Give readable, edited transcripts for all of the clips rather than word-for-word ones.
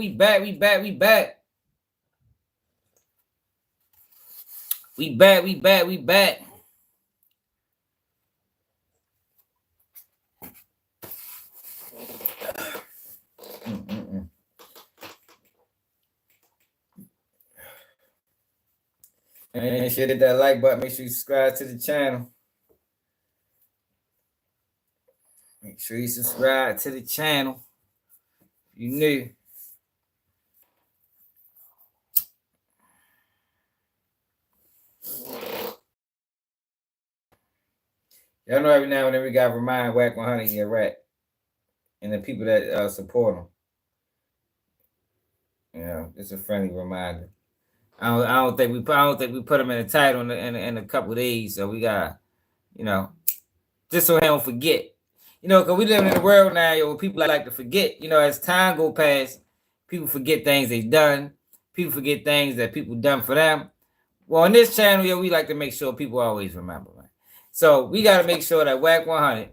We back. We back. We back. We back. We back. We back. And sure hit that like button. Make sure you subscribe to the channel. Make sure you subscribe to the channel. If you new. Y'all know every now and then we gotta remind Wack 100 he a rat. And the people that support him. You know, it's a friendly reminder. I don't think we put him in a title in a couple of days, so we got, you know, just so he don't forget. You know, because we live in a world now where people like to forget. You know, as time go past, people forget things they've done. People forget things that people done for them. Well, on this channel, we like to make sure people always remember, man. So we got to make sure that Wack 100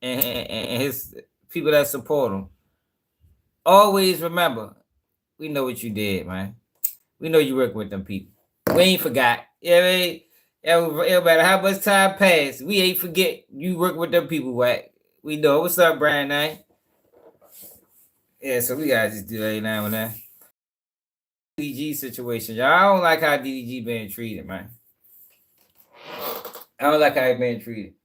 and his people that support him always remember, we know what you did, man. We know you work with them people. We ain't forgot. It matter how much time passed, we ain't forget you work with them people, Wack. We know. What's up, Brian? Yeah, so we gotta just do that now and then. DDG situation, y'all. I don't like how DDG being treated, man. I don't like how he being treated.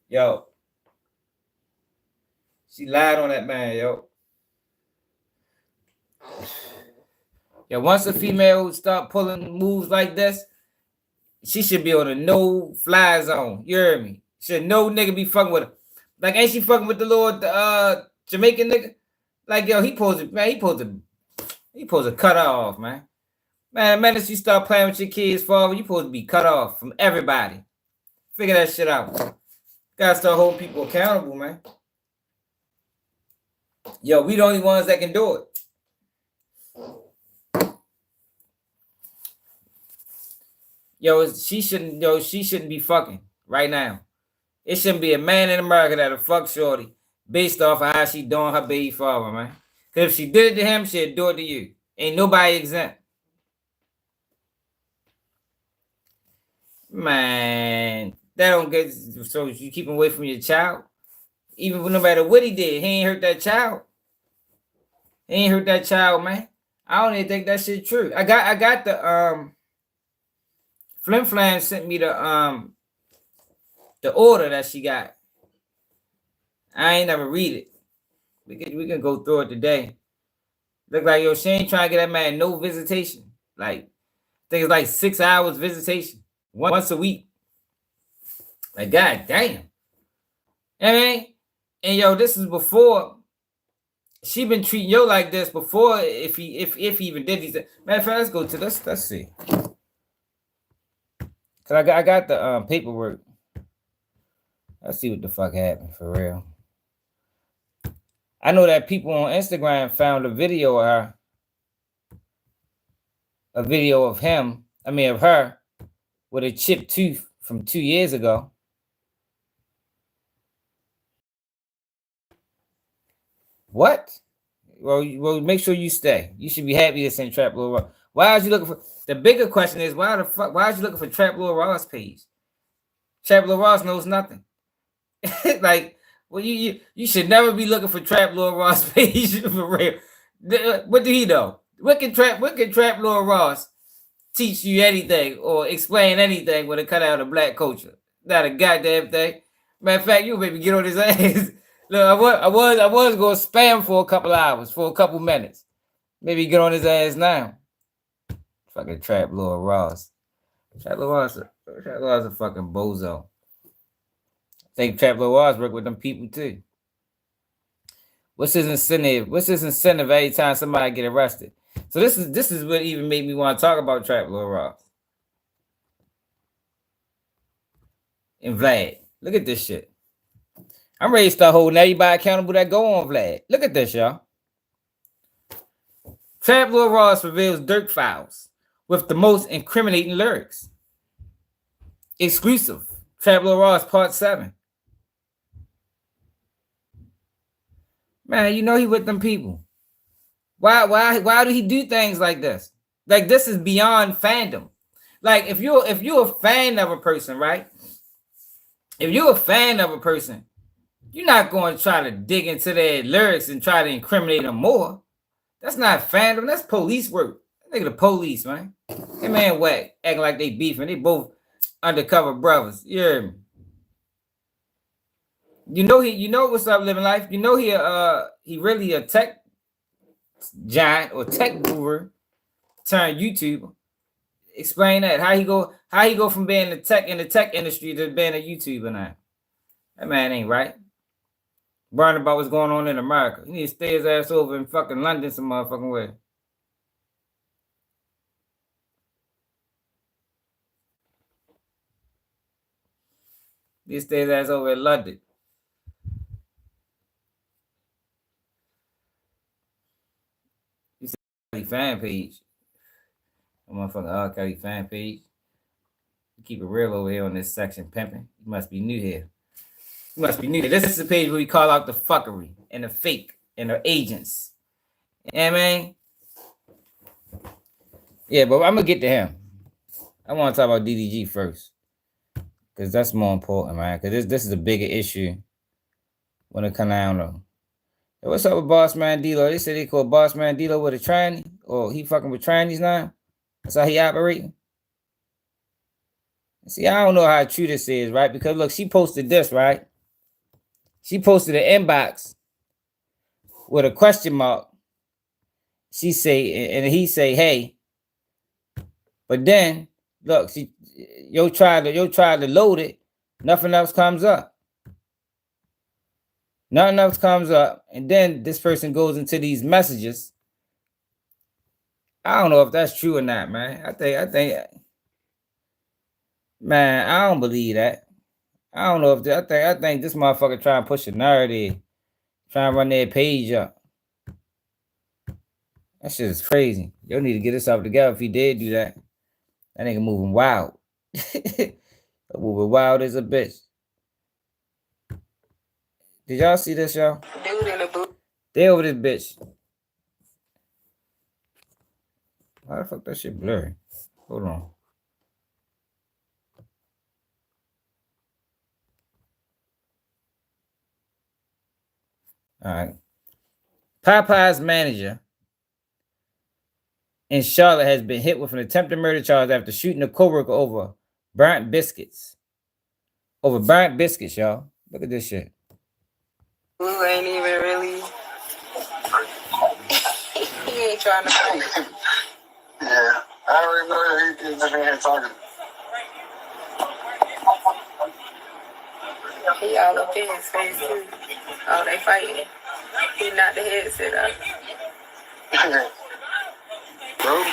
Yo. She lied on that man, yo. Yeah, once a female start pulling moves like this, she should be on a no-fly zone. You heard me? Should no nigga be fucking with her. Like, ain't she fucking with the little Jamaican nigga? Like, yo, he supposed to cut her off, man. Man, the minute you start playing with your kids, father, you supposed to be cut off from everybody. Figure that shit out. Gotta start holding people accountable, man. Yo, we the only ones that can do it. Yo, she shouldn't be fucking right now. It shouldn't be a man in America that'll fuck shorty based off of how she doing her baby father, man. Because if she did it to him, she'd do it to you. Ain't nobody exempt. Man, that don't get, so you keep him away from your child? Even no matter what he did, he ain't hurt that child. He ain't hurt that child, man. I don't even think that shit true. I got the Flim Flam sent me the order that she got. I ain't never read it. We can go through it today. Look like, yo, she ain't trying to get that man no visitation. Like, I think it's like 6 hours visitation once a week. Like, god damn. I mean, and yo, this is before she been treating yo like this before. If he even did these. Matter of fact, let's go to this. Let's see. Cause I got the paperwork. Let's see what the fuck happened for real. I know that people on Instagram found a video of her. A video of him, of her, with a chipped tooth from 2 years ago. What? Well, make sure you stay. You should be happy to send Traplore. Why are you looking for? The bigger question is why are you looking for Traplore Ross page? Traplore Ross knows nothing. Like, well, you should never be looking for Traplore Ross page for real. What do he know? What can Traplore Ross teach you anything or explain anything with a cutout of black culture? Not a goddamn thing. Matter of fact, you maybe get on his ass. Look, I was going to spam for a couple hours, for a couple minutes. Maybe get on his ass now. Fucking Traplore Ross. Traplore Ross a fucking bozo. I think Traplore Ross work with them people too. What's his incentive? What's his incentive every time somebody get arrested? So this is what even made me want to talk about Traplore Ross. And Vlad. Look at this shit. I'm ready to start holding everybody accountable that go on Vlad. Look at this, y'all. Traplore Ross reveals Durk files with the most incriminating lyrics. Exclusive. Traplore Ross Part 7. Man, you know he with them people. Why do he do things like this? Like this is beyond fandom. Like if you're a fan of a person, right? If you're a fan of a person, you're not going to try to dig into their lyrics and try to incriminate them more. That's not fandom. That's police work. Nigga, the police, man. That man Wack acting like they beefing. They both undercover brothers. Yeah. You know what's up, living life. You know he really a tech giant or tech guru turned YouTuber. Explain that. How he go from being in the tech industry to being a YouTuber now. That man ain't right. Worrying about what's going on in America. He need to stay his ass over in fucking London some motherfucking way. He need to stay his ass over in London. You see fan page. A motherfucking R. Kelly fan page. You keep it real over here on this section, pimping. You must be new here. You must be new here. This is the page where we call out the fuckery and the fake and the agents. You know what I mean? Yeah, but I'm gonna get to him. I want to talk about DDG first. Because that's more important, man. Because this is a bigger issue when it comes down to. Hey, what's up with Boss Man D-Lo? They said they call Boss Man D-Lo with a tranny. Or he fucking with trannies now. That's how he operating. See, I don't know how true this is, right? Because look, she posted this, right? She posted an inbox with a question mark. She say, and he say, hey. But then, look, you try to load it, nothing else comes up. Nothing else comes up. And then this person goes into these messages. I don't know if that's true or not, man. I think, man, I don't believe that. I don't know if I think this motherfucker trying to push a narrative, trying to run their page up. That shit is crazy. Y'all need to get this up together if he did do that. That nigga moving wild. Moving wild as a bitch. Did y'all see this, y'all? Dude in the booth. They over this bitch. Why the fuck that shit blurry? Hold on. All right. Popeye's manager in Charlotte has been hit with an attempted murder charge after shooting a coworker over burnt biscuits. Over burnt biscuits, y'all. Look at this shit. Who ain't even really. He ain't trying to fight. Yeah, I already know that he's living here talking. He all up in his face too. Oh, they fighting. He knocked the headset up. Bro.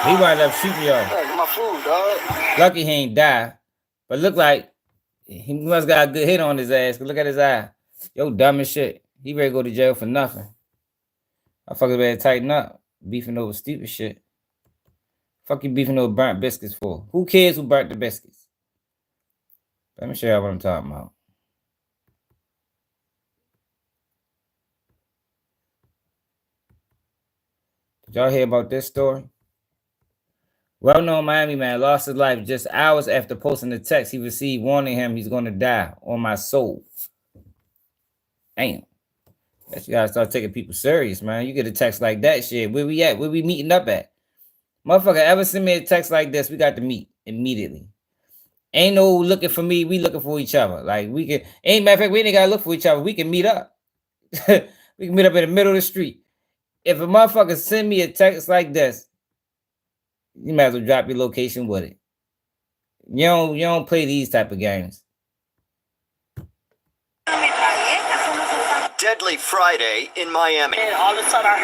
He wound up shooting y'all. Hey, my food, dog. Lucky he ain't die. But look like he must got a good hit on his ass. Look at his eye. Yo, dumb as shit. He ready to go to jail for nothing. Motherfuckers better tighten up. Beefing over stupid shit. Fuck you beefing over burnt biscuits for? Who cares who burnt the biscuits? Let me show y'all what I'm talking about. Did y'all hear about this story? Well-known Miami man lost his life just hours after posting a text he received warning him he's going to die on my soul. Damn. Guess you gotta start taking people serious, man. You get a text like that, shit. Where we at? Where we meeting up at? Motherfucker, ever send me a text like this, we got to meet immediately. Ain't no looking for me. We looking for each other. Like we can. Ain't matter of fact, we ain't gotta look for each other. We can meet up. We can meet up in the middle of the street. If a motherfucker send me a text like this, you might as well drop your location with it. You don't play these type of games. Deadly Friday in Miami. And all of a sudden I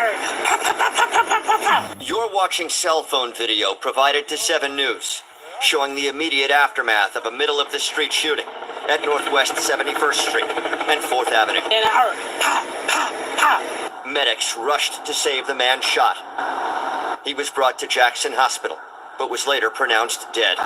heard. You're watching cell phone video provided to 7 News, showing the immediate aftermath of a middle-of-the-street shooting at Northwest 71st Street and 4th Avenue. And I heard, pop, pop, pop. Medics rushed to save the man shot. He was brought to Jackson Hospital, but was later pronounced dead.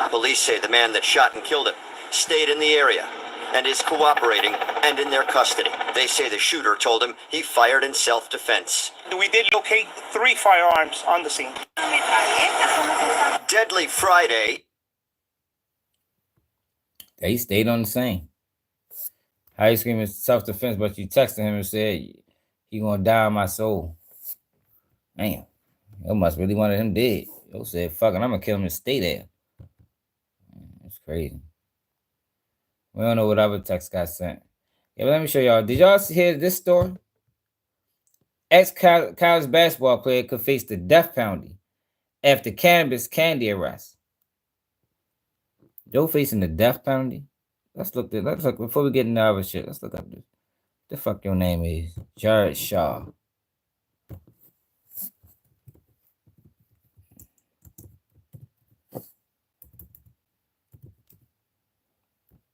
Police say the man that shot and killed him stayed in the area, and is cooperating and in their custody. They say the shooter told him he fired in self-defense. We did locate 3 firearms on the scene. Deadly Friday. They stayed on the same. How you screaming self-defense, but you texted him and said he gonna die on my soul. Man, you must really wanted him dead. You said, fuck it, I'm gonna kill him and stay there. That's crazy. We don't know what other text got sent. Yeah, but let me show y'all. Did y'all hear this story? Ex-college basketball player could face the death penalty after cannabis candy arrest. Joe facing the death penalty? Let's look before we get into other shit. Let's look up this. The fuck your name is? Jared Shaw.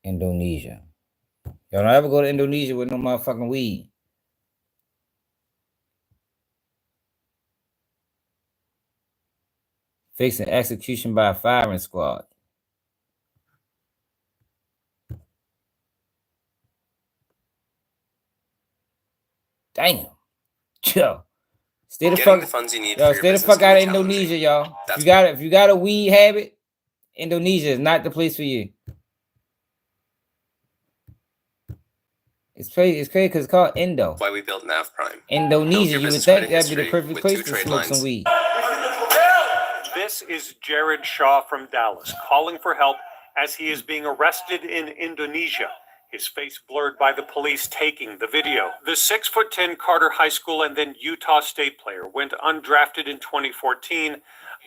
Indonesia. Y'all don't ever go to Indonesia with no motherfucking weed. Facing execution by a firing squad. Damn. Yo. Stay the fuck. The funds you need yo, stay the fuck out of Indonesia, y'all. If you got a weed habit, Indonesia is not the place for you. It's crazy because it's called Indo. Why we built NAV Prime. Indonesia, you would think that'd be the perfect place to smoke some weed. This is Jared Shaw from Dallas calling for help as he is being arrested in Indonesia. His face blurred by the police taking the video. The 6'10" Carter High School and then Utah State player went undrafted in 2014,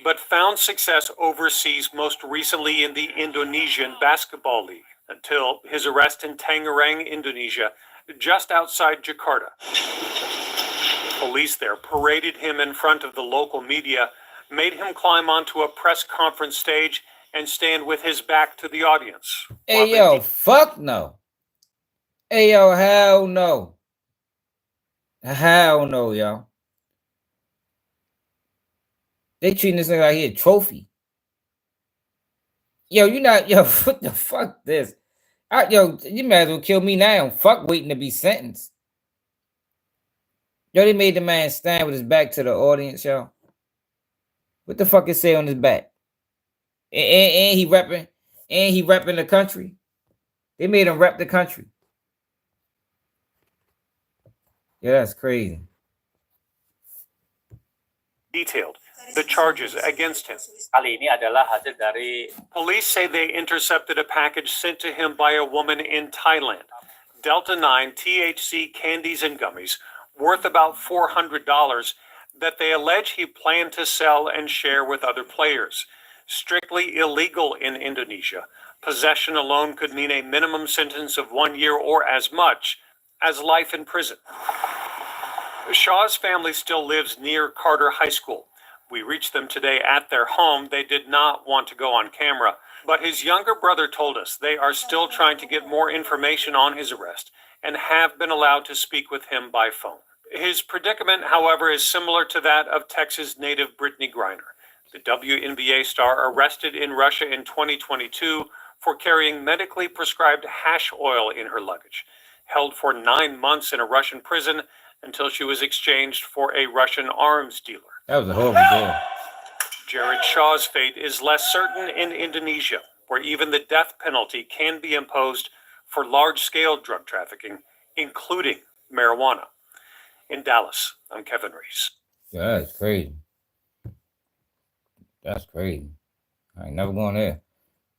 but found success overseas, most recently in the Indonesian Basketball League, until his arrest in Tangerang, Indonesia, just outside Jakarta. Police there paraded him in front of the local media, made him climb onto a press conference stage and stand with his back to the audience. Hey, yo, fuck no. Hey, yo, hell no. Hell no, y'all. They treating this nigga like he a trophy. Yo, you not, yo, what the fuck this? Yo, you might as well kill me now. Fuck waiting to be sentenced. Yo, they made the man stand with his back to the audience, yo. What the fuck it say on his back? And he repping the country. They made him rep the country. Yeah, that's crazy. Detailed the charges against him. Kali ini adalah hasil dari Police say they intercepted a package sent to him by a woman in Thailand. Delta 9 THC candies and gummies worth about $400 that they allege he planned to sell and share with other players. Strictly illegal in Indonesia. Possession alone could mean a minimum sentence of 1 year or as much as life in prison. Shaw's family still lives near Carter High School. We reached them today at their home. They did not want to go on camera, but his younger brother told us they are still trying to get more information on his arrest and have been allowed to speak with him by phone. His predicament, however, is similar to that of Texas native Brittany Griner, the WNBA star arrested in Russia in 2022 for carrying medically prescribed hash oil in her luggage, held for 9 months in a Russian prison until she was exchanged for a Russian arms dealer. That was a horrible deal. Jared Shaw's fate is less certain in Indonesia, where even the death penalty can be imposed for large-scale drug trafficking, including marijuana. In Dallas, I'm Kevin Reese. Yeah, that's crazy. That's crazy. I ain't never going there.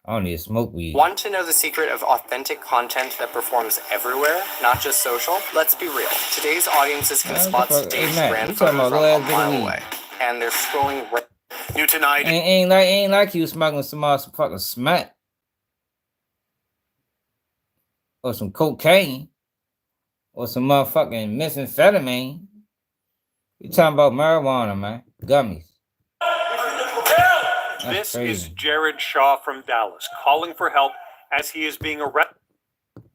I don't need to smoke weed. Want to know the secret of authentic content that performs everywhere, not just social? Let's be real. Today's audiences can spot staged brand photos from a mile away, and they're scrolling right. New tonight. Ain't like you smoking some fucking smack or some cocaine or some motherfucking methamphetamine. You talking about marijuana, man? Gummies. This is Jared Shaw from Dallas calling for help as he is being arrested.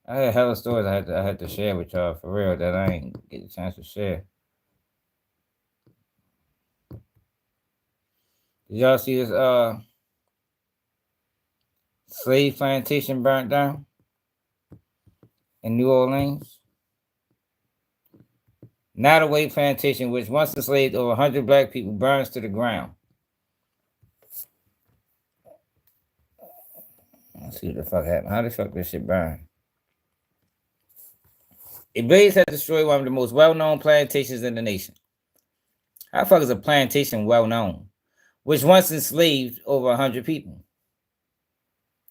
I had hella stories I had to share with y'all for real that I ain't get a chance to share. Did y'all see this slave plantation burnt down? in New Orleans. Nottoway Plantation, which once enslaved over 100 black people, burns to the ground. Let's see what the fuck happened. How the fuck this shit burn? A blaze has destroyed one of the most well-known plantations in the nation. How the fuck is a plantation well-known? Which once enslaved over 100 people.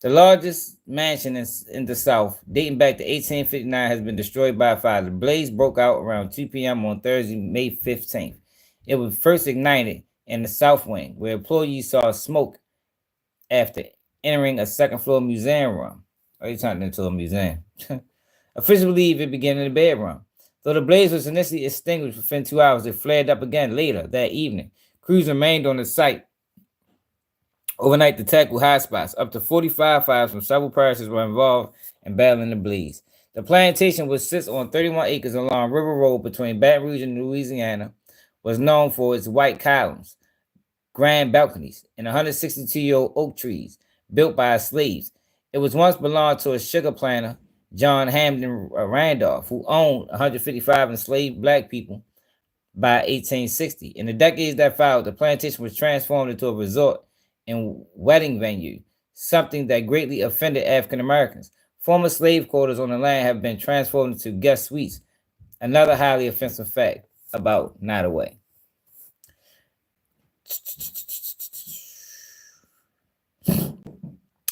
The largest mansion in the South, dating back to 1859, has been destroyed by a fire. The blaze broke out around 2 p.m. on Thursday, May 15th. It was first ignited in the South Wing, where employees saw smoke after entering a second-floor museum room. Oh, you turned it into a museum. Officials believe it began in the bedroom. Though the blaze was initially extinguished within 2 hours, it flared up again later that evening. Crews remained on the site overnight to tackle high spots. Up to 45 fires from several parishes were involved in battling the blaze. The plantation, which sits on 31 acres along River Road between Baton Rouge and Louisiana, was known for its white columns, grand balconies, and 162-year-old oak trees built by slaves. It was once belonged to a sugar planter, John Hamden Randolph, who owned 155 enslaved black people by 1860. In the decades that followed, the plantation was transformed into a resort and wedding venue, something that greatly offended African Americans. Former slave quarters on the land have been transformed into guest suites, another highly offensive fact about Nottoway.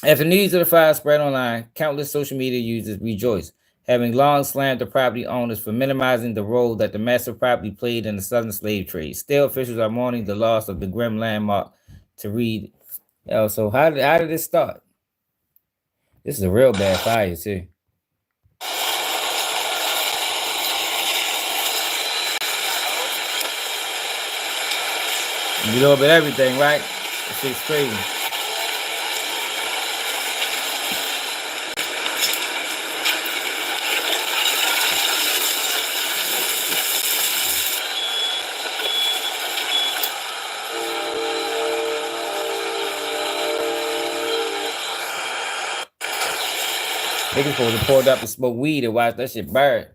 After news of the fire spread online, countless social media users rejoiced, having long slammed the property owners for minimizing the role that the massive property played in the southern slave trade. Still, officials are mourning the loss of the grim landmark. To read, so how did this start? This is a real bad fire too. You know about everything, right? That shit's crazy. Niggas supposed to pour up and smoke weed and watch that shit burn.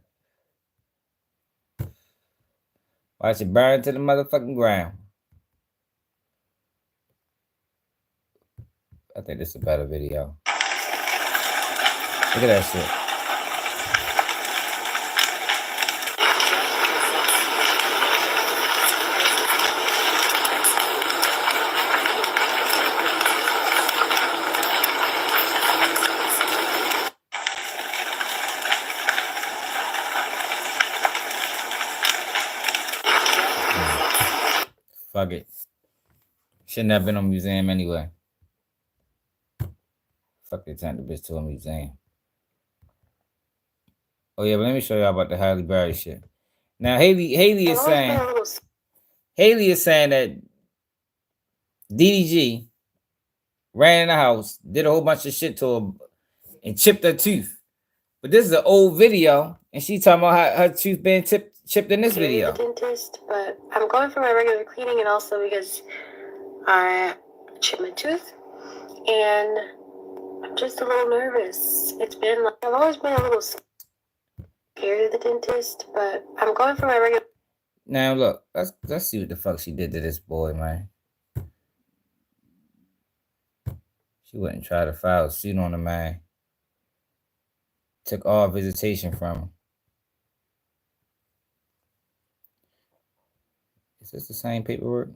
Watch it burn to the motherfucking ground. I think this is a better video. Look at that shit. Fuck it. Shouldn't have been a museum anyway. Fuck it, turned the bitch to a museum. Oh yeah, but let me show y'all about the Halle Berry shit. Now Haley is saying that DDG ran in the house, did a whole bunch of shit to her, and chipped her tooth. But this is an old video, and she talking about how her tooth being chipped in this video. The dentist, but I'm going for my regular cleaning, and also because I chipped my tooth, and I'm just a little nervous. It's been like I've always been a little scared of the dentist, but I'm going for my regular. Now look, let's see what the fuck she did to this boy, man. She wouldn't try to file a suit on the man. Took all visitation from him. Is this the same paperwork?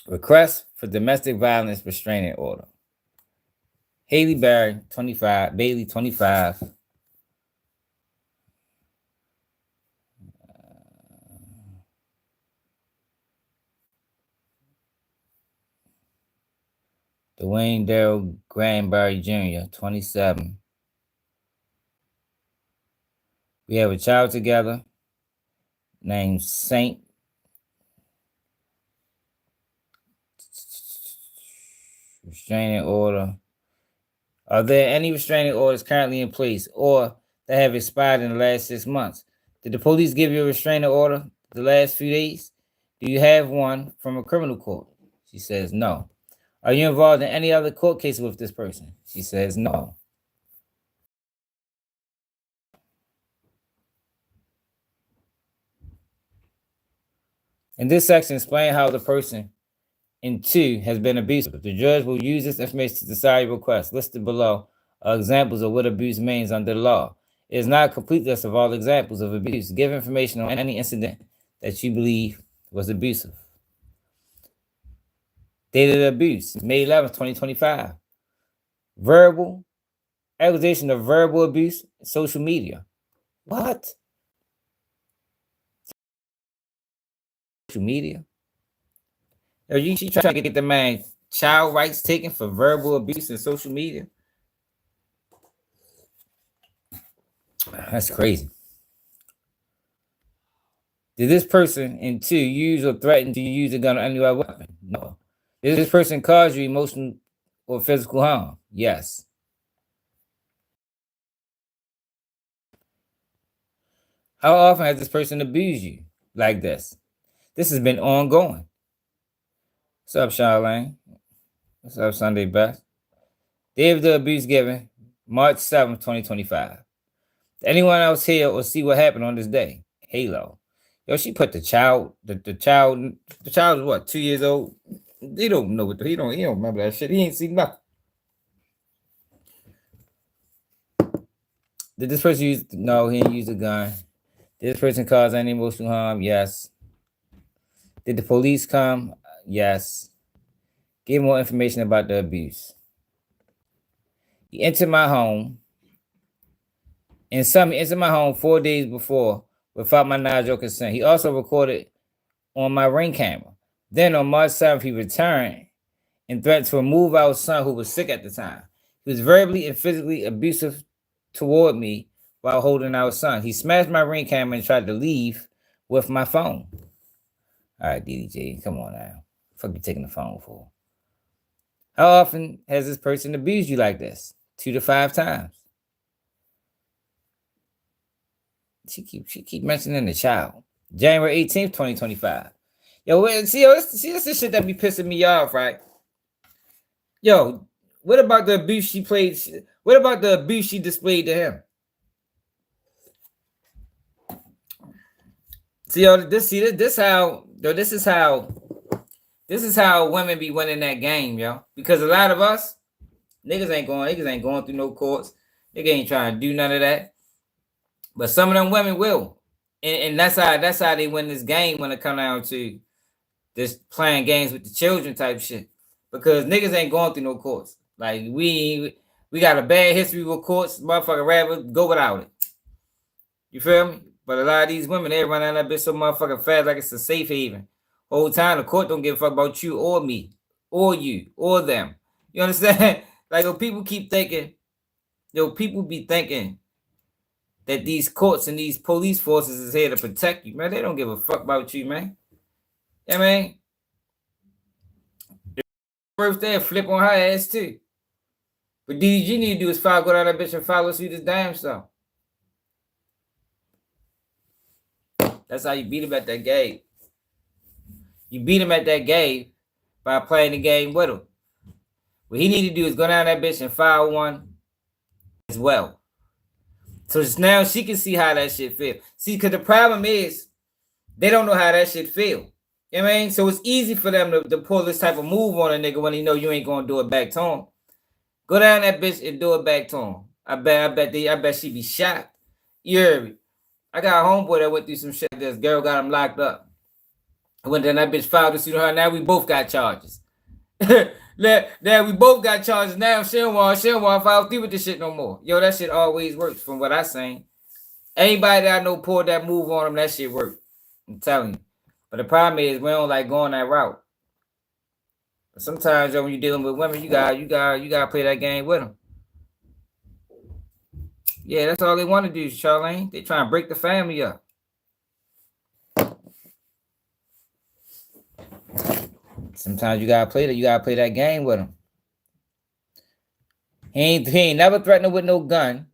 Request for domestic violence restraining order. Halle Berry, 25. Bailey, 25. Dwayne Darrell Granberry Jr., 27. We have a child together named Saint. Restraining order. Are there any restraining orders currently in place or that have expired in the last 6 months? Did the police give you a restraining order? the last few days? Do you have one from a criminal court? She says no. Are you involved in any other court cases with this person? She says no. In this section, explain how the person in 2 has been abusive. The judge will use this information to decide your request. Listed below are examples of what abuse means under the law. It is not a complete list of all examples of abuse. Give information on any incident that you believe was abusive. Date of abuse, May 11th, 2025. Verbal, accusation of verbal abuse, social media. What? Social media? She trying to get the man child rights taken for verbal abuse in social media? That's crazy. Did this person in 2 use or threaten to use a gun or any other weapon? No. Did this person cause you emotional or physical harm? Yes. How often has this person abused you like this? This has been ongoing. What's up, Charlene? What's up, Sunday Best? Day of the abuse given, March 7th, 2025. Did anyone else hear or see what happened on this day? Halo. Yo, she put the child is what, 2 years old? He don't know he don't remember that shit. He ain't seen nothing. Did this person use, no, he didn't use a gun. Did this person cause any emotional harm? Yes. Did the police come? Yes. Give more information about the abuse. He entered my home. He entered my home 4 days before without my knowledge or consent. He also recorded on my Ring camera. Then on March 7th, he returned and threatened to remove our son who was sick at the time. He was verbally and physically abusive toward me while holding our son. He smashed my Ring camera and tried to leave with my phone. All right, DDJ, come on now. Fuck you taking the phone for? How often has this person abused you like this? 2 to 5 times. She keep mentioning the child. January 18th, 2025. Yo, this is the shit that be pissing me off, right? Yo, what about the abuse she played? What about the abuse she displayed to him? See, yo, this is how women be winning that game, yo. Because a lot of us niggas ain't going through no courts. Nigga ain't trying to do none of that. But some of them women will, and that's how they win this game when it come down to this playing games with the children type shit. Because niggas ain't going through no courts. Like we got a bad history with courts. Motherfucker rather go without it. You feel me? But a lot of these women, they run out of that bitch so motherfucking fast like it's a safe haven. Whole time the court don't give a fuck about you or me or you or them. You understand? Like people be thinking that these courts and these police forces is here to protect you, man. They don't give a fuck about you, man. Yeah, man. Birthday flip on her ass too. But DDG need to do is go down that bitch and follow through this damn stuff. That's how you beat him at that game. You beat him at that game by playing the game with him. What he need to do is go down that bitch and file one as well. So now she can see how that shit feel. See, because the problem is they don't know how that shit feel. You know what I mean? So it's easy for them to pull this type of move on a nigga when he know you ain't gonna do it back to him. Go down that bitch and do it back to him. I bet she be shocked. You heard me? I got a homeboy that went through some shit. This girl got him locked up. I went down that bitch filed to sue her. Now we both got charges. Now we both got charges. Now she don't want to file through with this shit no more. Yo, that shit always works from what I seen. Anybody that I know pulled that move on them, that shit worked. I'm telling you. But the problem is we don't like going that route. But sometimes, yo, when you're dealing with women, you gotta play that game with them. Yeah, that's all they want to do, Charlene. They trying to break the family up. Sometimes you gotta play that game with them. He ain't never threatened her with no gun.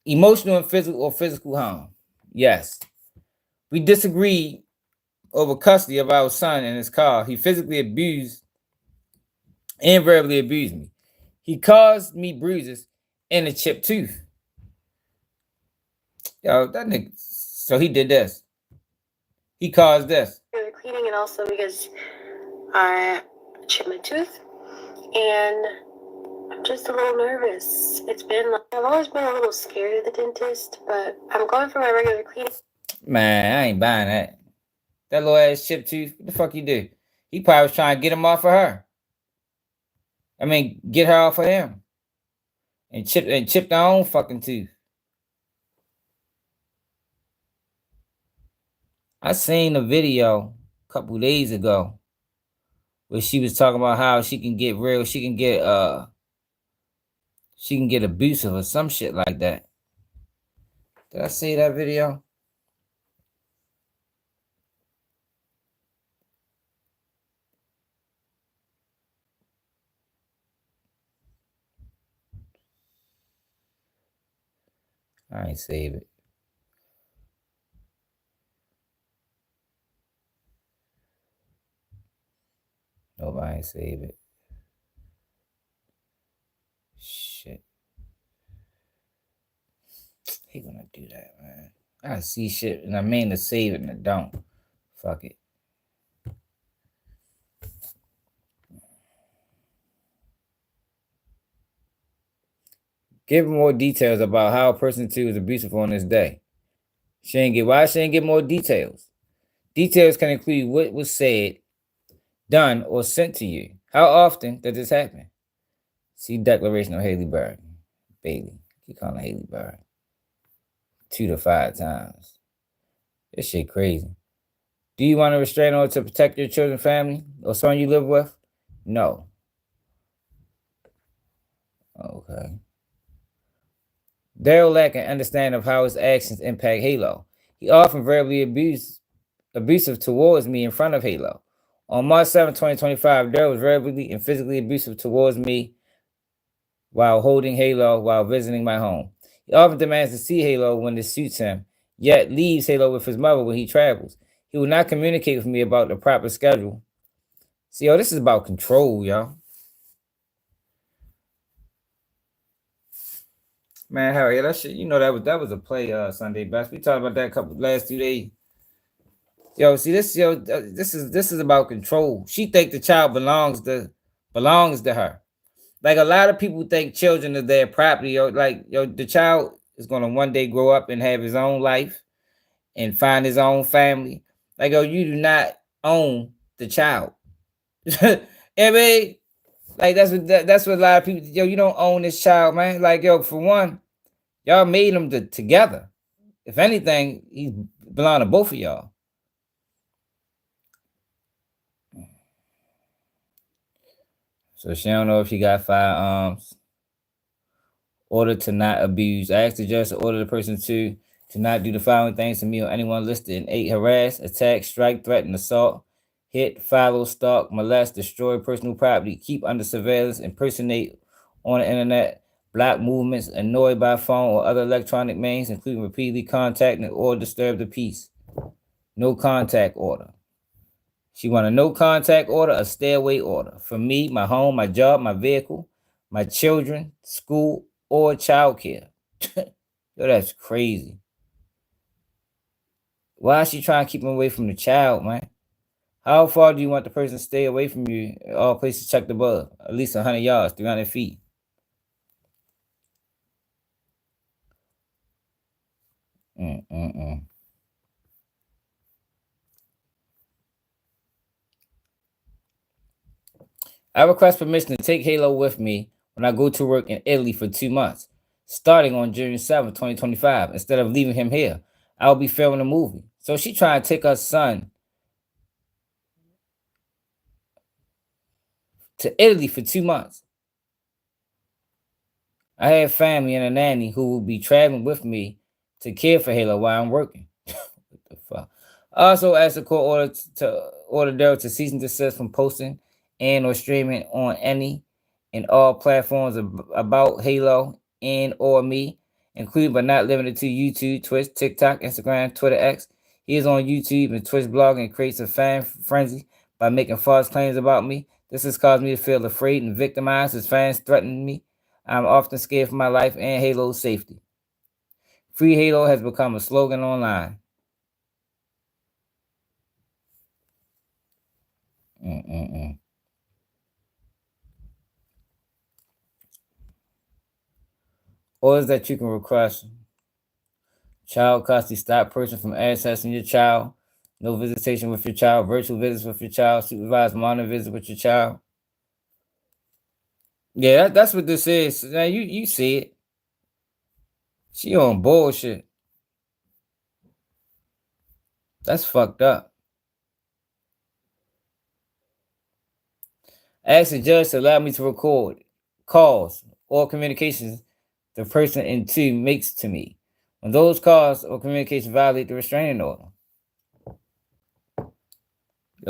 Emotional and physical harm. Yes. We disagreed over custody of our son in his car. He physically abused and verbally abused me. He caused me bruises and a chipped tooth. Yo, that nigga. So he did this. He caused this. Cleaning, and also because I chipped my tooth, and I'm just a little nervous. It's been like, I've always been a little scared of the dentist, but I'm going for my regular cleaning. Man, I ain't buying that. That little ass chipped tooth. What the fuck he do? He probably was trying to get him off of her. I mean, get her off of him. And chip their own fucking tooth. I seen a video a couple days ago where she was talking about how she can get abusive or some shit like that. Did I see that video? I ain't save it. Nope, I ain't save it. Shit. He gonna do that, man. I see shit and I mean to save it and I don't. Fuck it. Give more details about how person 2 is abusive on this day. Why she ain't get more details? Details can include what was said, done, or sent to you. How often did this happen? See declaration of Haley Bird. Bailey. Keep calling her Haley Bird. 2 to 5 times. This shit crazy. Do you want a restraining order to protect your children, family, or someone you live with? No. Okay. Daryl lack an understanding of how his actions impact Halo. He often verbally abusive towards me in front of Halo. On March 7, 2025, Daryl was verbally and physically abusive towards me while holding Halo while visiting my home. He often demands to see Halo when this suits him, yet leaves Halo with his mother when he travels. He will not communicate with me about the proper schedule. See, yo, this is about control, y'all. Man, hell yeah, that shit, you know that was a play Sunday best. We talked about that last 2 days. Yo, see this, this is about control. She think the child belongs to her. Like a lot of people think children are their property. The child is gonna one day grow up and have his own life and find his own family. Like, you do not own the child. I mean, like that's what a lot of people. You don't own this child, man. Like, for one, y'all made them together. If anything, he belong to both of y'all. So she don't know if she got firearms. Order to not abuse. I asked the judge to order the person to not do the following things to me or anyone listed in 8: harass, attack, strike, threaten, assault, hit, follow, stalk, molest, destroy personal property, keep under surveillance, impersonate on the internet, block movements, annoy by phone or other electronic means, including repeatedly contacting or disturb the peace. No contact order. She want a no contact order, a stay away order for me, my home, my job, my vehicle, my children, school, or childcare. Yo, that's crazy. Why is she trying to keep him away from the child, man? How far do you want the person to stay away from you? All places checked above. At least 100 yards, 300 feet. I request permission to take Halo with me when I go to work in Italy for 2 months, starting on June 7, 2025. Instead of leaving him here, I'll be filming a movie. So she trying to take her son to Italy for 2 months. I have family and a nanny who will be traveling with me to care for Halo while I'm working. What the fuck? I also asked the court order Daryl to cease and desist from posting and or streaming on any and all platforms about Halo and or me, including but not limited to YouTube, Twitch, TikTok, Instagram, Twitter X, He is on YouTube and Twitch blog and creates a fan frenzy by making false claims about me. This has caused me to feel afraid and victimized as fans threaten me. I'm often scared for my life and Halo's safety. Free Halo has become a slogan online. Orders that you can request. Child custody. Stop person from accessing your child. No visitation with your child. Virtual visits with your child. Supervised monitoring visits with your child. Yeah, that's what this is. Now you see it. She on bullshit. That's fucked up. Ask the judge to allow me to record calls or communications the person in two makes to me when those calls or communications violate the restraining order.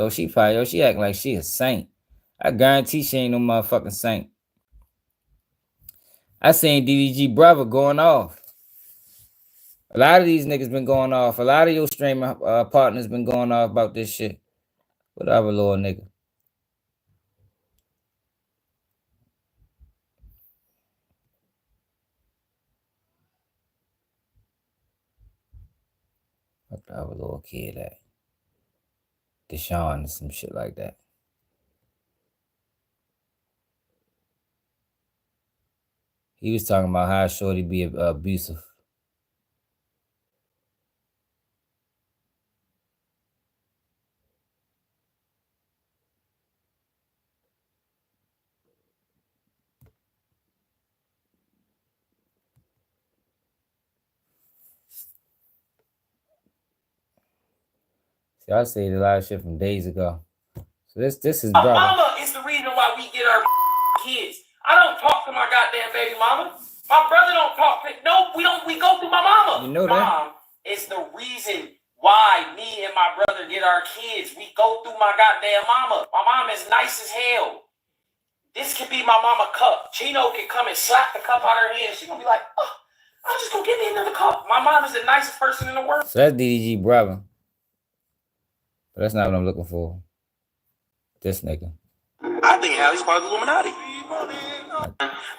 She acting like she a saint. I guarantee she ain't no motherfucking saint. I seen DDG brother going off. A lot of these niggas been going off. A lot of your streaming partners been going off about this shit. Whatever, little nigga. What the other little kid at? Deshaun or some shit like that. He was talking about how shorty be abusive. See, I said a lot of shit from days ago. So this is brother. Mama is the reason why we get our kids. I don't talk to my goddamn baby mama. My brother don't talk to. No, we don't. We go through my mama. You know that? Mom is the reason why me and my brother get our kids. We go through my goddamn mama. My mom is nice as hell. This could be my mama cup. Chino can come and slap the cup out of her hand. She's gonna be like, oh, I'm just gonna give me another cup. My mom is the nicest person in the world. So that's DDG brother. But that's not what I'm looking for. This nigga. I think Hallie's part of the Illuminati.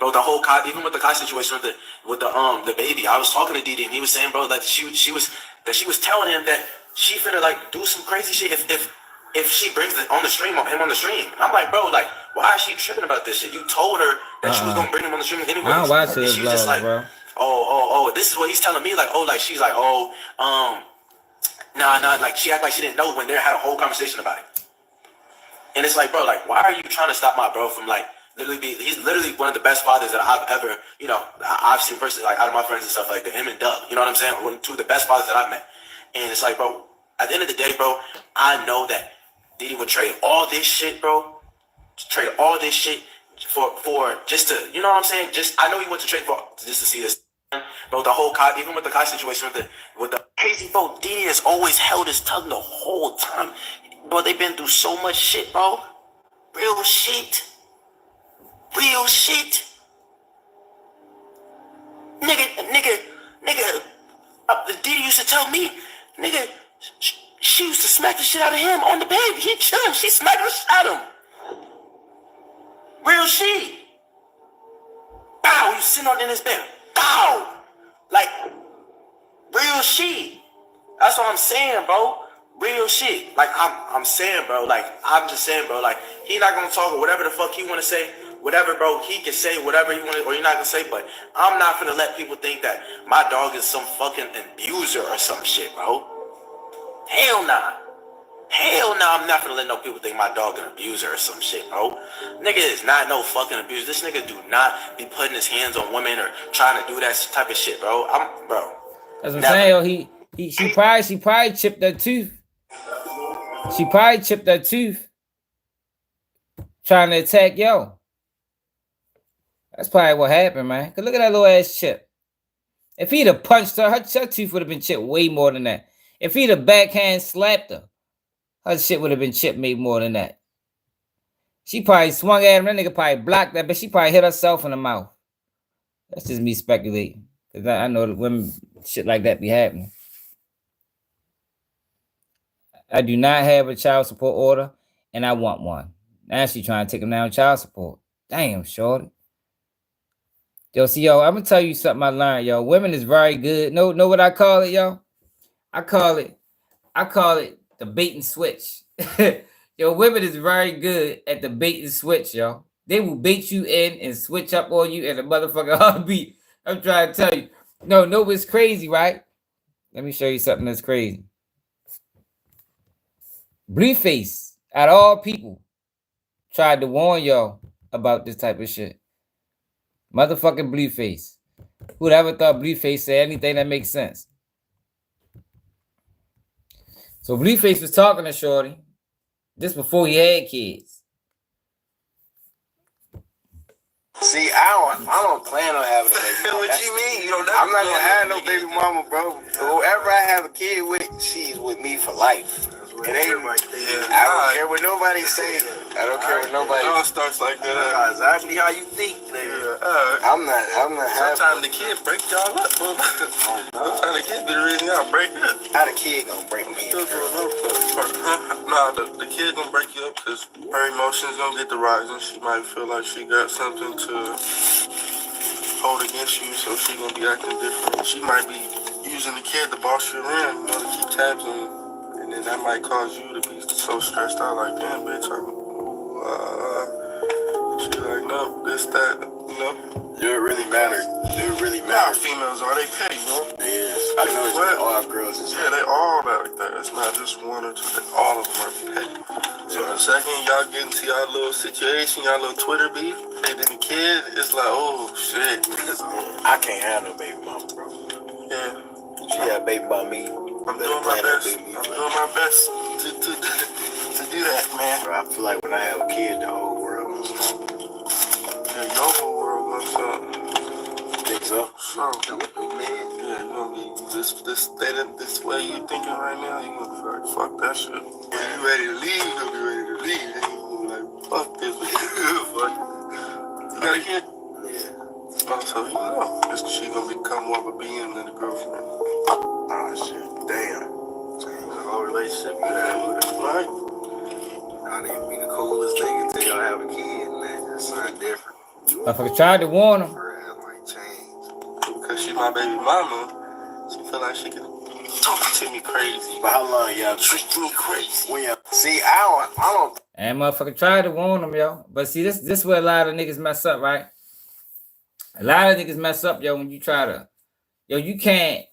Bro, the whole even with the Kai situation with the baby, I was talking to Didi and he was saying, bro, that she was telling him that she finna like do some crazy shit if she brings him on the stream. I'm like, bro, like, why is she tripping about this shit? You told her that she was gonna bring him on the stream anyway. I don't watch his vlog, like, bro. Oh, this is what he's telling me. Like, oh, like she's like, nah, like she act like she didn't know when they had a whole conversation about it. And it's like, bro, like, why are you trying to stop my bro from like he's literally one of the best fathers that I've ever, I've seen personally, like out of my friends and stuff like that. Him and Doug, you know what I'm saying? Two of the best fathers that I've met. And it's like, bro, at the end of the day, bro, I know that Didi would trade all this shit, bro. Trade all this shit for just to, you know what I'm saying? I know he went to trade for just to see this. Bro, the whole Kai, even with the Kai situation with the crazy, bro, Didi has always held his tongue the whole time. Bro, they've been through so much shit, bro. Real shit. Nigga, Didi used to tell me, nigga, she used to smack the shit out of him on the bed. He chilling, she smacked the shit out of him. Real shit. Bow, he was sitting on in his bed. Bow. Like, real shit. That's what I'm saying, bro. Real shit. Like, I'm saying, bro. Like, I'm just saying, bro. Like, he not gonna talk or whatever the fuck he wanna say. Whatever, bro. He can say whatever he wanna, or you're not gonna say. But I'm not gonna let people think that my dog is some fucking abuser or some shit, bro. Hell nah. I'm not gonna let no people think my dog an abuser or some shit, bro. Nigga is not no fucking abuser. This nigga do not be putting his hands on women or trying to do that type of shit, bro. That's what I'm saying, yo. She probably chipped that tooth. She probably chipped that tooth trying to attack yo. That's probably what happened, man. Cause look at that little ass chip. If he'd have punched her, her tooth would have been chipped way more than that. If he'd have backhand slapped her, her shit would have been chipped made more than that. She probably swung at him. That nigga probably blocked that, but she probably hit herself in the mouth. That's just me speculating. Cause I know that women shit like that be happening. I do not have a child support order, and I want one. Now she trying to take him down child support. Damn, shorty. Yo, see, yo, I'm gonna tell you something I learned, yo. Women is very good. Know what I call it, yo? I call it the bait and switch. Yo, women is very good at the bait and switch, yo. They will bait you in and switch up on you in a motherfucking heartbeat. I'm trying to tell you. No, it's crazy, right? Let me show you something that's crazy. Blueface, out of all people, tried to warn y'all about this type of shit. Motherfucking Blueface. Who'd ever thought Blueface said anything that makes sense? So Blueface was talking to Shorty. This before he had kids. See, I don't plan on having a baby mama. What you mean? You don't I'm not gonna have no baby mama, bro. Whoever I have a kid with, she's with me for life. It ain't like that. I don't care what nobody say. I don't care what nobody. It all starts like that. That's exactly how you think, nigga. I'm not Sometimes the kid break y'all up. Sometimes the kid be the reason y'all break up. How the kid gonna break me? Nah, the kid gonna break you up because her emotions gonna get the rising. She might feel like she got something to hold against you, so she gonna be acting different. She might be using the kid to boss you around, to keep tabs on you. And then that might cause you to be so stressed out, like, damn, bitch, she like, no, this, that, Do it really matter? Nah, females are, they pay, Yes. I know it's all girls. Yeah, they all like that. It's not just one or two. All of them are petty. So the second y'all get into y'all little situation, y'all little Twitter beef, and then the kid, it's like, oh, shit. I can't have no baby mama, bro. Yeah. She had a baby by me. I'm doing my best. to do that, man. Bro, I feel like when I have a kid, the whole world will stop. Yeah, your whole world will stop. Think so? So, yeah, you gonna be this way you thinking right now, you gonna be like, fuck that shit. When you ready to leave, you gonna be ready to leave. Then you gonna be like, fuck this. Fuck. You got a kid? Yeah. Oh, so you know, she gonna become more of a being than a girlfriend. Oh shit, damn. The whole relationship you have with her. Right? I didn't be the coolest thing until y'all have a kid, man. That's something different. Motherfucker tried to warn him. Her ass might change. Because she my baby mama, she feel like she can talk to me crazy. But how long y'all treat me crazy? When y'all see, I don't. And motherfucker tried to warn him, yo. But see, this where a lot of niggas mess up, right? A lot of niggas mess up, yo, when you try to, yo, you can't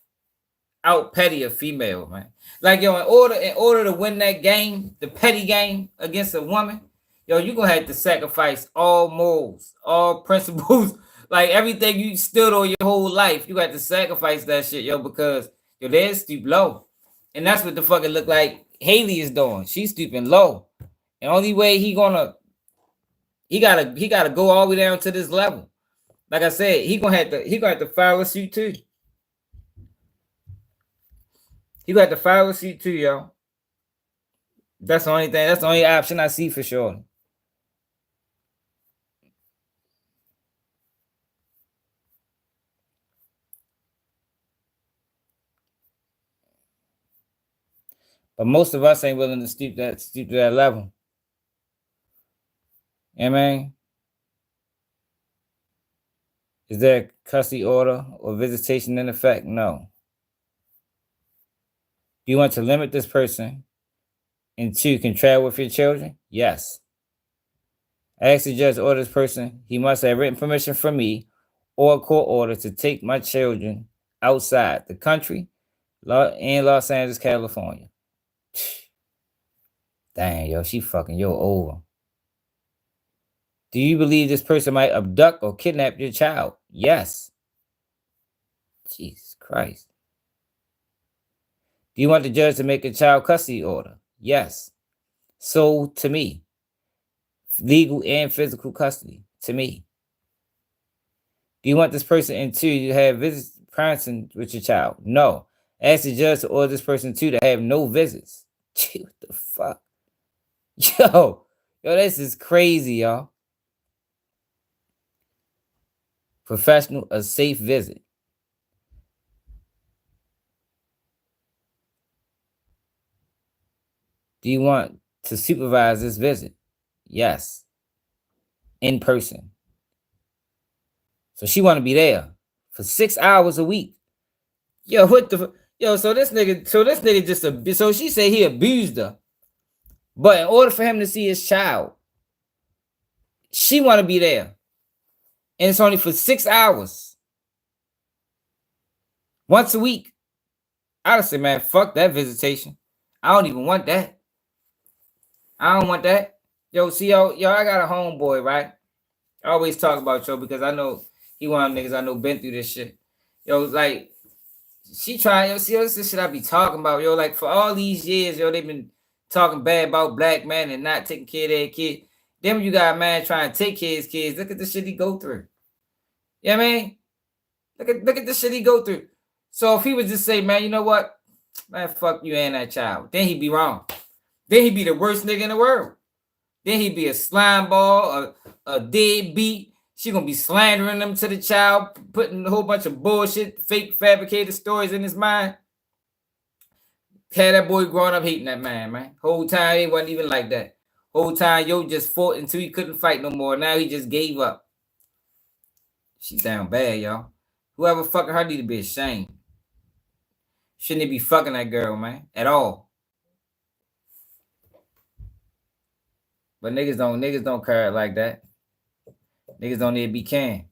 out petty a female, man. Like, yo, in order to win that game, the petty game against a woman, yo, you gonna have to sacrifice all morals, all principles, like everything you stood on your whole life. You got to sacrifice that shit, yo, because yo, they're stoop low. And that's what the fucking look like Haley is doing. She's stooping low. And only way he gotta go all the way down to this level. Like I said, he gonna have to file a suit too. He gonna have to file a suit too, yo. That's the only thing. That's the only option I see for sure. But most of us ain't willing to stoop to that level. You know what I mean? Is there a custody order or visitation in effect? No. Do you want to limit this person and 2, can travel with your children? Yes. I ask the judge to order this person. He must have written permission from me or a court order to take my children outside the country in Los Angeles, California. Dang, yo, she fucking yo over. Do you believe this person might abduct or kidnap your child? Yes. Jesus Christ. Do you want the judge to make a child custody order? Yes. So to me. Legal and physical custody to me. Do you want this person and 2 to have visits parenting with your child? No. Ask the judge to order this person 2 to have no visits. Gee, what the fuck? Yo, this is crazy, y'all. Professional, a safe visit. Do you want to supervise this visit? Yes. In person. So she want to be there for 6 hours a week. Yo, what the yo? So this nigga just so she said he abused her, but in order for him to see his child, she want to be there, and it's only for 6 hours, once a week. I'd say, man, fuck that visitation. I don't even want that. I don't want that. Yo, see, yo, I got a homeboy, right? I always talk about yo because I know he one of them niggas I know been through this shit. Yo, like, she trying, yo, see, this shit I be talking about, yo, like, for all these years, yo, they've been talking bad about black men and not taking care of their kid. Then when you got a man trying to take care of his kids, look at the shit he go through. You know what I mean? Look at the shit he go through. So if he would just say, man, you know what? Man, fuck you and that child. Then he'd be wrong. Then he'd be the worst nigga in the world. Then he'd be a slime ball, a deadbeat. She gonna be slandering them to the child, putting a whole bunch of bullshit, fake fabricated stories in his mind. Had that boy growing up hating that man. Whole time he wasn't even like that. Whole time yo just fought until he couldn't fight no more. Now he just gave up. She's down bad, y'all. Whoever fucking her need to be ashamed. Shouldn't be fucking that girl, man, at all. But niggas don't care like that. Niggas don't need to be can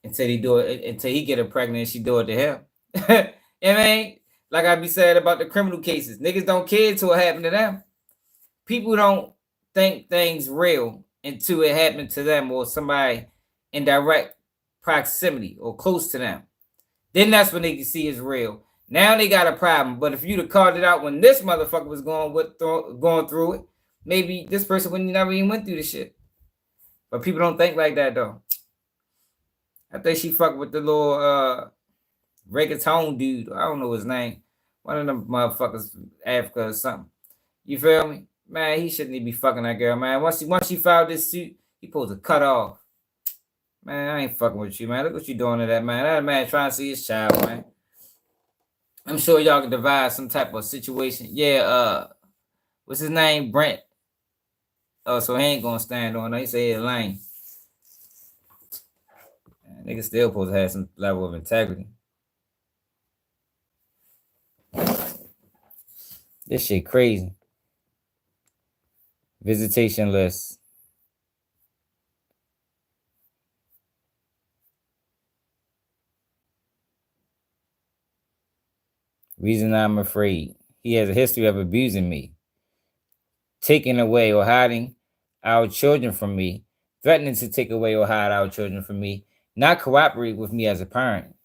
until he get her pregnant and she do it to him. You know what I mean? Like I be saying about the criminal cases. Niggas don't care until it happened to them. People don't think things real until it happened to them or somebody in direct proximity or close to them. Then that's when they can see it's real. Now they got a problem. But if you'd have called it out when this motherfucker was going through it, maybe this person wouldn't never even went through the shit. But people don't think like that though. I think she fucked with the little reggaeton dude. I don't know his name. One of them motherfuckers from Africa or something. You feel me? Man, he shouldn't even be fucking that girl, man. Once she filed this suit, he supposed to cut off. Man, I ain't fucking with you, man. Look what you doing to that man. That man trying to see his child, man. I'm sure y'all can devise some type of situation. Yeah, what's his name? Brent. Oh, so he ain't gonna stand on it. He say it's lame. Nigga still supposed to have some level of integrity. This shit crazy. Visitation list. Reason I'm afraid. He has a history of abusing me, taking away or hiding our children from me, threatening to take away or hide our children from me, not cooperate with me as a parent.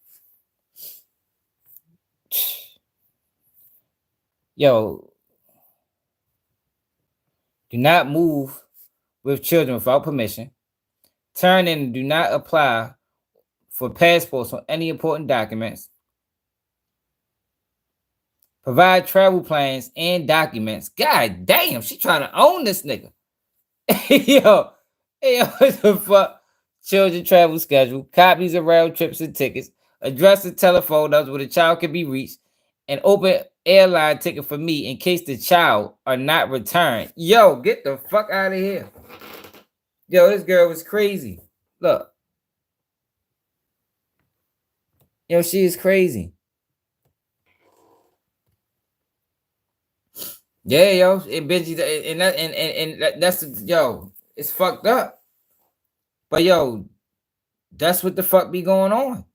Yo, do not move with children without permission. Turn in and do not apply for passports or any important documents. Provide travel plans and documents. God damn, she trying to own this nigga. Yo, what the fuck? Children travel schedule, copies of round trips and tickets, address and telephone numbers where the child can be reached, and open airline ticket for me in case the child are not returned. Yo, get the fuck out of here. Yo, this girl was crazy. Look. Yo, she is crazy. Yeah, yo, that's yo, it's fucked up. But yo, that's what the fuck be going on.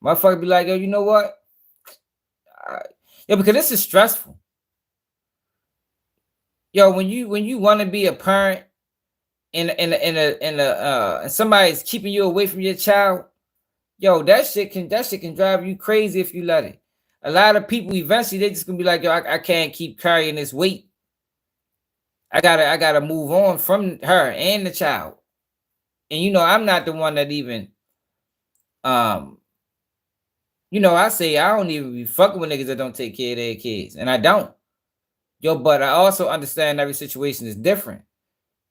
Motherfucker be like, yo, you know what? Yo, because this is stressful. Yo, when you want to be a parent and somebody's keeping you away from your child, yo, that shit can drive you crazy if you let it. A lot of people eventually they just gonna be like, yo, I can't keep carrying this weight. I gotta move on from her and the child. And you know, I'm not the one that even you know, I say I don't even be fucking with niggas that don't take care of their kids. And I don't. Yo, but I also understand every situation is different.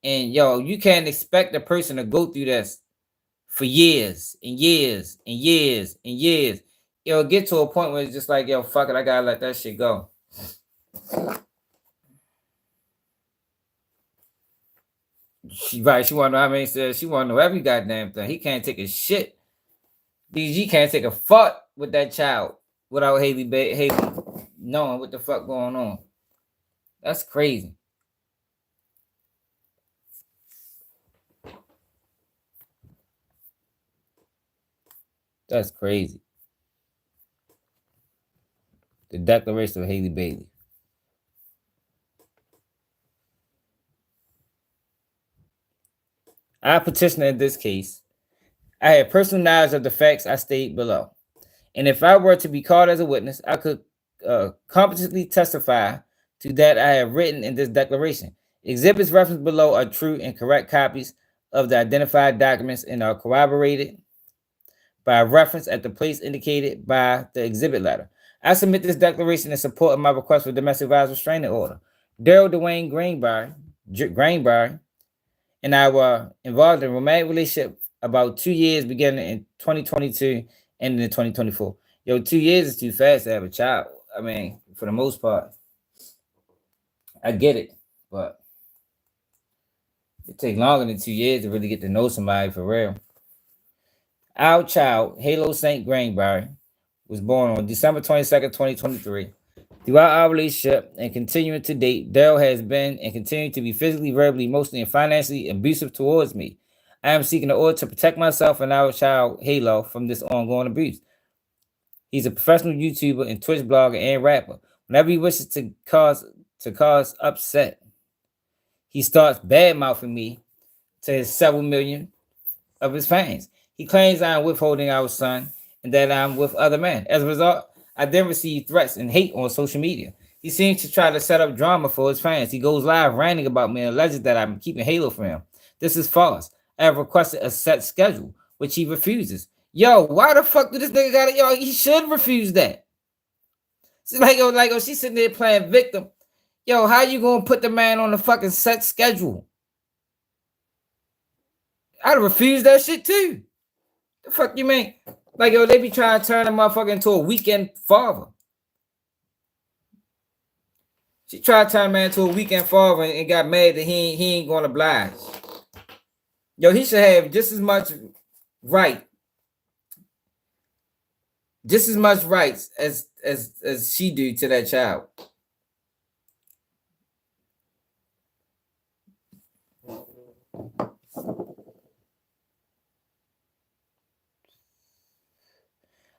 And yo, you can't expect a person to go through this for years and years and years and years. Yo, get to a point where it's just like, yo, fuck it, I gotta let that shit go. She right. She want to know how many says she want to know every goddamn thing. He can't take a shit. DG can't take a fuck with that child without Haley knowing what the fuck going on. That's crazy. That's crazy. The declaration of Haley Bailey. I petitioner in this case. I had personal knowledge of the facts I state below. And if I were to be called as a witness, I could competently testify to that I have written in this declaration. Exhibits referenced below are true and correct copies of the identified documents and are corroborated by reference at the place indicated by the exhibit letter. I submit this declaration in support of my request for domestic violence restraining order. Daryl Dwayne Greenberg and I were involved in a romantic relationship about 2 years, beginning in 2022 and in 2024. 2 years is too fast to have a child. I mean, for the most part, I get it, but it takes longer than 2 years to really get to know somebody for real. Our child, Halo St. Greenberg, was born on December 22nd, 2023. Throughout our relationship and continuing to date, Daryl has been and continues to be physically, verbally, emotionally, and financially abusive towards me. I am seeking an order to protect myself and our child, Halo, from this ongoing abuse. He's a professional YouTuber and Twitch blogger and rapper. Whenever he wishes to cause upset, he starts bad-mouthing me to his several million of his fans. He claims I am withholding our son and that I'm with other men. As a result, I then receive threats and hate on social media. He seems to try to set up drama for his fans. He goes live ranting about me and alleges that I'm keeping Halo from him. This is false. I have requested a set schedule, which he refuses. Yo, why the fuck did this nigga got it? Yo, he should refuse that. It's like, she's sitting there playing victim. Yo, how you gonna put the man on the fucking set schedule? I'd refuse that shit too. The fuck you mean? Like, they be trying to turn a motherfucker into a weekend father. She tried to turn a man into a weekend father and got mad that he ain't gonna oblige. Yo, he should have just as much rights as she do to that child.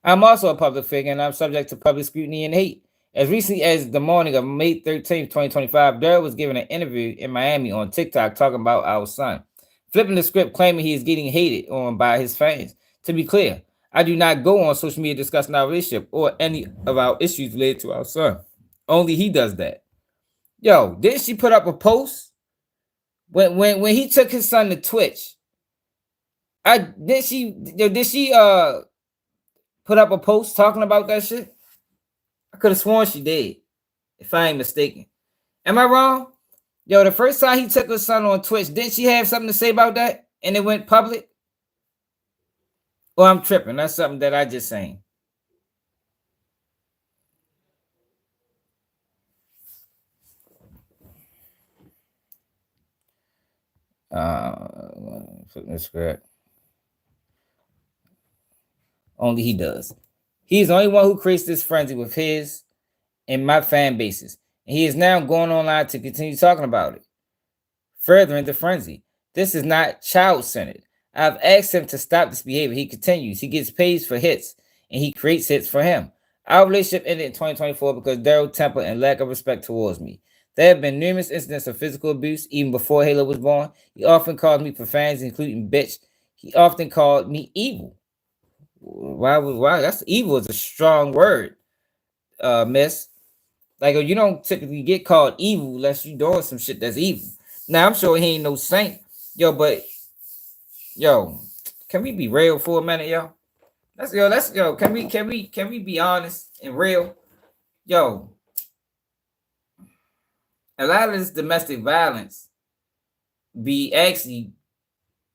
I'm also a public figure and I'm subject to public scrutiny and hate. As recently as the morning of May 13th, 2025, Durk was given an interview in Miami on TikTok talking about our son, flipping the script, claiming he is getting hated on by his fans. To be clear, I do not go on social media discussing our relationship or any of our issues related to our son. Only he does that. Yo, didn't she put up a post when he took his son to Twitch? Did she put up a post talking about that shit? I could have sworn she did, if I ain't mistaken. Am I wrong? Yo, the first time he took her son on Twitch, didn't she have something to say about that? And it went public? Or I'm tripping. That's something that I just saying. Flip the script. Only he does. He's the only one who creates this frenzy with his and my fan bases. And he is now going online to continue talking about it, furthering the frenzy. This is not child-centered. I've asked him to stop this behavior. He continues. He gets paid for hits, and he creates hits for him. Our relationship ended in 2024 because Daryl's temper and lack of respect towards me. There have been numerous incidents of physical abuse, even before Halo was born. He often called me profanities, including bitch. He often called me evil. Why? That's evil is a strong word, miss. Like, you don't typically get called evil unless you're doing some shit that's evil. Now, I'm sure he ain't no saint. Yo, can we be real for a minute, yo? Can we be honest and real? Yo, a lot of this domestic violence be actually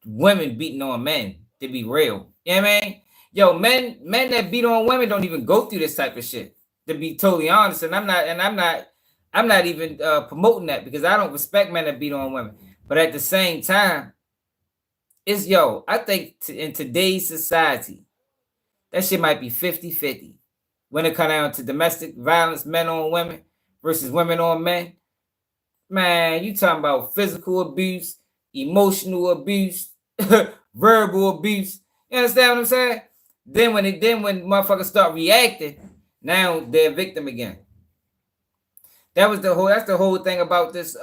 women beating on men, to be real. You know what I mean? Yo, men that beat on women don't even go through this type of shit, to be totally honest. And I'm not even promoting that, because I don't respect men that beat on women. But at the same time, I think in today's society, that shit might be 50-50. When it comes down to domestic violence, men on women versus women on men, man, you talking about physical abuse, emotional abuse, verbal abuse. You understand what I'm saying? Then when motherfuckers start reacting, now they're a victim again. That's the whole thing about this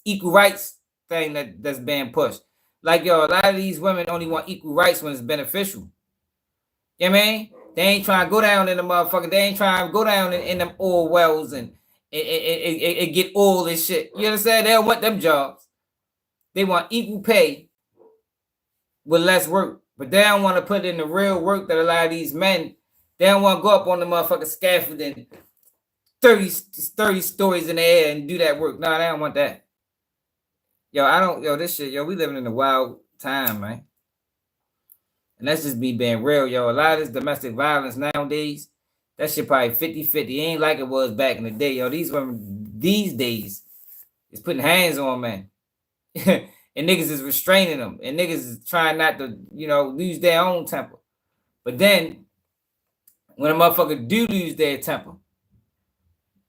equal rights thing that's being pushed. Like, a lot of these women only want equal rights when it's beneficial. You know what I mean? They ain't trying to go down in the motherfucker. They ain't trying to go down in them oil wells and get oil and shit. You understand? They don't want them jobs. They want equal pay with less work. But they don't want to put in the real work that a lot of these men, they don't want to go up on the motherfucking scaffold and 30 stories in the air and do that work. No, they don't want that. This shit, we living in a wild time, man. And that's just me being real, A lot of this domestic violence nowadays, that shit probably 50-50. It ain't like it was back in the day, These women these days is putting hands on men. And niggas is restraining them. And niggas is trying not to, lose their own temper. But then, when a motherfucker do lose their temper,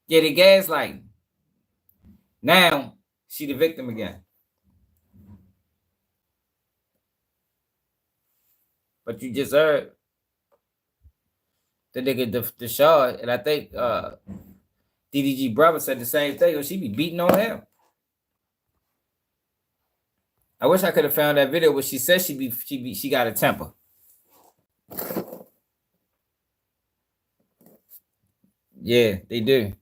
they gaslighting. Now, she the victim again. But you just heard the nigga the Shaw, and I think DDG brother said the same thing. She be beating on him. I wish I could have found that video where she said she got a temper. Yeah, they do.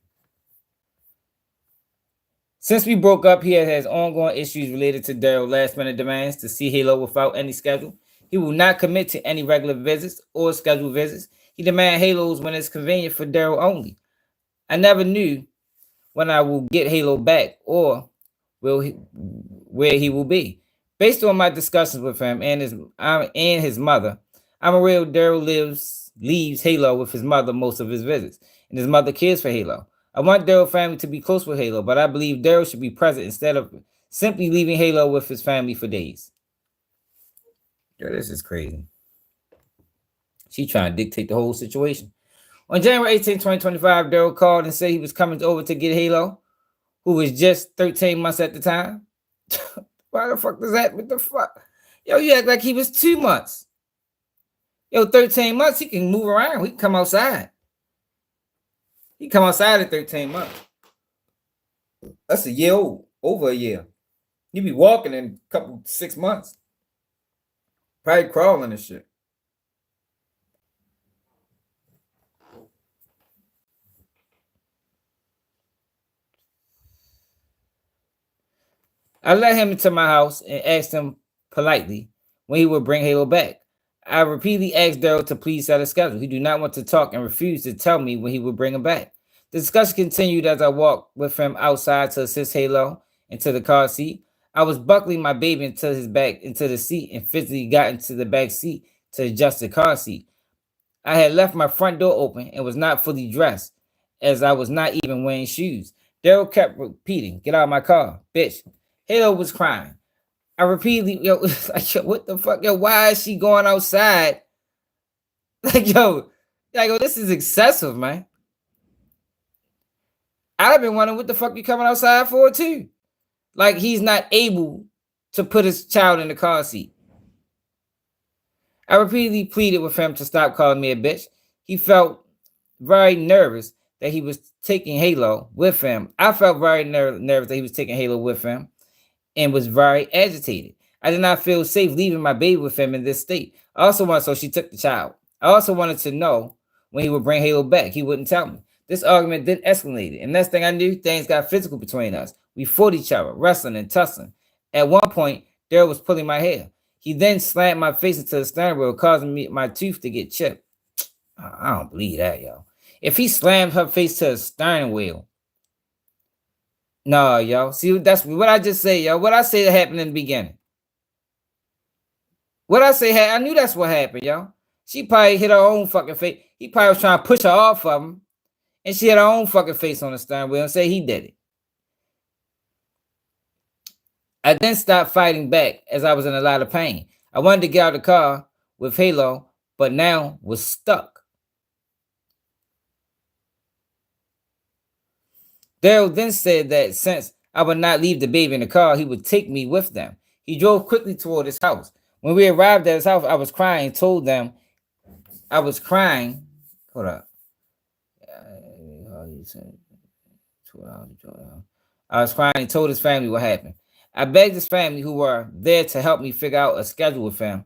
Since we broke up, he has ongoing issues related to Daryl's last-minute demands to see Halo without any schedule. He will not commit to any regular visits or scheduled visits. He demands Halos when it's convenient for Daryl only. I never knew when I will get Halo back or where he will be. Based on my discussions with him and his mother, I'm aware Daryl leaves Halo with his mother most of his visits, and his mother cares for Halo. I want Daryl's family to be close with Halo, but I believe Daryl should be present instead of simply leaving Halo with his family for days. This is crazy. She trying to dictate the whole situation. On January 18, 2025, Daryl called and said he was coming over to get Halo, who was just 13 months at the time. Why the fuck does that? What the fuck? You act like he was 2 months. 13 months, he can move around. He can come outside. He come outside at 13 months. That's a year old, over a year. He be walking in a couple 6 months. Probably crawling and shit. I let him into my house and asked him politely when he would bring Halo back. I repeatedly asked Daryl to please set a schedule. He did not want to talk and refused to tell me when he would bring him back. The discussion continued as I walked with him outside to assist Halo into the car seat. I was buckling my baby into the seat and physically got into the back seat to adjust the car seat. I had left my front door open and was not fully dressed, as I was not even wearing shoes. Daryl kept repeating, "Get out of my car, bitch." Halo was crying. I repeatedly, what the fuck, why is she going outside? This is excessive, man. I've been wondering what the fuck you coming outside for too. He's not able to put his child in the car seat. I repeatedly pleaded with him to stop calling me a bitch. He felt very nervous that he was taking Halo with him. I felt very nervous that he was taking Halo with him and was very agitated. I did not feel safe leaving my baby with him in this state. So she took the child. I also wanted to know when he would bring Halo back. He wouldn't tell me. This argument then escalated, and next thing I knew, things got physical between us. We fought each other, wrestling and tussling. At one point, Daryl was pulling my hair. He then slammed my face into the steering wheel, causing my tooth to get chipped. I don't believe that, yo. If he slammed her face to the steering wheel, no, yo. See, that's what I just say, yo. What I say that happened in the beginning. What I say, I knew that's what happened, yo. She probably hit her own fucking face. He probably was trying to push her off of him, and she had her own fucking face on the steering wheel and say he did it. I then stopped fighting back as I was in a lot of pain. I wanted to get out of the car with Halo, but now was stuck. Daryl then said that since I would not leave the baby in the car, he would take me with them. He drove quickly toward his house. When we arrived at his house, I was crying, told them I was crying. Hold up. I was crying and told his family what happened. I begged his family, who were there to help me figure out a schedule with him.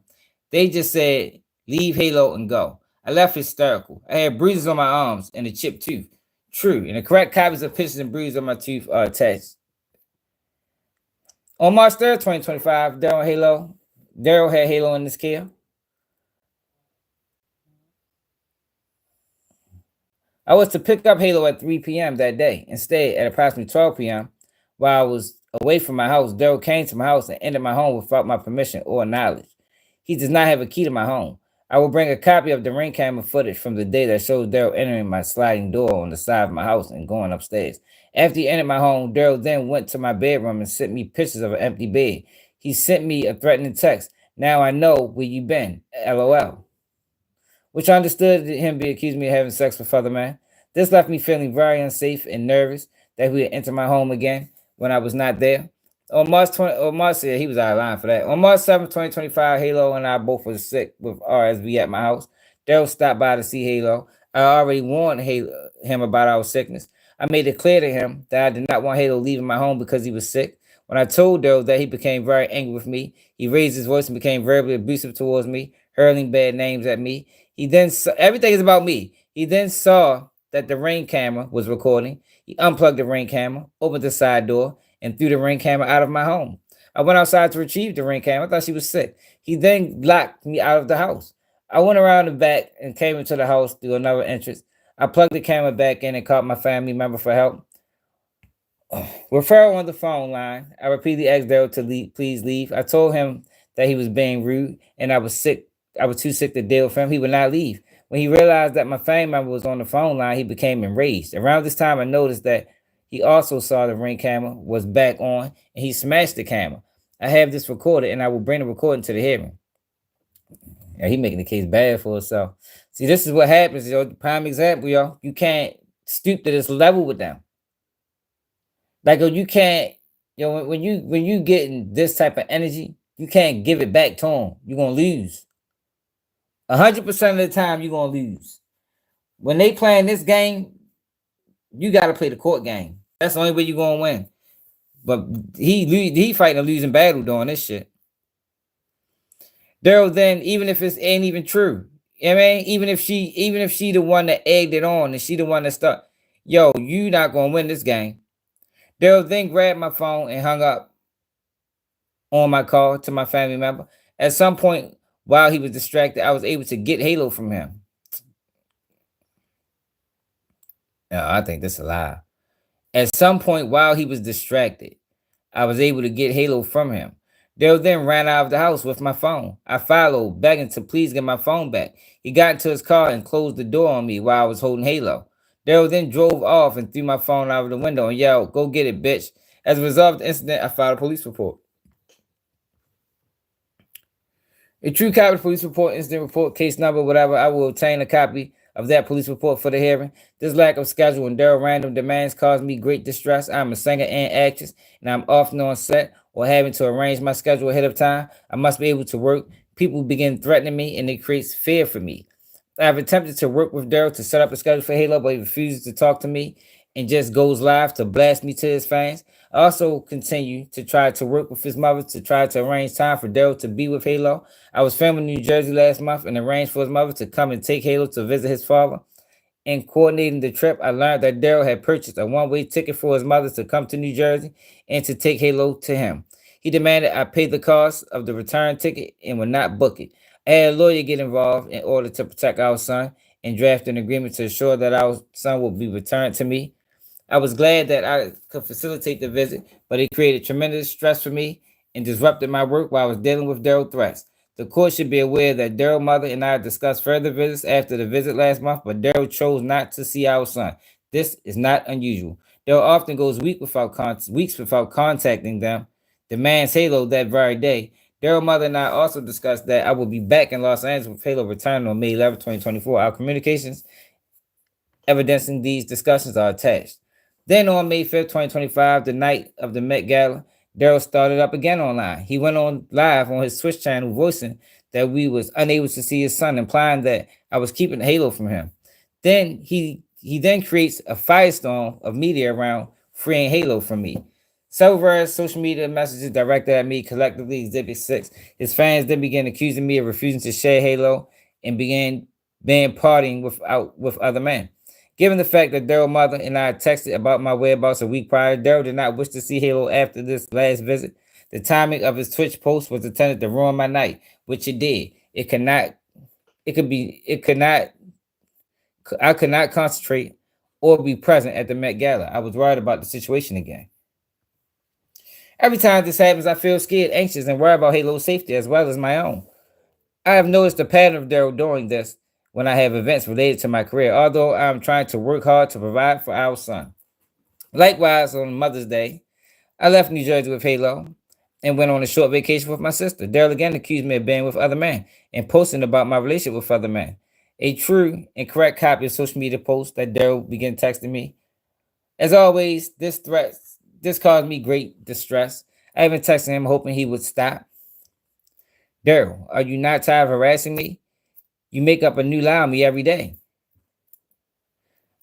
They just said, leave Halo and go. I left hysterical. I had bruises on my arms and a chipped tooth. True, and the correct copies of pictures and bruises on my tooth are attached. On March 3rd, 2025, Daryl had Halo in his care. I was to pick up Halo at 3 p.m. that day. Instead, at approximately 12 p.m., while I was away from my house, Daryl came to my house and entered my home without my permission or knowledge. He does not have a key to my home. I will bring a copy of the ring camera footage from the day that shows Daryl entering my sliding door on the side of my house and going upstairs. After he entered my home, Daryl then went to my bedroom and sent me pictures of an empty bed. He sent me a threatening text. Now I know where you been. LOL. Which I understood him be accusing me of having sex with other men. This left me feeling very unsafe and nervous that he would enter my home again when I was not there. On March 20, he was out of line for that. On March 7th, 2025, Halo and I both were sick with RSV at my house. Daryl stopped by to see Halo. I already warned him about our sickness. I made it clear to him that I did not want Halo leaving my home because he was sick. When I told Daryl that, he became very angry with me. He raised his voice and became verbally abusive towards me, hurling bad names at me. He then saw, everything is about me. He then saw that the ring camera was recording. He unplugged the ring camera, opened the side door, and threw the ring camera out of my home. I went outside to retrieve the ring camera. I thought she was sick. He then locked me out of the house. I went around the back and came into the house through another entrance. I plugged the camera back in and called my family member for help. With Farrell on the phone line, I repeatedly asked Daryl to please leave. I told him that he was being rude and I was sick. I was too sick to deal with him. He would not leave. When he realized that my family member was on the phone line, he became enraged. Around this time, I noticed that he also saw the ring camera was back on and he smashed the camera. I have this recorded and I will bring the recording to the hearing. Yeah, he making the case bad for himself. See, this is what happens, yo. Prime example, yo. You can't stoop to this level with them. Like, you can't, when you getting this type of energy, you can't give it back to them. You're gonna lose. 100% of the time, you're gonna lose. When they playing this game, you gotta play the court game. That's the only way you're gonna win. But he fighting a losing battle doing this shit. Daryl then, even if it ain't even true, you know what I mean? Even if she the one that egged it on and she the one that start, you not gonna win this game. Daryl then grabbed my phone and hung up on my call to my family member. At some point, while he was distracted, I was able to get Halo from him. No, I think this is a lie. At some point, while he was distracted, I was able to get Halo from him. Daryl then ran out of the house with my phone. I followed, begging to please get my phone back. He got into his car and closed the door on me while I was holding Halo. Daryl then drove off and threw my phone out of the window and yelled, "Go get it, bitch." As a result of the incident, I filed a police report. A true copy of the police report, incident report, case number, whatever, I will obtain a copy of that police report for the hearing. This lack of schedule and Daryl random demands caused me great distress. I'm a singer and actress, and I'm often on set or having to arrange my schedule ahead of time. I must be able to work. People begin threatening me, and it creates fear for me. I've attempted to work with Daryl to set up a schedule for Halo, but he refuses to talk to me and just goes live to blast me to his fans. I also continue to try to work with his mother to try to arrange time for Daryl to be with Halo. I was filming in New Jersey last month and arranged for his mother to come and take Halo to visit his father. In coordinating the trip, I learned that Daryl had purchased a one-way ticket for his mother to come to New Jersey and to take Halo to him. He demanded I pay the cost of the return ticket and would not book it. I had a lawyer get involved in order to protect our son and draft an agreement to ensure that our son will be returned to me. I was glad that I could facilitate the visit, but it created tremendous stress for me and disrupted my work while I was dealing with Daryl threats. The court should be aware that Daryl's mother and I discussed further visits after the visit last month, but Daryl chose not to see our son. This is not unusual. Daryl often goes weeks without contacting them. demands Halo that very day. Daryl's mother and I also discussed that I will be back in Los Angeles with Halo returning on May 11, 2024. Our communications evidencing these discussions are attached. Then on May 5th, 2025, the night of the Met Gala, Daryl started up again online. He went on live on his Twitch channel voicing that we was unable to see his son, implying that I was keeping Halo from him. Then he then creates a firestorm of media around freeing Halo from me. Several social media messages directed at me, collectively Exhibit 6. His fans then began accusing me of refusing to share Halo and began partying with other men. Given the fact that Daryl's mother and I texted about my whereabouts a week prior, Daryl did not wish to see Halo after this last visit. The timing of his Twitch post was intended to ruin my night, which it did. I could not concentrate or be present at the Met Gala. I was worried about the situation again. Every time this happens, I feel scared, anxious, and worried about Halo's safety as well as my own. I have noticed a pattern of Daryl doing this when I have events related to my career, although I'm trying to work hard to provide for our son. Likewise, on Mother's Day, I left New Jersey with Halo and went on a short vacation with my sister. Daryl again accused me of being with other men and posting about my relationship with other men. A true and correct copy of social media post that Daryl began texting me. As always, this caused me great distress. I even texted him hoping he would stop. Daryl, are you not tired of harassing me? You make up a new lie on me every day.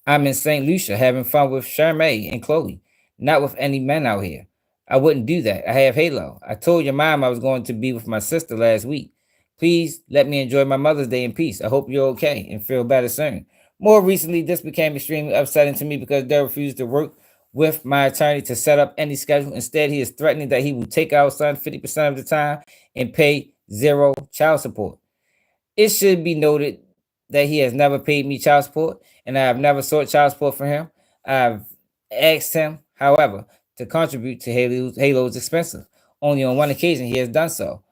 I'm in St. Lucia having fun with Charmaine and Chloe, not with any men out here. I wouldn't do that. I have Halo. I told your mom I was going to be with my sister last week. Please let me enjoy my Mother's Day in peace. I hope you're okay and feel better soon. More recently, this became extremely upsetting to me because Daryl refused to work with my attorney to set up any schedule. Instead, he is threatening that he will take our son 50% of the time and pay zero child support. It should be noted that he has never paid me child support, and I have never sought child support from him. I've asked him, however, to contribute to Halo's expenses. Only on one occasion he has done so.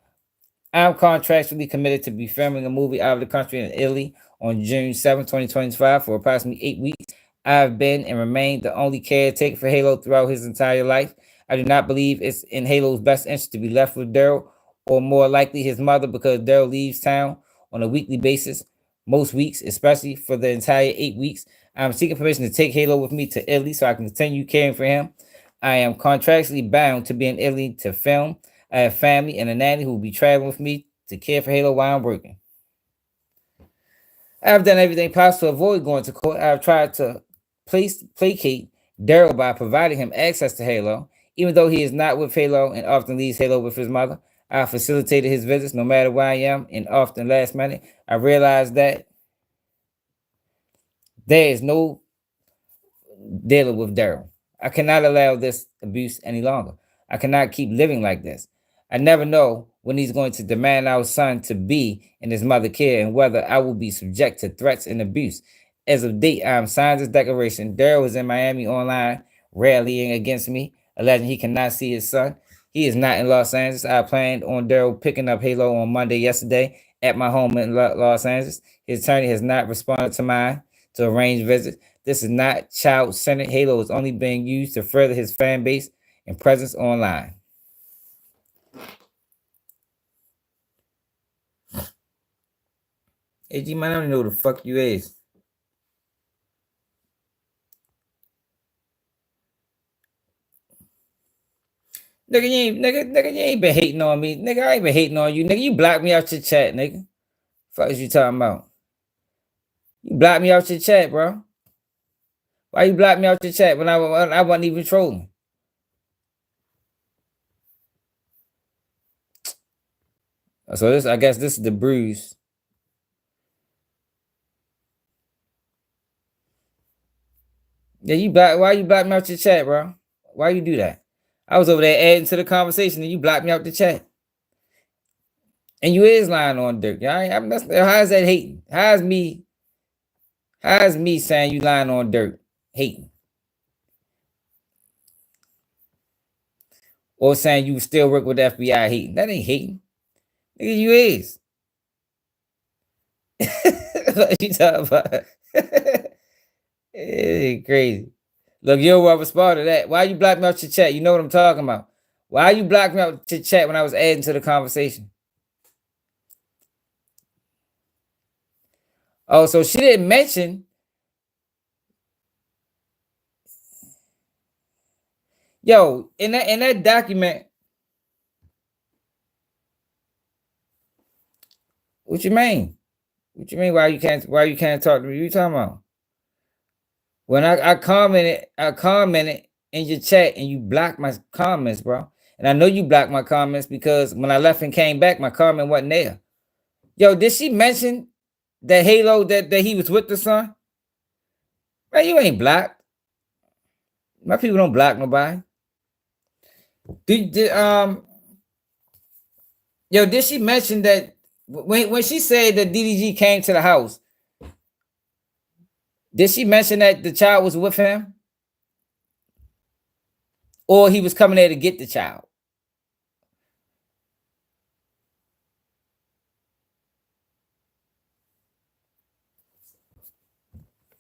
I'm contractually committed to be filming a movie out of the country in Italy on June 7, 2025 for approximately 8 weeks. I have been and remain the only caretaker for Halo throughout his entire life. I do not believe it's in Halo's best interest to be left with Daryl, or more likely his mother, because Daryl leaves town on a weekly basis, most weeks, especially for the entire 8 weeks. I'm seeking permission to take Halo with me to Italy so I can continue caring for him. I am contractually bound to be in Italy to film. I have family and a nanny who will be traveling with me to care for Halo while I'm working. I have done everything possible to avoid going to court. I have tried to placate Daryl by providing him access to Halo, even though he is not with Halo and often leaves Halo with his mother. I facilitated his visits no matter where I am, and often last minute. I realized that there is no dealing with Daryl. I cannot allow this abuse any longer. I cannot keep living like this. I never know when he's going to demand our son to be in his mother care and whether I will be subject to threats and abuse. As of date, I am signed this declaration. Daryl is in Miami online rallying against me, alleging he cannot see his son. He is not in Los Angeles. I planned on Daryl picking up Halo on Monday yesterday at my home in Los Angeles. His attorney has not responded to mine to arrange visits. This is not child-centered. Halo is only being used to further his fan base and presence online. Hey, G, man, I don't even know who the fuck you is. Nigga, you ain't been hating on me. Nigga, I ain't been hating on you. Nigga, you blocked me out your chat, nigga. Fuck is you talking about? You blocked me out your chat, bro. Why you blocked me out your chat when I wasn't even trolling? So I guess this is the bruise. Yeah, why you blocked me out your chat, bro? Why you do that? I was over there adding to the conversation and you blocked me out the chat. And you is lying on Durk. How's that hating? How's me saying you lying on Durk? Hating. Or saying you still work with the FBI hating. That ain't hating. Nigga, you is. What you talking about? It's crazy. Look, you're well respond to that. Why you block me out your chat? You know what I'm talking about. Why you blocked me out to chat when I was adding to the conversation? Oh, so she didn't mention. Yo, in that document. What you mean? What you mean? Why you can't talk to me? What you talking about? When I commented in your chat and you blocked my comments, bro. And I know you blocked my comments because when I left and came back, my comment wasn't there. Yo, did she mention that Halo that he was with the son? Man, you ain't blocked. My people don't block nobody. Yo, did she mention that when she said that DDG came to the house? Did she mention that the child was with him? Or he was coming there to get the child?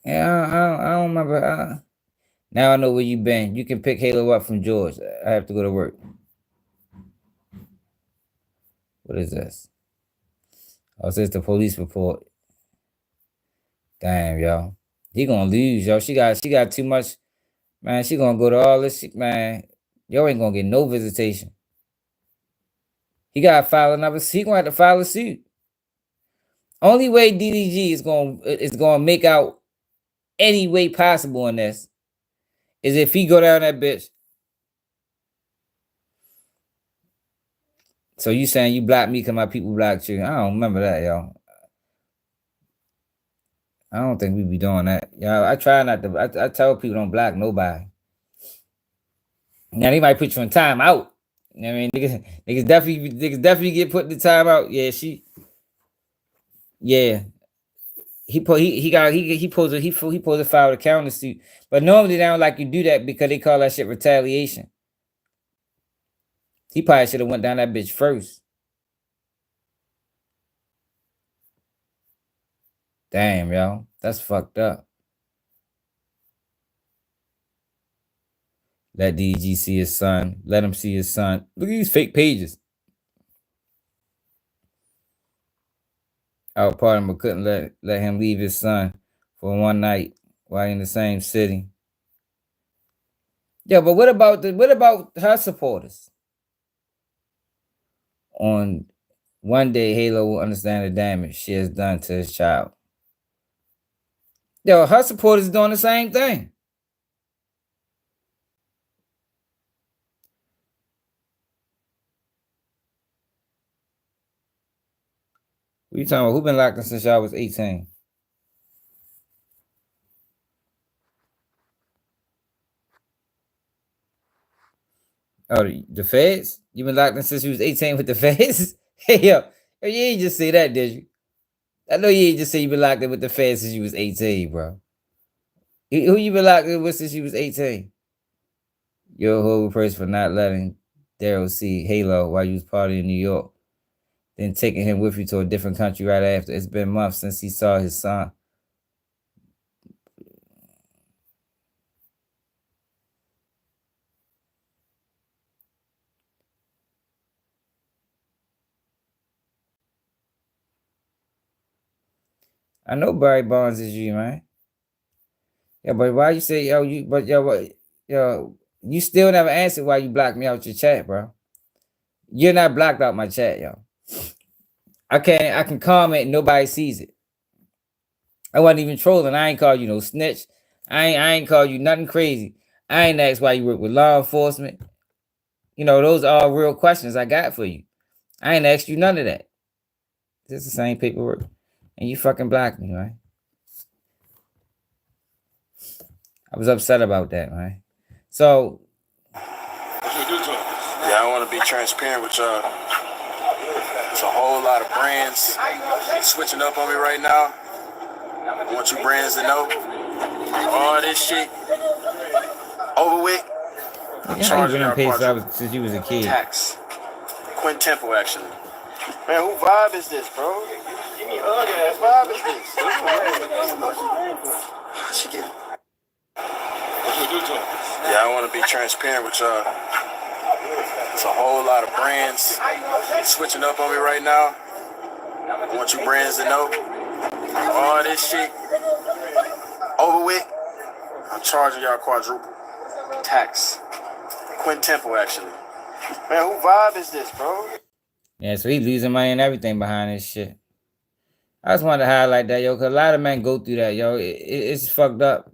Yeah, I don't remember. Now I know where you been. You can pick Halo up from George. I have to go to work. What is this? Oh, it says the police report. Damn, y'all. He gonna lose, y'all. She got too much. Man, she gonna go to all this shit, man. Y'all ain't gonna get no visitation. He gotta file another. He gonna have to file a suit. Only way DDG is gonna make out any way possible in this is if he go down that bitch. So you saying you blocked me because my people blocked you? I don't remember that, y'all. I don't think we be doing that. Y'all, I try not to. I tell people don't block nobody. Now they might put you in time out. You know what I mean, niggas definitely get put in the time out. Yeah, yeah. He supposed to file a counter suit. But normally they don't like you do that because they call that shit retaliation. He probably should have went down that bitch first. Damn, y'all. That's fucked up. Let DG see his son. Let him see his son. Look at these fake pages. Our partner couldn't let him leave his son for one night while in the same city. Yeah, but what about her supporters? On one day, Halo will understand the damage she has done to his child. Yo, her supporters doing the same thing. What you talking about? Who been locked in since y'all was 18? Oh, the feds? You been locked in since you was 18 with the feds? Hey, yo, you ain't just say that, did you? I know you ain't just say you been locked in with the feds since you was 18, bro. Who you been locked in with since you was 18? You're a horrible person for not letting Daryl see Halo while you was partying in New York. Then taking him with you to a different country right after. It's been months since he saw his son. I know Barry Bonds is you, man. Yeah, but why you say, you still never answered why you blocked me out your chat, bro. You're not blocked out my chat, yo. I can comment, nobody sees it. I wasn't even trolling. I ain't called you no snitch. I ain't called you nothing crazy. I ain't asked why you work with law enforcement. You know, those are all real questions I got for you. I ain't asked you none of that. It's the same paperwork. And you fucking blocked me, right? I was upset about that, man. So yeah, I want to be transparent with y'all. There's a whole lot of brands switching up on me right now. I want you brands to know all this shit over with. I'm charging y'all since you was a kid. Tax. Quintuple, actually. Man, who vibe is this, bro? Give me ugly ass vibe is this? She get it. Yeah, I want to be transparent with y'all. It's a whole lot of brands switching up on me right now. I want you brands to know all this shit over with. I'm charging y'all quadruple tax, quintuple actually. Man, who vibe is this, bro? Yeah, so he losing money and everything behind this shit. I just wanted to highlight that, yo, because a lot of men go through that, yo. It's fucked up.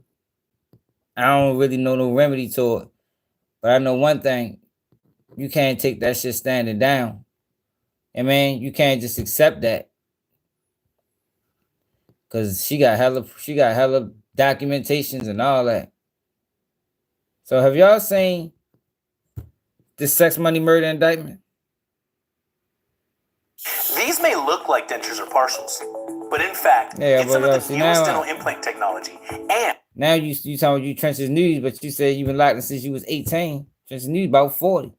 I don't really know no remedy to it. But I know one thing. You can't take that shit standing down. I mean, you can't just accept that. Because she got hella documentations and all that. So have y'all seen this sex, money, murder indictment? These may look like dentures or partials, but in fact, it's some of the newest dental implant technology. And now you talking you Trench's News, but you said you've been locked in since you was 18. Trench's News about 40.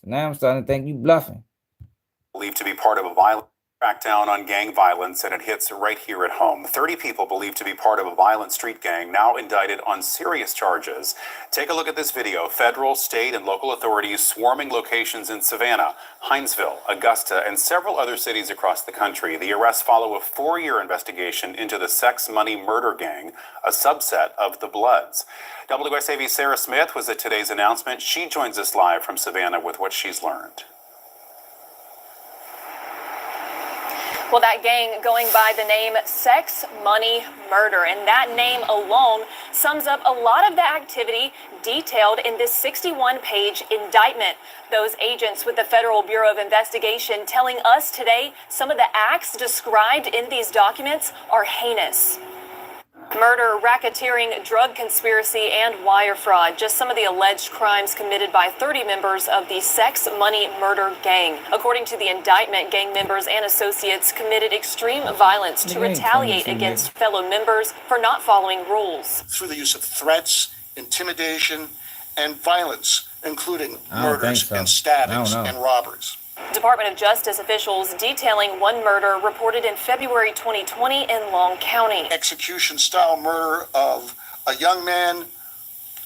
So now I'm starting to think you bluffing. Believed to be part of a violent crackdown on gang violence, and it hits right here at home. 30 people believed to be part of a violent street gang now indicted on serious charges. Take a look at this video. Federal, state, and local authorities swarming locations in Savannah, Hinesville, Augusta, and several other cities across the country. The arrests follow a 4-year investigation into the sex, money, murder gang, a subset of the Bloods. WSAV's Sarah Smith was at today's announcement. She joins us live from Savannah with what she's learned. Well, that gang going by the name Sex, Money, Murder, and that name alone sums up a lot of the activity detailed in this 61-page indictment. Those agents with the Federal Bureau of Investigation telling us today some of the acts described in these documents are heinous. Murder, racketeering, drug conspiracy, and wire fraud. Just some of the alleged crimes committed by 30 members of the Sex, Money, Murder gang. According to the indictment, gang members and associates committed extreme violence to retaliate against fellow members for not following rules. Through the use of threats, intimidation, and violence, including murders and stabbings and robberies. Department of Justice officials detailing one murder reported in February 2020 in Long County. Execution-style murder of a young man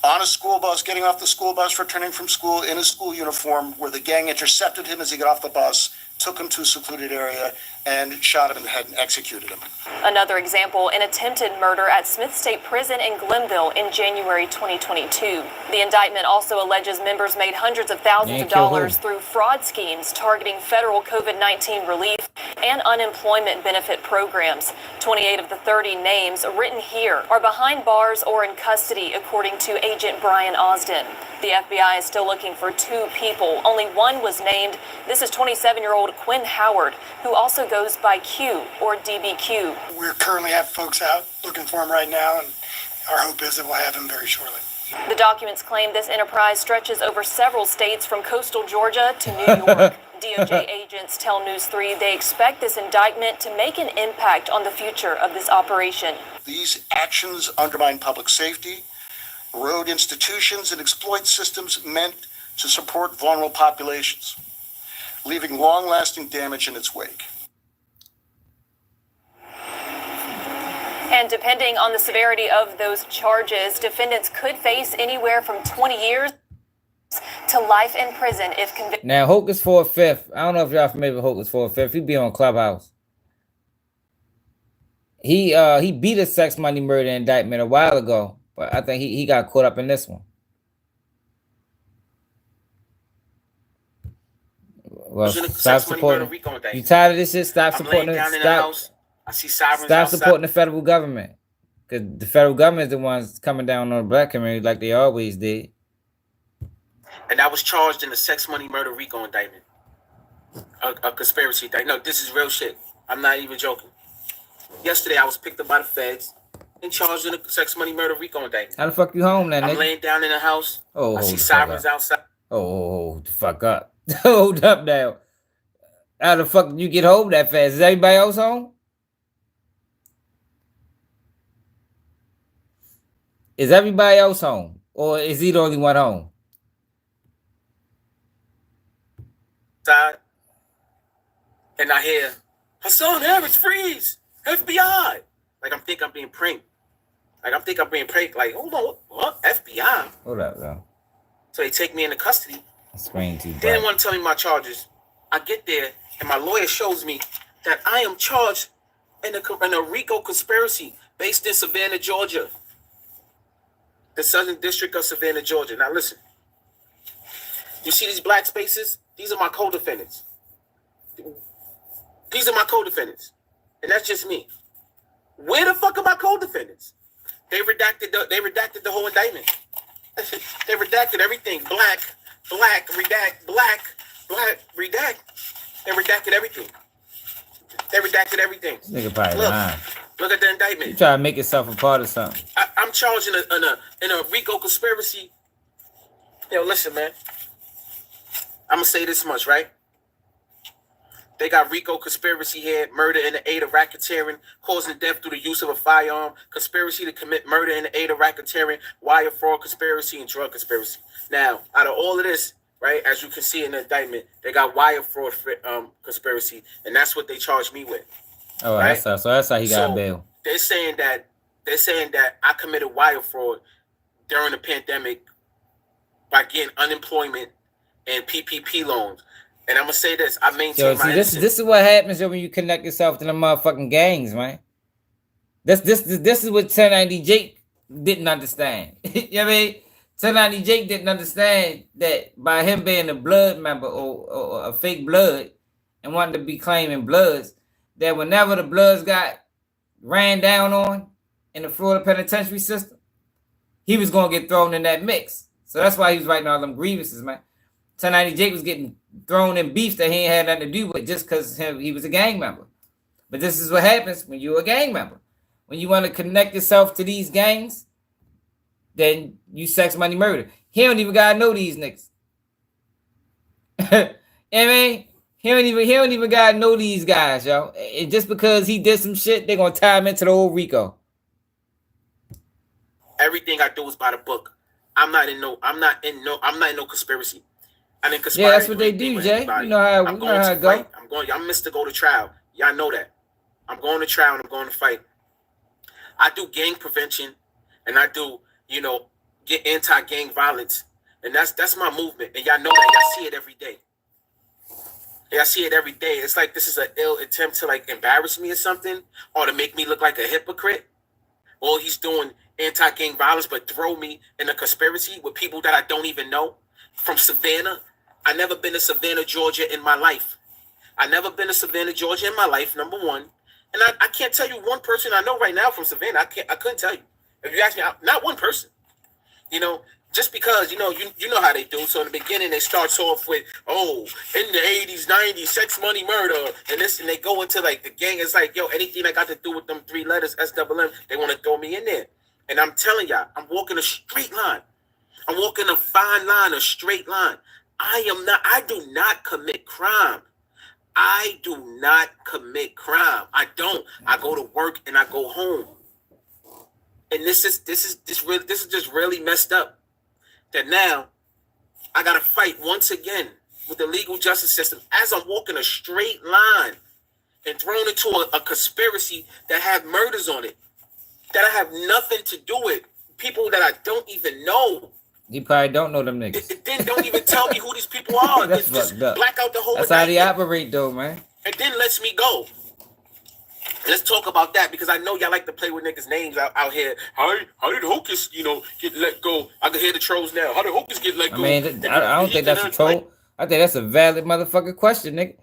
on a school bus, getting off the school bus, returning from school in a school uniform, where the gang intercepted him as he got off the bus, took him to a secluded area, and shot him in the head and executed him. Another example, an attempted murder at Smith State Prison in Glenville in January 2022. The indictment also alleges members made hundreds of thousands of dollars through fraud schemes targeting federal COVID-19 relief and unemployment benefit programs. 28 of the 30 names written here are behind bars or in custody, according to Agent Brian Osden. The FBI is still looking for 2 people. Only one was named. This is 27-year-old Quinn Howard, who also goes by Q or DBQ. We currently have folks out looking for him right now, and our hope is that we'll have him very shortly. The documents claim this enterprise stretches over several states from coastal Georgia to New York. DOJ agents tell News 3 they expect this indictment to make an impact on the future of this operation. These actions undermine public safety, erode institutions, and exploit systems meant to support vulnerable populations, leaving long-lasting damage in its wake. And depending on the severity of those charges, defendants could face anywhere from 20 years to life in prison if convicted. Now, Hocus 4/5. I don't know if y'all familiar with Hocus 4/5. He be on Clubhouse. He beat a sex, money, murder indictment a while ago, but I think he got caught up in this one. Well, stop supporting. You tired of this shit? Stop supporting it. I see sirens Stop supporting the federal government, because the federal government is the ones coming down on the black community like they always did. And I was charged in the sex, money, murder RICO indictment, a conspiracy thing. No, this is real shit. I'm not even joking. Yesterday, I was picked up by the feds and charged in a sex, money, murder RICO indictment. How the fuck you home then, nigga? I'm laying down in the house. Oh, I see sirens outside. Oh, the fuck up. Hold up now. How the fuck did you get home that fast? Is everybody else home? Is everybody else home? Or is he the only one home? Side. And I hear, Hassan Harris, freeze! FBI! Like, I'm thinking I'm being pranked. Like, hold on, what? FBI? Hold up, though. So they take me into custody. Screen too They didn't bright. want to tell me my charges. I get there, and my lawyer shows me that I am charged in a RICO conspiracy based in Savannah, Georgia. The Southern District of Savannah, Georgia. Now listen. You see these black spaces? These are my co-defendants. These are my co-defendants. And that's just me. Where the fuck are my co-defendants? They redacted the whole indictment. They redacted everything. Black, redact, black, redact. They redacted everything. They redacted everything. Nigga probably lying. Look at the indictment. You try to make yourself a part of something. I'm charged in a RICO conspiracy. Yo, listen, man. I'm gonna say this much, right? They got RICO conspiracy here, murder in the aid of racketeering, causing death through the use of a firearm, conspiracy to commit murder in the aid of racketeering, wire fraud conspiracy, and drug conspiracy. Now, out of all of this, right, as you can see in the indictment, they got wire fraud conspiracy, and that's what they charged me with. Oh, right? So that's how he got bail. They're saying that I committed wire fraud during the pandemic by getting unemployment and PPP loans. And I'm gonna say this: I maintain my innocence. This is what happens when you connect yourself to the motherfucking gangs, man. This is what 1090 Jake didn't understand. You know what I mean? 1090 Jake didn't understand that by him being a blood member or a fake blood and wanting to be claiming bloods, that whenever the bloods got ran down on in the Florida penitentiary system, he was gonna get thrown in that mix. So that's why he was writing all them grievances, man. 1090 Jake was getting thrown in beef that he ain't had nothing to do with just because he was a gang member. But this is what happens when you're a gang member. When you want to connect yourself to these gangs, then you sex, money, murder. He don't even gotta know these niggas. You know what I mean? He don't even gotta know these guys, yo. And just because he did some shit, they're gonna tie him into the old RICO. Everything I do is by the book. I'm not in no conspiracy. I didn't conspire. Yeah, that's what they do, Jay. You know how it go. I'm Mr. Go to trial. Y'all know that. I'm going to trial and I'm going to fight. I do gang prevention and I do, get anti-gang violence. And that's my movement. And y'all know that. Y'all see it every day. Y'all see it every day. It's like this is an ill attempt to embarrass me or something, or to make me look like a hypocrite. All he's doing anti-gang violence, but throw me in a conspiracy with people that I don't even know from Savannah. I never been to Savannah, Georgia in my life. Number one. And I can't tell you one person I know right now from Savannah. I couldn't tell you. If you ask me, not one person. Just because, you know how they do. So in the beginning, they start off with, in the 80s, 90s, sex, money, murder, and this, and they go into the gang. It's like, anything that got to do with them 3 letters, SWM, they want to throw me in there. And I'm telling y'all, I'm walking a straight line. I'm walking a fine line, a straight line. I do not commit crime. I don't. I go to work and I go home. And this is just really messed up. That now I gotta fight once again with the legal justice system as I'm walking a straight line and thrown into a conspiracy that have murders on it, that I have nothing to do with, people that I don't even know. You probably don't know them niggas. It then don't even tell me who these people are. That's just fucked up. Black out the whole. That's how they operate, though, man. And then lets me go. Let's talk about that, because I know y'all like to play with niggas' names out here. How did Hocus, get let go? I can hear the trolls now. How did Hocus get let go? I mean, I don't think that's a troll. I think that's a valid motherfucking question, nigga.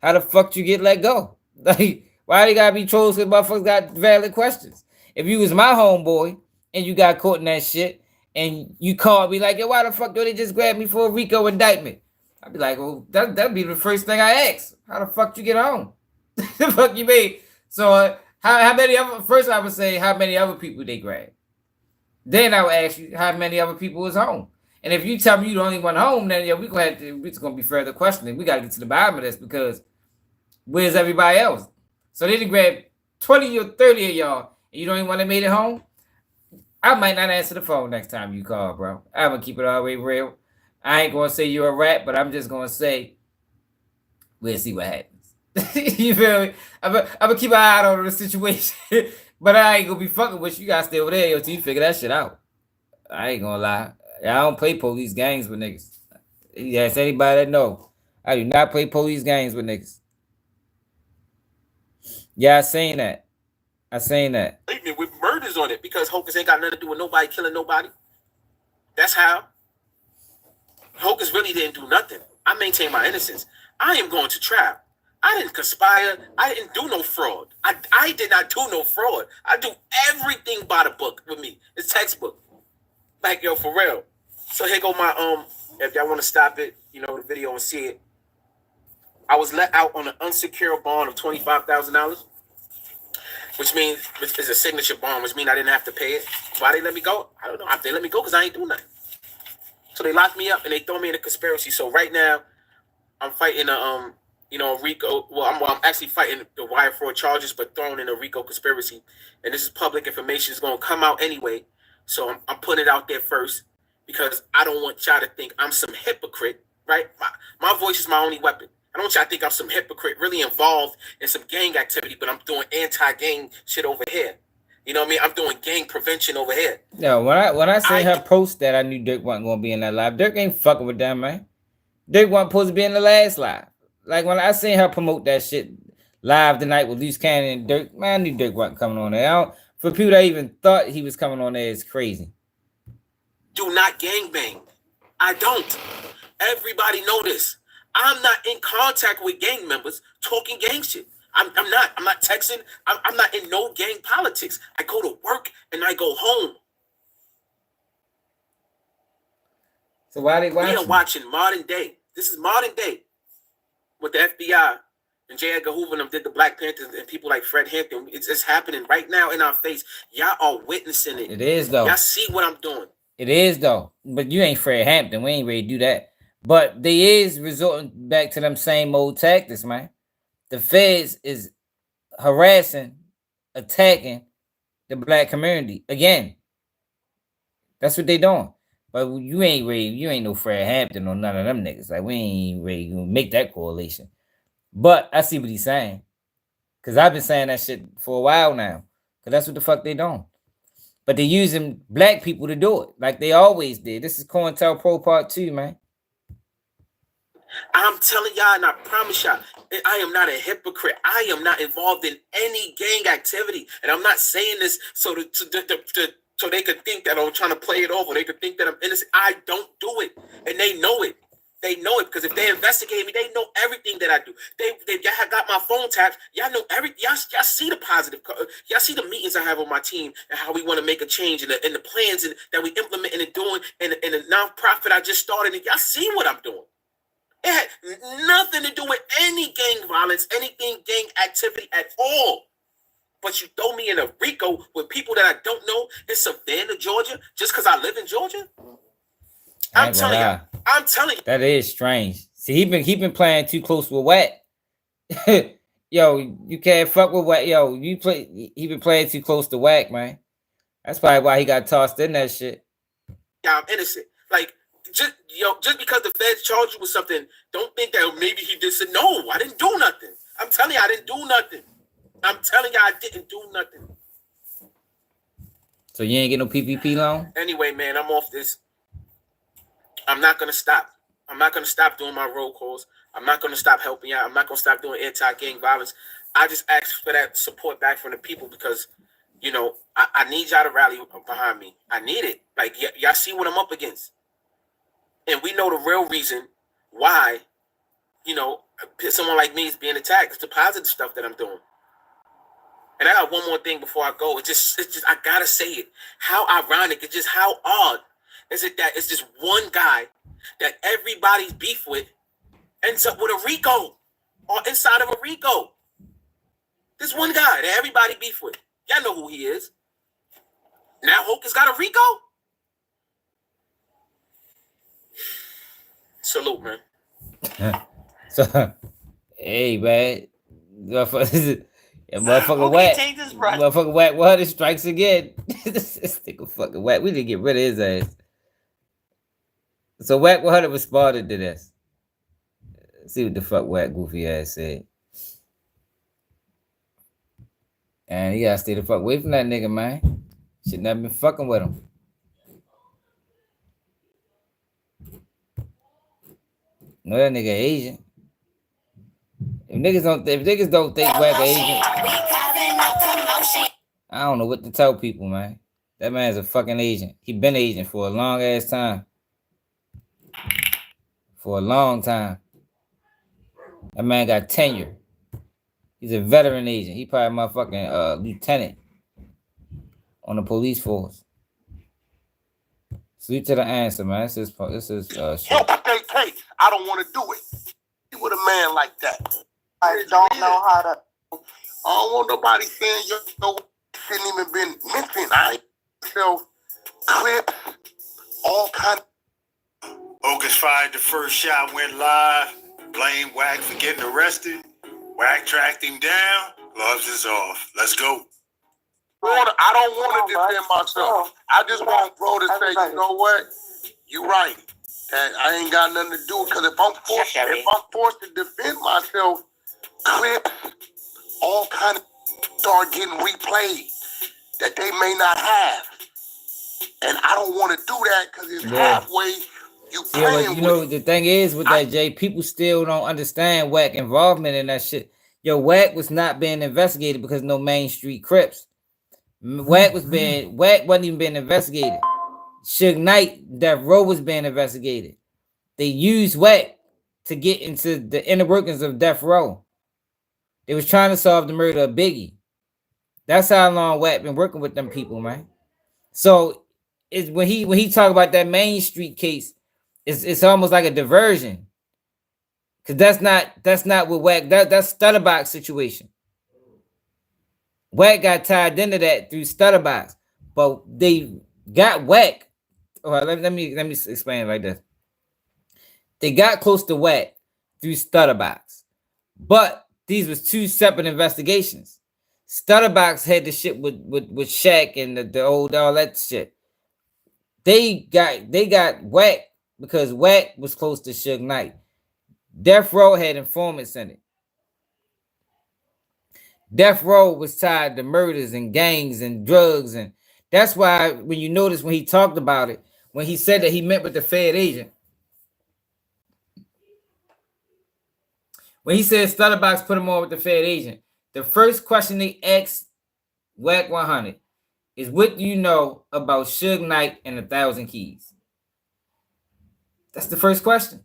How the fuck you get let go? Like, why they gotta be trolls? Because motherfuckers got valid questions. If you was my homeboy and you got caught in that shit and you called me like, yo, why the fuck do they just grab me for a RICO indictment? I'd be like, well, that'd be the first thing I ask. How the fuck you get home? The fuck you mean? So how many other? First, I would say how many other people they grabbed. Then I would ask you how many other people was home. And if you tell me you the only one home, then it's gonna be further questioning. We gotta get to the bottom of this, because where's everybody else? So they didn't grab 20 or 30 of y'all, and you don't even want to make it home. I might not answer the phone next time you call, bro. I'm gonna keep it all the way real. I ain't gonna say you're a rat, but I'm just gonna say we'll see what happens. You feel me? I'm gonna keep an eye on the situation, but I ain't gonna be fucking with you. You gotta stay over there until you figure that shit out. I ain't gonna lie. I don't play police gangs with niggas. Yes, anybody that know. I do not play police games with niggas. Yeah, I seen that. Statement with murders on it because Hocus ain't got nothing to do with nobody killing nobody. That's how. Hocus really didn't do nothing. I maintain my innocence. I am going to trial. I didn't conspire. I didn't do no fraud. I did not do no fraud. I do everything by the book with me. It's textbook. Like, yo, for real. So here go my, if y'all want to stop it, you know, the video and see it. I was let out on an unsecured bond of $25,000, which means it's a signature bond, which means I didn't have to pay it. Why they let me go? I don't know. They let me go because I ain't do nothing. So they locked me up and they throw me in a conspiracy. So right now, I'm fighting a RICO. Well, I'm actually fighting the wire fraud charges, but thrown in a RICO conspiracy. And this is public information. It's gonna come out anyway. So I'm putting it out there first because I don't want y'all to think I'm some hypocrite, right? My voice is my only weapon. I don't want y'all to think I'm some hypocrite really involved in some gang activity, but I'm doing anti-gang shit over here. You know what I mean? I'm doing gang prevention over here. No, when I say her post that, I knew Durk wasn't gonna be in that live. Durk ain't fucking with them, man. Durk wasn't supposed to be in the last live. Like when I seen her promote that shit live tonight with Loose Cannon and Durk, man, I knew Durk wasn't coming on there. For people that even thought he was coming on there, it's crazy. Do not gangbang. I don't. Everybody know this. I'm not in contact with gang members talking gang shit. I'm not texting. I'm not in no gang politics. I go to work and I go home. So why they watching? We are watching Modern Day. This is Modern Day with the FBI and J. Edgar Hoover and them did the Black Panthers and people like Fred Hampton. It's happening right now in our face. Y'all are witnessing it. It is though. Y'all see what I'm doing. It is though. But you ain't Fred Hampton. We ain't ready to do that. But they is resorting back to them same old tactics, man. The feds is harassing, attacking the black community again. That's what they doing. But you ain't ready. You ain't no Fred Hampton or none of them niggas. Like we ain't ready to make that correlation. But I see what he's saying, cause I've been saying that shit for a while now. Cause that's what the fuck they doing. But they using black people to do it, like they always did. This is COINTELPRO Part 2, man. I'm telling y'all, and I promise y'all, I am not a hypocrite. I am not involved in any gang activity. And I'm not saying this so they could think that I'm trying to play it over. They could think that I'm innocent. I don't do it. And they know it. They know it because if they investigate me, they know everything that I do. Y'all got my phone tapped. Y'all know everything. Y'all see the positive. Y'all see the meetings I have on my team and how we want to make a change and the plans that we implement and doing and the nonprofit I just started. And y'all see what I'm doing. It had nothing to do with any gang violence, anything gang activity at all. But you throw me in a RICO with people that I don't know in Savannah, Georgia, just because I live in Georgia? I'm telling you. That is strange. See, he been playing too close with Wack. Yo, you can't fuck with Wack. Yo, he been playing too close to Wack, man. That's probably why he got tossed in that shit. Yeah, I'm innocent. Like, just because the feds charged you with something, don't think that maybe he did say, no, I didn't do nothing. I'm telling you, I didn't do nothing. I'm telling you, I didn't do nothing. So you ain't get no PPP loan? Anyway, man, I'm off this. I'm not going to stop. I'm not going to stop doing my roll calls. I'm not going to stop helping out. I'm not going to stop doing anti-gang violence. I just ask for that support back from the people because, you know, I need y'all to rally behind me. I need it. Like, y'all see what I'm up against. And we know the real reason why, you know, someone like me is being attacked. It's the positive stuff that I'm doing. And I got one more thing before I go. It's just I gotta say it. How ironic, it's just how odd is it that it's just one guy that everybody's beef with ends up with a RICO or inside of a RICO. This one guy that everybody beef with. Y'all know who he is. Now Hocus got a RICO? Salute, man. So, hey, man. Motherfucker Wack. Motherfucker Wack. What? It strikes again. This nigga fucking Wack. We didn't get rid of his ass. So Wack 100 responded to this. Let's see what the fuck Wack goofy ass said. And you gotta stay the fuck away from that nigga, man. Should not been fucking with him. No, that nigga Asian. If niggas don't think Wack Asian, I don't know what to tell people, man. That man's a fucking agent. He been agent for a long ass time. For a long time. That man got tenure. He's a veteran agent. He probably motherfucking lieutenant on the police force. Salute to the answer, man. This is shit. KK, I don't want to do it. With a man like that. I don't know how to. I don't want nobody saying you shouldn't even been mentioned. I so clips, all kind of. August 5, the first shot went live. Blame Wack for getting arrested. Wack tracked him down. Gloves is off. Let's go. I don't want to defend myself. I just want bro to say, you know what? You right. And I ain't got nothing to do because if I'm forced to defend myself, clips, all kind of start getting replayed that they may not have. And I don't want to do that because it's halfway you playing you know, the thing is with that, Jay, people still don't understand Wack involvement in that shit. Yo, Wack was not being investigated because no Main Street Crips. Wack wasn't even being investigated. Suge Knight, Death Row was being investigated. They used Wack to get into the inner workings of Death Row. They was trying to solve the murder of Biggie. That's how long Wack been working with them people, man. So it's when he talk about that Main Street case, it's almost like a diversion. Cause that's not what Wack, that's Stutterbox situation. Wack got tied into that through Stutterbox, but they got Wack. Oh, let me explain it like this. They got close to Wack through Stutterbox, but these was two separate investigations. Stutterbox had the shit with Shaq and the old all that shit. They got Wack because Wack was close to Suge Knight. Death Row had informants in it. Death Row was tied to murders and gangs and drugs, and that's why when you notice when he talked about it, when he said that he met with the Fed agent, when he said Stutterbox put him on with the Fed agent, the first question they asked Wack 100 is, what do you know about Suge Knight and 1,000 Keys? That's the first question.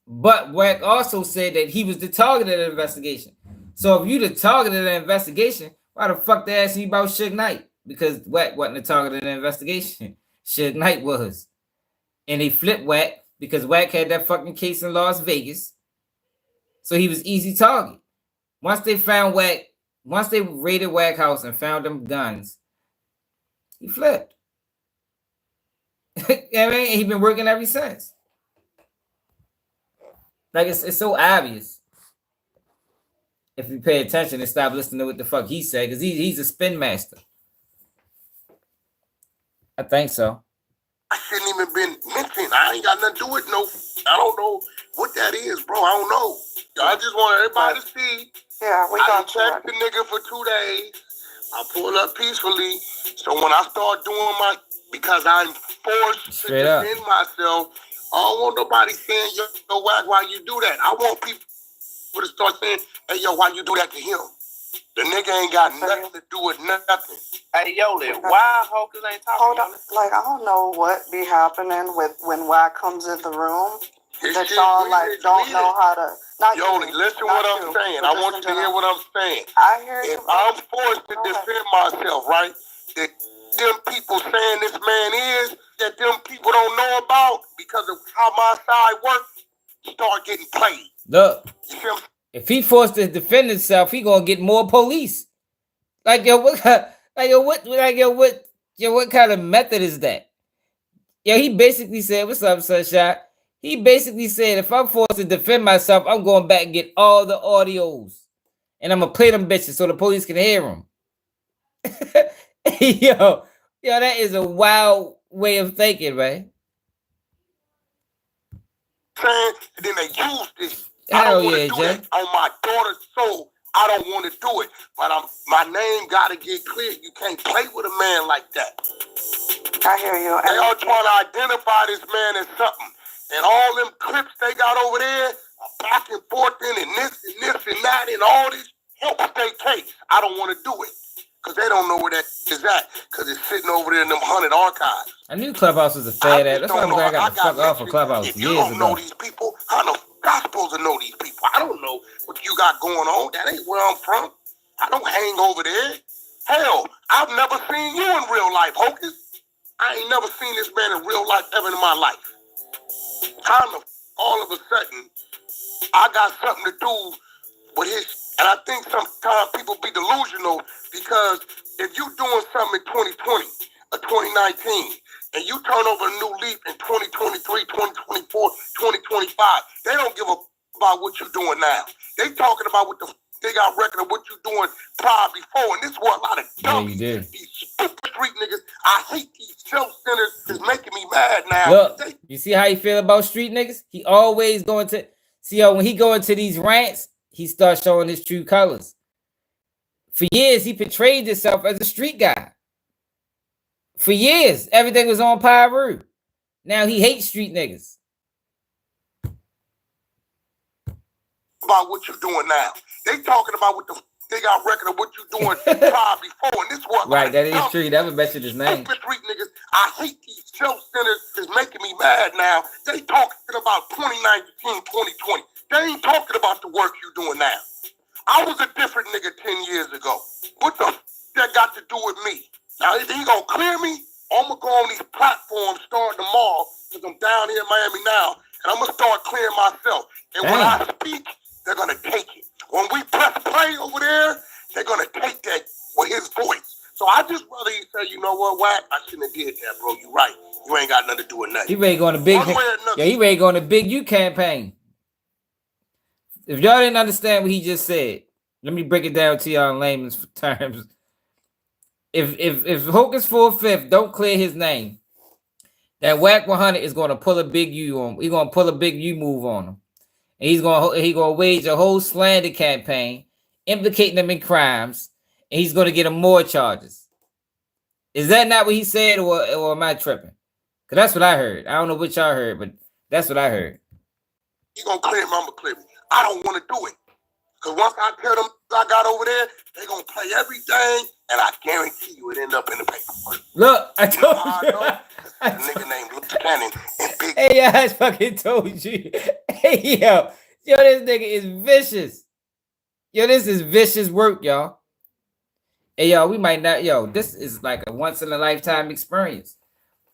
But Wack also said that he was the target of the investigation. So if you the target of the investigation, why the fuck they asking you about Suge Knight? Because Wack wasn't the target of the investigation. Suge Knight was. And they flipped Wack because Wack had that fucking case in Las Vegas. So he was easy target. Once they found Wack, once they raided Wack house and found them guns, he flipped. I mean, he been working ever since. Like it's so obvious. If you pay attention and stop listening to what the fuck he said, because he's a spin master. I think so. I shouldn't even been mentioned. I ain't got nothing to do with no. I don't know what that is, bro. I don't know. I just want everybody to see. Yeah, I done checked the nigga for 2 days. I pulled up peacefully. So when I start doing because I'm forced to defend myself, I don't want nobody saying, yo, Wack, why you do that? I want people to start saying, hey, yo, why you do that to him? The nigga ain't got nothing to do with nothing. Hey, Yoli, why Hocus ain't talking? Hold on. Like, I don't know what be happening with when Wack comes in the room. That y'all, don't know how to... Yoli, listen what I'm saying. I want you to hear what I'm saying. I hear you. If I'm forced to defend myself, right, that them people saying this man is, that them people don't know about because of how my side works, start getting played. Look, if he forced to defend himself, he gonna get more police. What kind of method is that? Yo, he basically said, "What's up, Sunshine?" He basically said, if I'm forced to defend myself, I'm going back and get all the audios, and I'm gonna play them bitches so the police can hear them. Yo, that is a wild way of thinking, man. And then they used it. Hell yeah, Jay. On my daughter's soul, I don't want to do it. But my name got to get clear. You can't play with a man like that. I hear you. They all trying to identify this man as something. And all them clips they got over there, and all this help state case. I don't want to do it because they don't know where that is at because it's sitting over there in them 100 archives. I knew Clubhouse was a fad ass. That's why I'm glad I got the fuck off of Clubhouse if you years don't ago. know these people, how the I'm supposed to know these people? I don't know what you got going on. That ain't where I'm from. I don't hang over there. Hell, I've never seen you in real life, Hocus. I ain't never seen this man in real life ever in my life. Kind of all of a sudden, I got something to do with his, and I think sometimes people be delusional because if you doing something in 2020 or 2019 and you turn over a new leaf in 2023, 2024, 2025, they don't give a about what you're doing now. They talking about what the they got record of what you doing prior before, and this is what a lot of dummies, these stupid street niggas. I hate these self-centered. It's making me mad now. Look, you see how he feel about street niggas? He always going to see how when he go into these rants, he starts showing his true colors. For years, he portrayed himself as a street guy. For years, everything was on Pyru. Now he hates street niggas. About what you're doing now. They talking about what the they got record of what you're doing prior before, and this was right. That is true. That would mention his name. Street niggas. I hate these self-centered. It's making me mad now. They talking about 2019, 2020. They ain't talking about the work you doing now. I was a different nigga 10 years ago. What the that got to do with me? Now, if he gonna clear me, I'm gonna go on these platforms starting tomorrow because I'm down here in Miami now, and I'm gonna start clearing myself. And when I speak, they're gonna take it. When we press play over there, they're gonna take that with his voice. So I just rather you say, you know what, Wack, I shouldn't have did that, bro. You right. You ain't got nothing to do with nothing. He ready going to big. Yeah, he ready going to Big U campaign. If y'all didn't understand what he just said, let me break it down to y'all in layman's terms. If Hocus 4/5 don't clear his name, that Wack 100 is going to pull a Big U on. He's going to pull a Big U move on him, and he's going to wage a whole slander campaign, implicating them in crimes, and he's going to get him more charges. Is that not what he said, or am I tripping? Because that's what I heard. I don't know what y'all heard, but that's what I heard. You gonna clear me? I'm gonna clear me. I don't want to do it. Because once I tell them I got over there, they're going to play everything, and I guarantee you it end up in the paperwork. Look, I told you. A nigga named Luke Cannon and Big... Hey, yeah, I fucking told you. Hey, yo, this nigga is vicious. Yo, this is vicious work, y'all. Hey, yo, we might not... Yo, this is like a once-in-a-lifetime experience.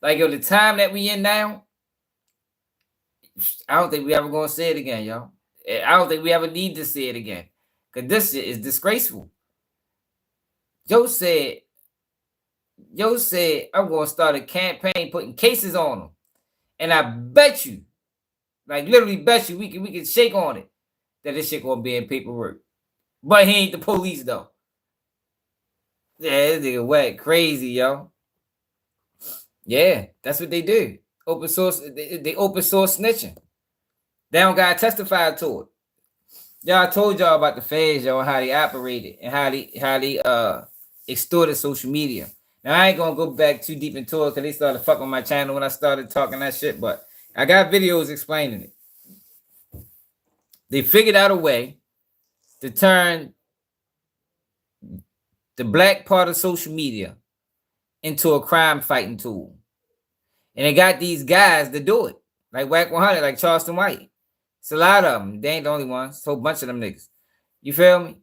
Like, yo, the time that we in now, I don't think we ever going to see it again, y'all. I don't think we ever need to see it again. Because this shit is disgraceful. Joe said, I'm going to start a campaign putting cases on them. And I bet you, like literally bet you, we can shake on it that this shit going to be in paperwork. But he ain't the police, though. Yeah, this nigga Wack crazy, yo. Yeah, that's what they do. Open source, they open source snitching. They don't got to testify to it. Y'all told y'all about the feds, y'all, how they operated and how they extorted social media. Now, I ain't going to go back too deep into it because they started fucking with my channel when I started talking that shit, but I got videos explaining it. They figured out a way to turn the black part of social media into a crime fighting tool. And they got these guys to do it, like Wack 100, like Charleston White. It's a lot of them. They ain't the only ones. It's a whole bunch of them niggas. You feel me?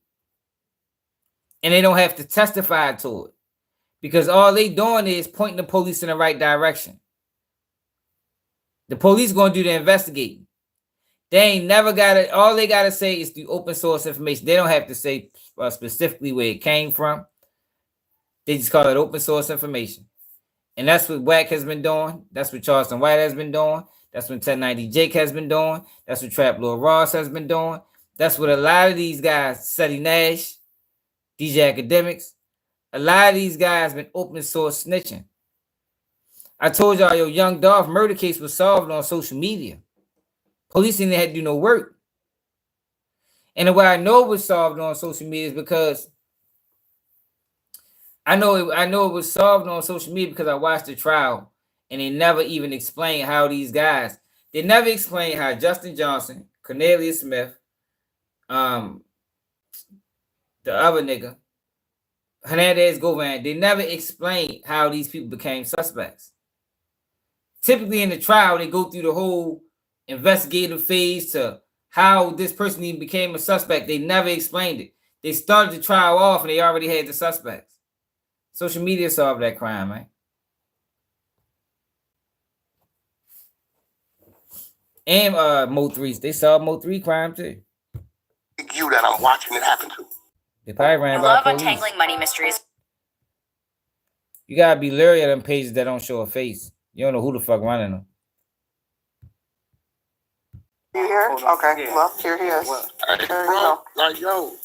And they don't have to testify to it. Because all they doing is pointing the police in the right direction. The police going to do the investigating. They ain't never got it. All they got to say is the open source information. They don't have to say specifically where it came from. They just call it open source information. And that's what Wack has been doing. That's what Charleston White has been doing. That's what 1090 Jake has been doing. That's what Traplore Ross has been doing. That's what a lot of these guys, Seti Nash, DJ Academics, a lot of these guys been open source snitching. I told y'all your Young Dolph murder case was solved on social media. Police didn't have to do no work. And the way I know it was solved on social media is because I know it was solved on social media because I watched the trial and they never even explained how these guys, they never explained how Justin Johnson, Cornelius Smith, the other nigga, Hernandez Govan, they never explained how these people became suspects. Typically in the trial, they go through the whole investigative phase to how this person even became a suspect. They never explained it. They started the trial off and they already had the suspects. Social media solved that crime, man. And Mo3s. They solved Mo3 crime too. You that I'm watching it happen to. They probably ran by Love police. untangling money mysteries. You gotta be leery of them pages that don't show a face. You don't know who the fuck running them. You here? Okay, well, here he is. Hey, bro, like, yo,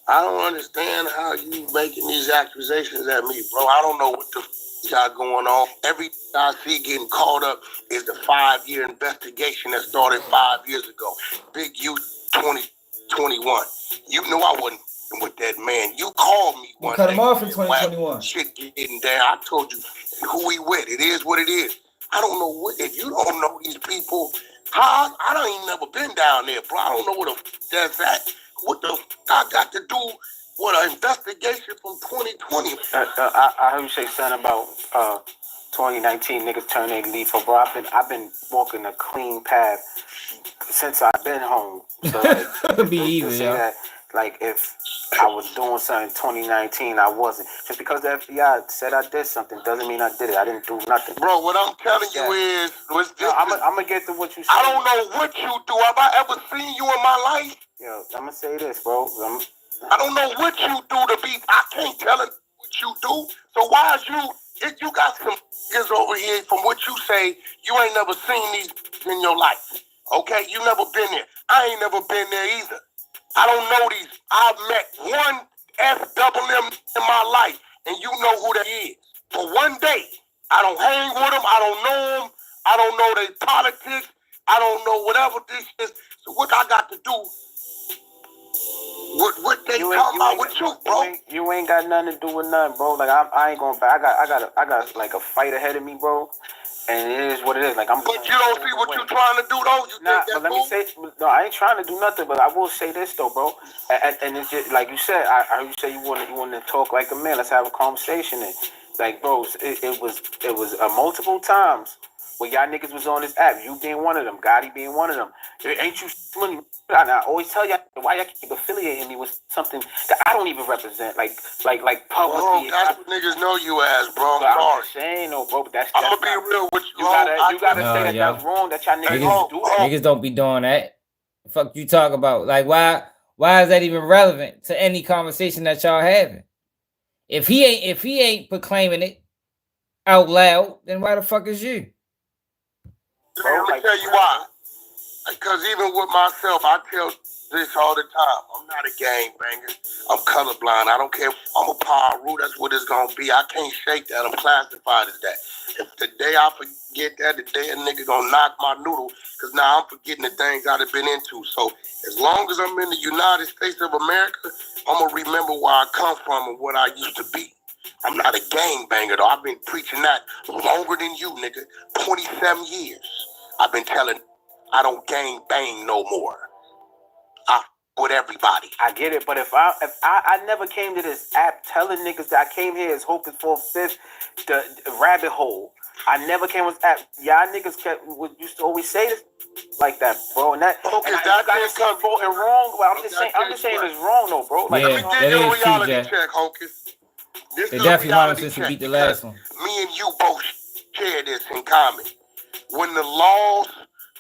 I don't understand how you making these accusations at me, bro. I don't know what the got going on. Everything I see getting caught up is the 5-year investigation that started 5 years ago. Big U 2021. You knew I wasn't with that man. You called me one cut day. him off in 2021. Shit getting down. I told you who he with. It is what it is. I don't know what, if you don't know these people, how I don't even never been down there, bro. I don't know what the that's at. What the I got to do with an investigation from 2020? I heard you say something about 2019 niggas turn they lethal, bro. I've been walking a clean path since I've been home. So like, be even, say yo. that, like if I was doing something in 2019, I wasn't. Just because the FBI said I did something doesn't mean I did it. I didn't do nothing. Bro, what I'm telling you is, I'm gonna get to what you said. I don't know what you do. Have I ever seen you in my life? Yo, I'm gonna say this, bro. I don't know what you do to be. I can't tell it what you do. So why is you? If you got some niggas over here, from what you say, you ain't never seen these in your life. Okay, you never been there. I ain't never been there either. I don't know these. I've met one SWM in my life, and you know who that is. For one day, I don't hang with them. I don't know them. I don't know their politics. I don't know whatever this is. So what I got to do? What they talking about with you, bro? You ain't got nothing to do with nothing, bro. Like I ain't going back. I got like a fight ahead of me, bro. And it is what it is. Like I'm. But you don't see what you trying to do, though. You nah, think that but let me say, no, I ain't trying to do nothing. But I will say this though, bro. And it's just like you said. I heard you say you want to talk like a man. Let's have a conversation. And like, bro, it was multiple times where y'all niggas was on this app. You being one of them, Gotti being one of them. Ain't you money? And I always tell y'all why y'all keep affiliating me with something that I don't even represent. Like publicly. Bro, that's what niggas know you as, bro. I'm sorry. Saying no, bro, but that's I'm gonna be real with you. You gotta say that that's wrong. That y'all niggas do. Niggas don't be doing that. The fuck you talk about? Like why is that even relevant to any conversation that y'all having? If he ain't proclaiming it out loud, then why the fuck is you? Let me tell you why. Because even with myself, I tell this all the time. I'm not a gangbanger. I'm colorblind. I don't care. I'm a power root. That's what it's going to be. I can't shake that. I'm classified as that. If the day I forget that, the day a nigga going to knock my noodle, because now I'm forgetting the things I've been into. So as long as I'm in the United States of America, I'm going to remember where I come from and what I used to be. I'm not a gangbanger, though. I've been preaching that longer than you, nigga. 27 years. I've been telling I don't gang bang no more. I with everybody. I get it, but if I never came to this app telling niggas that I came here as hoping for fifth the rabbit hole. I never came with app. Y'all niggas used to always say this like that, bro. And that didn't come voting wrong. But I'm just saying it's wrong though, bro. Like, yeah, that is true, Jack. Check, Hocus. They definitely wanted us to beat the last one. Me and you both share this in common. When the laws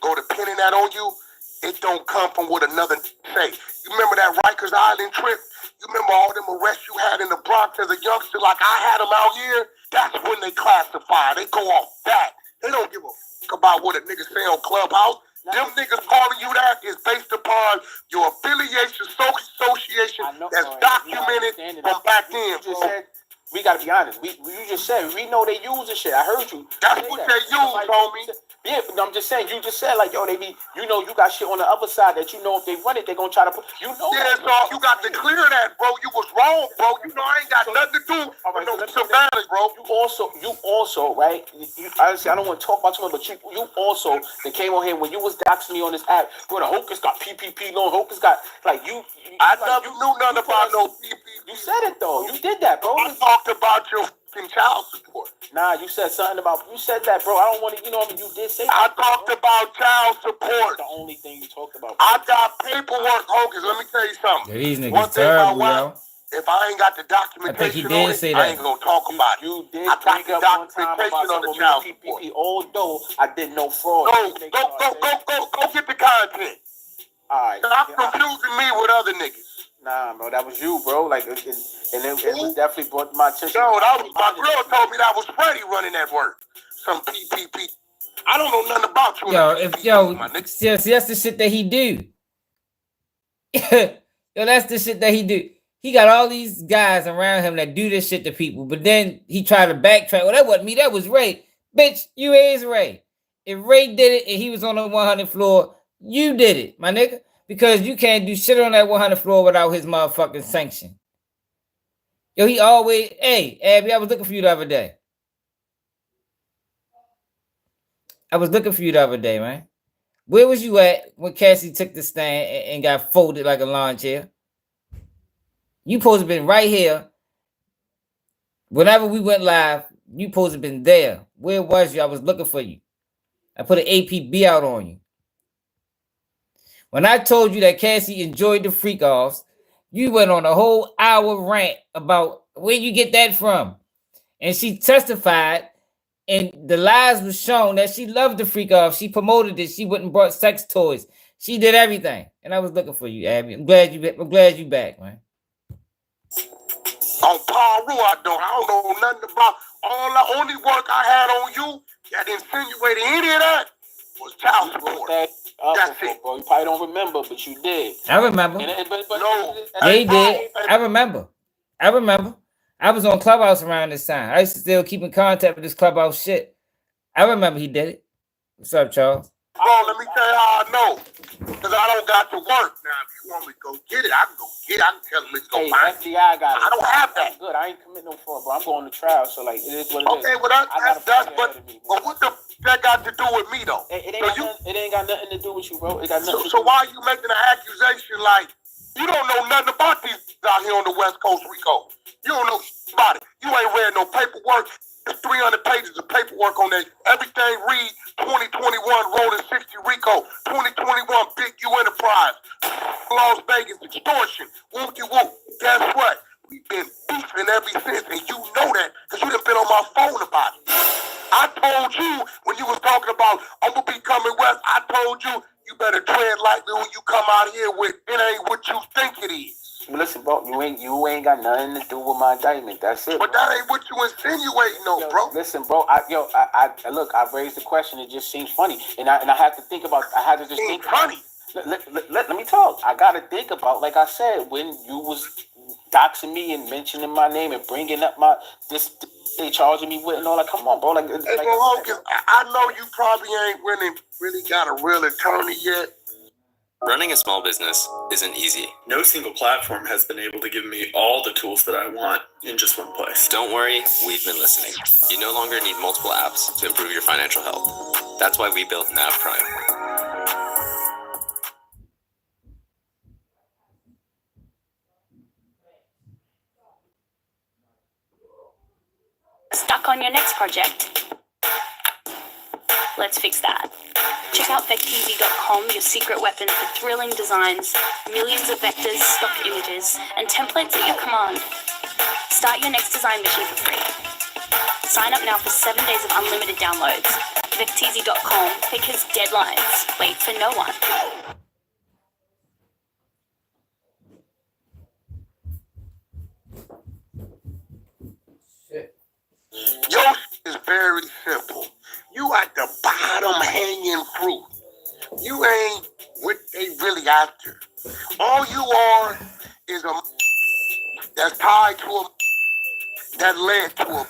go to pinning that on you, it don't come from what another say. You remember that Rikers Island trip? You remember all them arrests you had in the Bronx as a youngster like I had them out here? That's when they classify. They go off that. They don't give a fuck about what a nigga say on Clubhouse. Them niggas calling you that is based upon your affiliation, association that's documented from back then, bro. We gotta be honest. You just said we know they use this shit. I heard you. That's what they use, homie. Yeah, but I'm just saying, you just said, like, yo, they be, you know, you got shit on the other side that you know if they run it, they're going to try to put, you know. Yeah, so you got to clear that, bro. You was wrong, bro. You know, I ain't got nothing to do with no Savannah, bro. You also, right? Honestly, I don't want to talk about too much, but you also, that came on here when you was doxing me on this app, bro, the Hocus got PPP loan, Hocus got, like, I never knew nothing about no PPP. You said it, though. You did that, bro. I talked about your fucking child support. Nah, you said something about, you said that, bro. I don't want to, you know what I mean? You did say that. I talked about child support. That's the only thing you talked about. I got paperwork, Hocus. Let me tell you something. These niggas terrible, yo. If I ain't got the documentation on it, I ain't gonna talk about it. You did I got the documentation on the child support. Although I did no fraud. Go get the content. Alright. Stop confusing me with other niggas. Nah, bro, that was you, bro. Like, it was definitely brought to my attention. No, that was my girl told me that was Freddie running that work. Some PPP. I don't know nothing about you. See, that's the shit that he do. Yo, that's the shit that he do. He got all these guys around him that do this shit to people, but then he tried to backtrack. Well, that wasn't me. That was Ray. Bitch, you is Ray. If Ray did it and he was on the 100 floor, you did it, my nigga. Because you can't do shit on that 100 floor without his motherfucking sanction. Yo, he always... Hey, Abby, I was looking for you the other day. Man. Where was you at when Cassie took the stand and got folded like a lawn chair? You supposed to been right here. Whenever we went live, you supposed to been there. Where was you? I was looking for you. I put an APB out on you. When I told you that Cassie enjoyed the freak offs, you went on a whole hour rant about where you get that from. And she testified, and the lies was shown that she loved the freak off. She promoted it. She went and brought sex toys. She did everything. And I was looking for you, Abby. I'm glad you back, man. On Paru, I don't know nothing about. The only work I had on you that insinuated any of that was child support. That's it. Bro. You probably don't remember, but you did. I remember. No. Yeah, he did. I remember. I was on Clubhouse around this time. I used to still keep in contact with this Clubhouse shit. I remember he did it. What's up, Charles? Bro, let me tell you how I know. Because I don't got to work. Now, if you want me to go get it, I can go get it. I can tell them to go find it. FBI got it. I don't have that. Good. I ain't committing no fraud, bro. I'm going to trial, so, like, it is what it is. Okay, well, but what the that got to do with me, though? It ain't got nothing to do with you, bro. It got nothing so why are you making an accusation like you don't know nothing about these out here on the West Coast, Rico? You don't know about it. You ain't read no paperwork. There's 300 pages of paperwork on that. Everything read 2021 rolling 60 Rico, 2021 Big U Enterprise, Las Vegas extortion, whoop-de-whoop. Guess what? We've been beefing ever since, and you know that because you done been on my phone about it. I told you when you was talking about I'm gonna be coming west, I told you you better tread lightly when you come out here with it ain't what you think it is. Listen, bro, you ain't got nothing to do with my indictment. That's it. But that ain't what you insinuating, though, bro. Listen, bro, I look, I raised the question. It just seems funny, and I had to think about. I had to just think funny. Let me talk. I got to think about, like I said, when you was doxing me and mentioning my name and bringing up they charging me with and all that. Come on, bro. Like I know you probably ain't really got a real attorney yet. Running a small business isn't easy. No single platform has been able to give me all the tools that I want in just one place. Don't worry, we've been listening. You no longer need multiple apps to improve your financial health. That's why we built Nav Prime. Stuck on your next project? Let's fix that. Check out vecteasy.com, your secret weapon for thrilling designs, millions of vectors, stock images, and templates at your command. Start your next design mission for free. Sign up now for 7 days of unlimited downloads. vecteasy.com, because deadlines wait for no one. Your is very simple. You at the bottom hanging fruit. You ain't what they really after. All you are is a that's tied to a that led to a.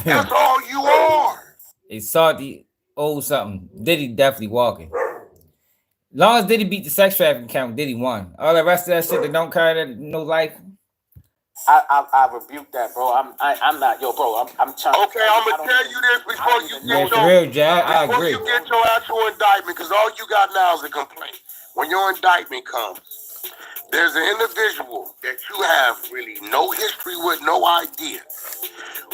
That's all you are. It's salty. owes something. Diddy definitely walking. Long as Diddy beat the sex trafficking count, Diddy won. All the rest of that shit that don't carry no life. I rebuke that, bro. I'm not, yo, bro. I'm trying. Okay, I'm gonna tell you this before you Man, get for real, Jay, I before agree. you get your actual indictment, because all you got now is a complaint. When your indictment comes, there's an individual that you have really no history with, no idea,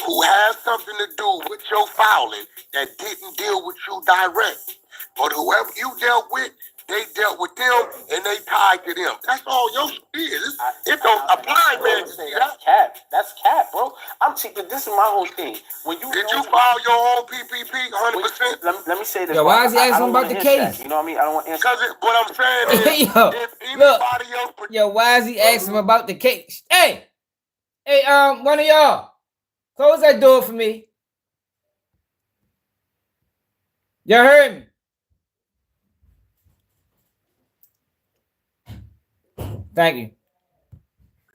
who has something to do with your filing that didn't deal with you direct. But whoever you dealt with, they dealt with them and they tied to them. That's all your shit is. It don't apply, man. That's cap. That's cap, bro. I'm cheating. This is my whole thing. When you did you file your own PPP 100%? Let me say this. Yo, why is he asking about the case? That. You know what I mean? I don't want to answer. Because what I'm saying is, yo, if anybody else... Yo, why is he asking about the case? Hey, one of y'all, close that door for me. Y'all heard me? Thank you.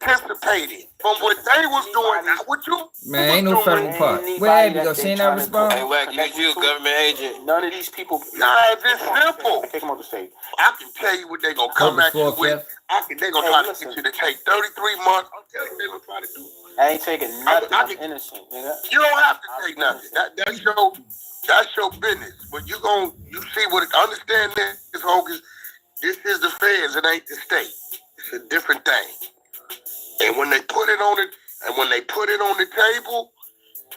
Participated from what they was doing, not what you. Man, ain't no federal part. Where have you go? Saying that response? Hey, Wack, you government agent. None of these people. Nah, it's just simple. Take them on the stage. I can tell you what they gonna come at you with. They gonna try to get you to take 33 months. I'm telling you, they gonna try to do. I ain't taking nothing. I'm innocent, nigga. You don't have to take nothing. That's your business. But you see what? Understand this, Hogan. This is the feds. It ain't the state. It's a different thing. And when they put it on the table,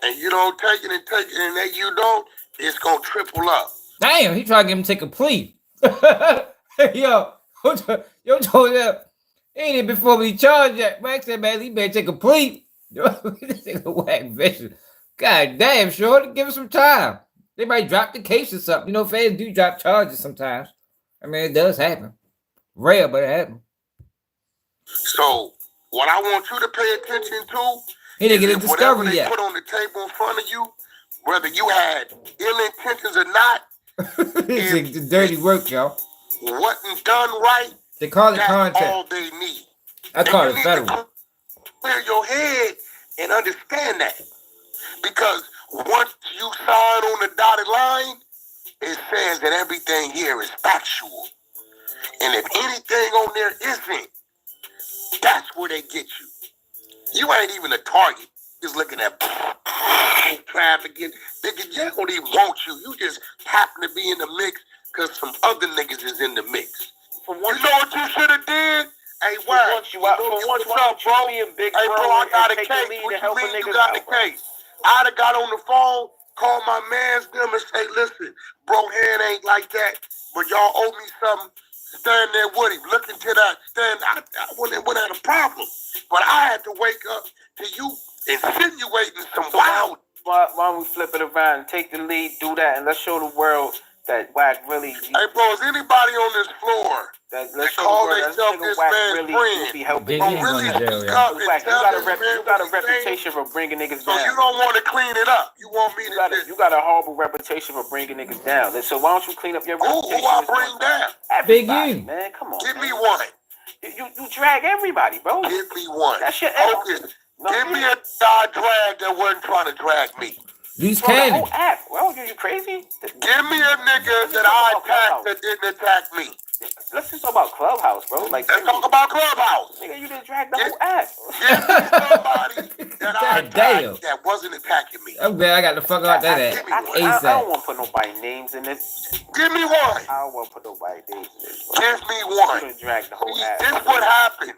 and you don't take it and then you don't, it's gonna triple up. Damn, he tried to get him to take a plea. yo, told him he ain't even before we charged yet. Wack said, man, he better take a plea. This nigga Wack vicious. God damn, short, give him some time. They might drop the case or something. You know, feds do drop charges sometimes. I mean, it does happen. Rare, but it happens. So, what I want you to pay attention to he didn't get a whatever discovery they yet. put on the table in front of you, whether you had ill intentions or not, it's dirty work, y'all. Wasn't done right. They call it that's content. All they need. I call it federal. Clear your head and understand that, because once you sign on the dotted line, it says that everything here is factual, and if anything on there isn't, that's where they get you. You ain't even a target. Just looking at trafficking. Niggas just don't even want you. You just happen to be in the mix because some other niggas is in the mix. You know what you should have did? Hey, Wack, what's up, bro? Hey, bro, I got a case. What you mean you got the case? I'd have got on the phone, called my mans them and say, listen, bro, hand ain't like that, but y'all owe me something. Stand there with him, look into that. I wouldn't have a problem. But I had to wake up to you insinuating some wild. Why don't we flip it around and take the lead, do that, and let's show the world that Wack really. Hey, bro, is anybody on this floor that call themselves this man's friend? Be helping really you got a reputation for bringing niggas down. So you don't want to clean it up. You want me to. You got a horrible reputation for bringing niggas down. So why don't you clean up your reputation? Who I bring down? Everybody, man, come on. Give me one. You drag everybody, bro. Give me one. That's your focus. Give me a guy drag that wasn't trying to drag me. These candy. Well, you crazy? Give me a nigga that I attacked that didn't attack me. Let's just talk about Clubhouse, bro. Like, let's talk about Clubhouse. Nigga, you just dragged the whole act. Give me somebody that I attacked that wasn't attacking me. I'm glad I got the fuck out that ass. I don't want to put nobody names in this. Give me one. I don't want to put nobody names in this. Bro. Give me one. You drag the whole act. This what happens.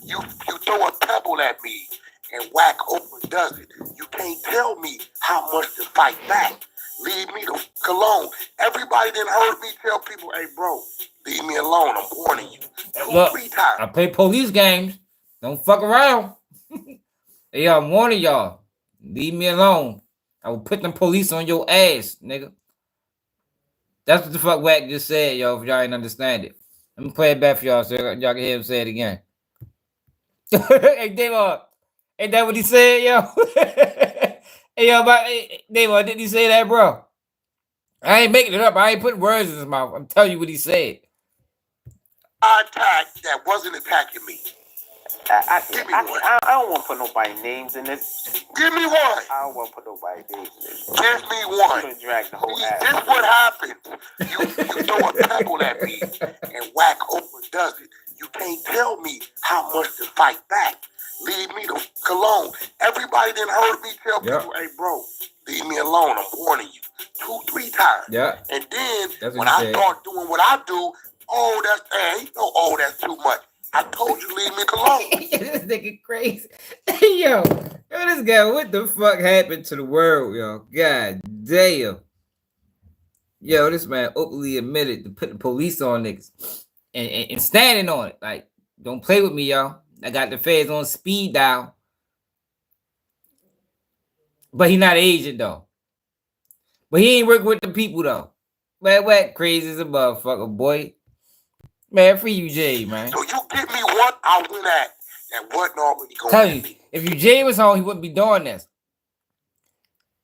You throw a pebble at me and Wack overdoes it. You can't tell me how much to fight back. Leave me the fuck alone. Everybody done heard me tell people, hey, bro, leave me alone. I'm warning you. Look, I play police games. Don't fuck around. Hey, I'm warning y'all. Leave me alone. I will put them police on your ass, nigga. That's what the fuck Wack just said, yo, if y'all ain't understand it. Let me play it back for y'all so y'all can hear him say it again. Hey, Davon, ain't that what he said, yo? Hey, yo, Davon, didn't he say that, bro? I ain't making it up. I ain't putting words in his mouth. I'm telling you what he said. I attacked that wasn't attacking me. I don't want to put nobody's names in this. Give me one. I don't want to put nobody's names in this. Give me one. You drag the whole ass. This is what happens. You throw a pebble at me and Wack overdoes it. You can't tell me how much to fight back. Leave me the fuck alone. Everybody done heard me tell people, hey, bro, leave me alone. I'm warning you 2-3 times. Yeah. And then when I start doing what I do, that's too much. I told you, leave me alone. This nigga crazy. Yo, this guy, what the fuck happened to the world, yo? God damn. Yo, this man openly admitted to put the police on niggas and standing on it. Like, don't play with me, y'all. I got the feds on speed dial. But he not an agent, though. But he ain't working with the people, though. Man, Wack crazy as a motherfucker, boy. Man, free UJ, man. So you give me what I win at, and what normally going Tell to you, me. if UJ was home, he wouldn't be doing this.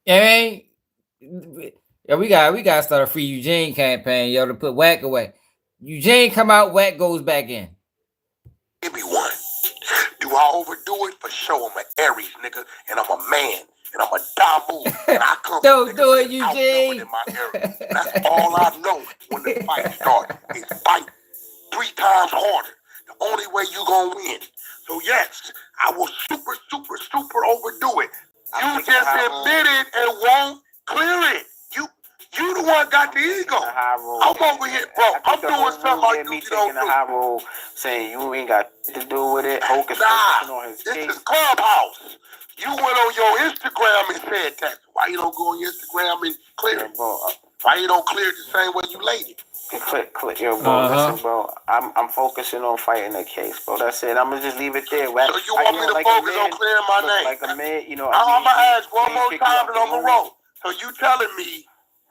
You know what I mean? Yeah, we gotta start a free Eugene campaign, yo, to put Wack away. Eugene come out, Wack goes back in. Give me one. Do I overdo it? For sure, I'm an Aries, nigga, and I'm a man, and I'm a Damu, and I come Don't do it, Eugene. in my area. That's all I know when the fight starts. Is fight 3 times harder. The only way you gonna win. So yes, I will super overdo it. You just admit it and won't clear it. You the one got the ego. I'm over here, bro. I'm doing something like you don't do. High roll, saying you ain't got to do with it. Hocus on his this case. is Clubhouse. You went on your Instagram and said that. Why you don't go on your Instagram and clear it? Why you don't clear it the same way you laid it? Click, yo, bro. Listen, bro. I'm focusing on fighting the case, bro. That's it. I'm gonna just leave it there. So you want me to focus on clearing my name? Like a man, you know. I'm gonna ask one more time and I'm gonna roll. So you telling me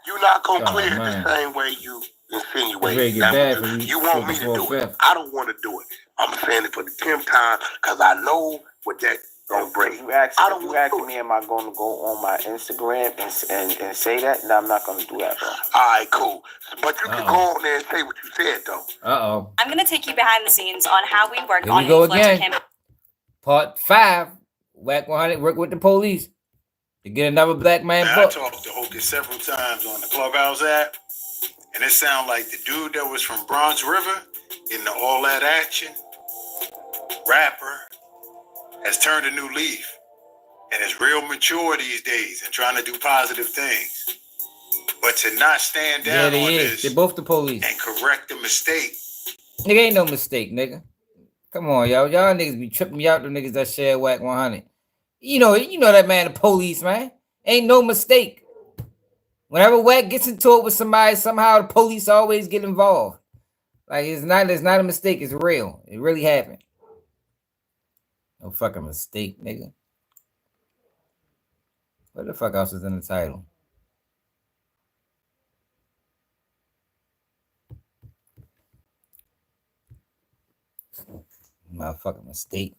you're not gonna clear it the same way you insinuate? You want me to do it? I don't want to do it. I'm saying it for the 10th time because I know what that gonna bring. You asking me, am I going to go on my Instagram and say that? No, I'm not going to do that, bro. All right, cool. But you can go on there and say what you said, though. I'm going to take you behind the scenes on how we work Here on we go influencer again. campaigns. Part 5. Wack 100 work with the police to get another black man booked. I talked to Hocus several times on the Clubhouse app, and it sounded like the dude that was from Bronx River getting all that action, rapper, has turned a new leaf and is real mature these days and trying to do positive things. But to not stand down on this, they're both the police, and correct the mistake. Nigga, ain't no mistake, nigga. Come on, y'all. Y'all niggas be tripping me out, the niggas that share Wack 100. You know that man, the police, man. Ain't no mistake. Whenever Wack gets into it with somebody, somehow the police always get involved. Like, it's not a mistake, it's real. It really happened. No fucking mistake, nigga. What the fuck else is in the title? Motherfucking mistake.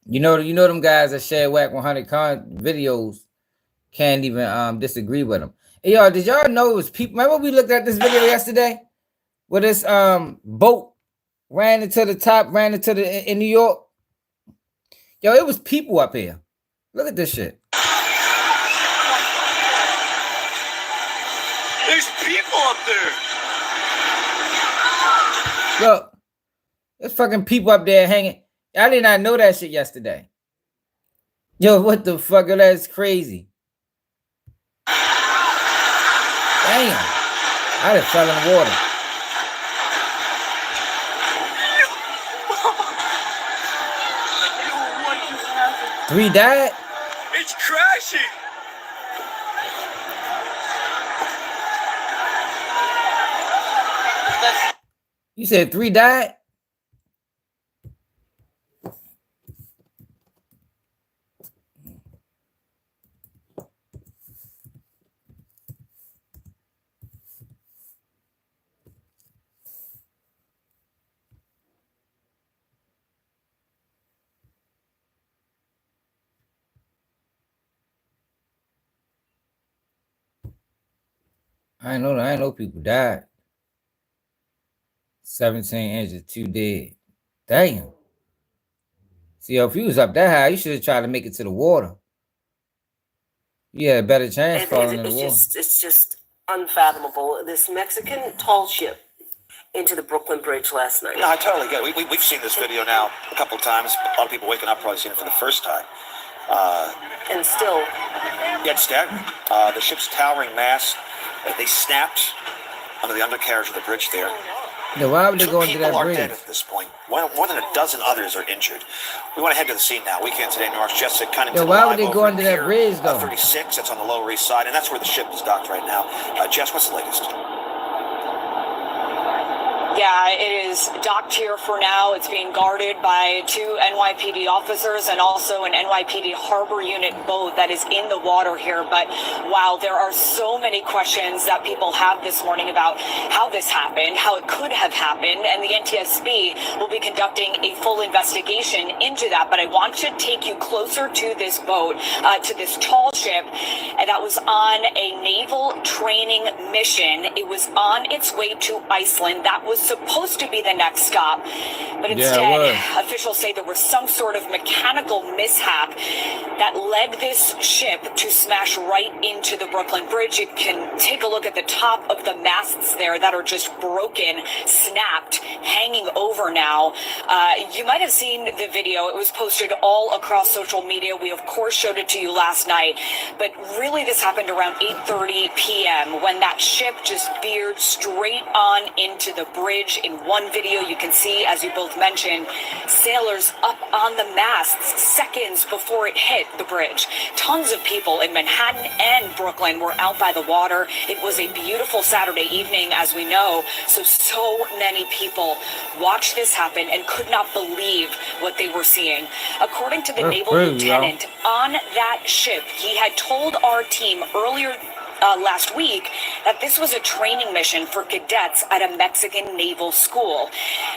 You know them guys that share Wack 100 videos can't even disagree with them. Hey, y'all, did y'all know it was people? Remember we looked at this video yesterday where this boat ran into in New York? Yo, it was people up here. Look at this shit. There's people up there. Look, there's fucking people up there hanging. I did not know that shit yesterday. Yo, what the fuck? That's crazy. Damn. I just fell in the water. Three died? It's crashing. You said 3 died? I know people died. 17 injured, 2 dead. Damn. See, if you was up that high, you should have tried to make it to the water. You had a better chance falling in the water. It's just unfathomable. This Mexican tall ship into the Brooklyn Bridge last night. No, I totally get it. We've seen this video now a couple of times. A lot of people waking up probably seen it for the first time. And still... Yeah, it's staggering. The ship's towering mast, they snapped under the undercarriage of the bridge there. Yeah, why would they go into that bridge? 2 people are dead at this point. More than a dozen others are injured. We want to head to the scene now. Weekend today, New York's Jessica kind of. Yeah, why would they go into that bridge though? 36. That's on the Lower East Side, and that's where the ship is docked right now. Jess, what's the latest? Yeah, it is docked here for now. It's being guarded by 2 NYPD officers and also an NYPD Harbor Unit boat that is in the water here. But wow, there are so many questions that people have this morning about how this happened, how it could have happened, and the NTSB will be conducting a full investigation into that. But I want to take you closer to this boat, to this tall ship, and that was on a naval training mission. It was on its way to Iceland. That was supposed to be the next stop, but instead officials say there was some sort of mechanical mishap that led this ship to smash right into the Brooklyn Bridge. You can take a look at the top of the masts there that are just broken, snapped, hanging over now. You might have seen the video. It was posted all across social media. We of course showed it to you last night, but really this happened around 8:30 p.m. when that ship just veered straight on into the bridge. In one video, you can see, as you both mentioned, sailors up on the masts seconds before it hit the bridge. Tons of people in Manhattan and Brooklyn were out by the water. It was a beautiful Saturday evening, as we know, so many people watched this happen and could not believe what they were seeing. According to the naval lieutenant on that ship, he had told our team earlier last week that this was a training mission for cadets at a Mexican naval school.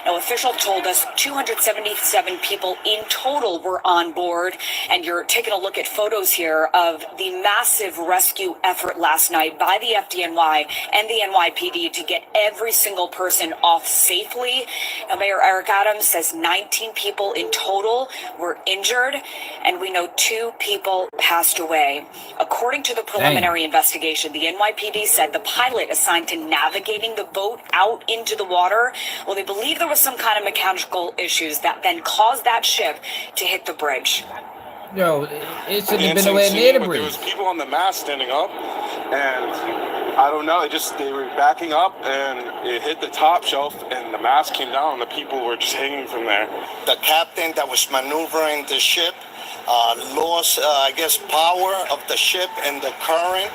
Now, official told us 277 people in total were on board, and you're taking a look at photos here of the massive rescue effort last night by the FDNY and the NYPD to get every single person off safely. Now, Mayor Eric Adams says 19 people in total were injured, and we know 2 people passed away. According to the preliminary investigation, the NYPD said the pilot assigned to navigating the boat out into the water, well, they believe there was some kind of mechanical issues that then caused that ship to hit the bridge. Yo, it shouldn't have been nowhere near the bridge. There was people on the mast standing up, and I don't know, they were backing up, and it hit the top shelf, and the mast came down, and the people were just hanging from there. The captain that was maneuvering the ship lost, power of the ship and the current.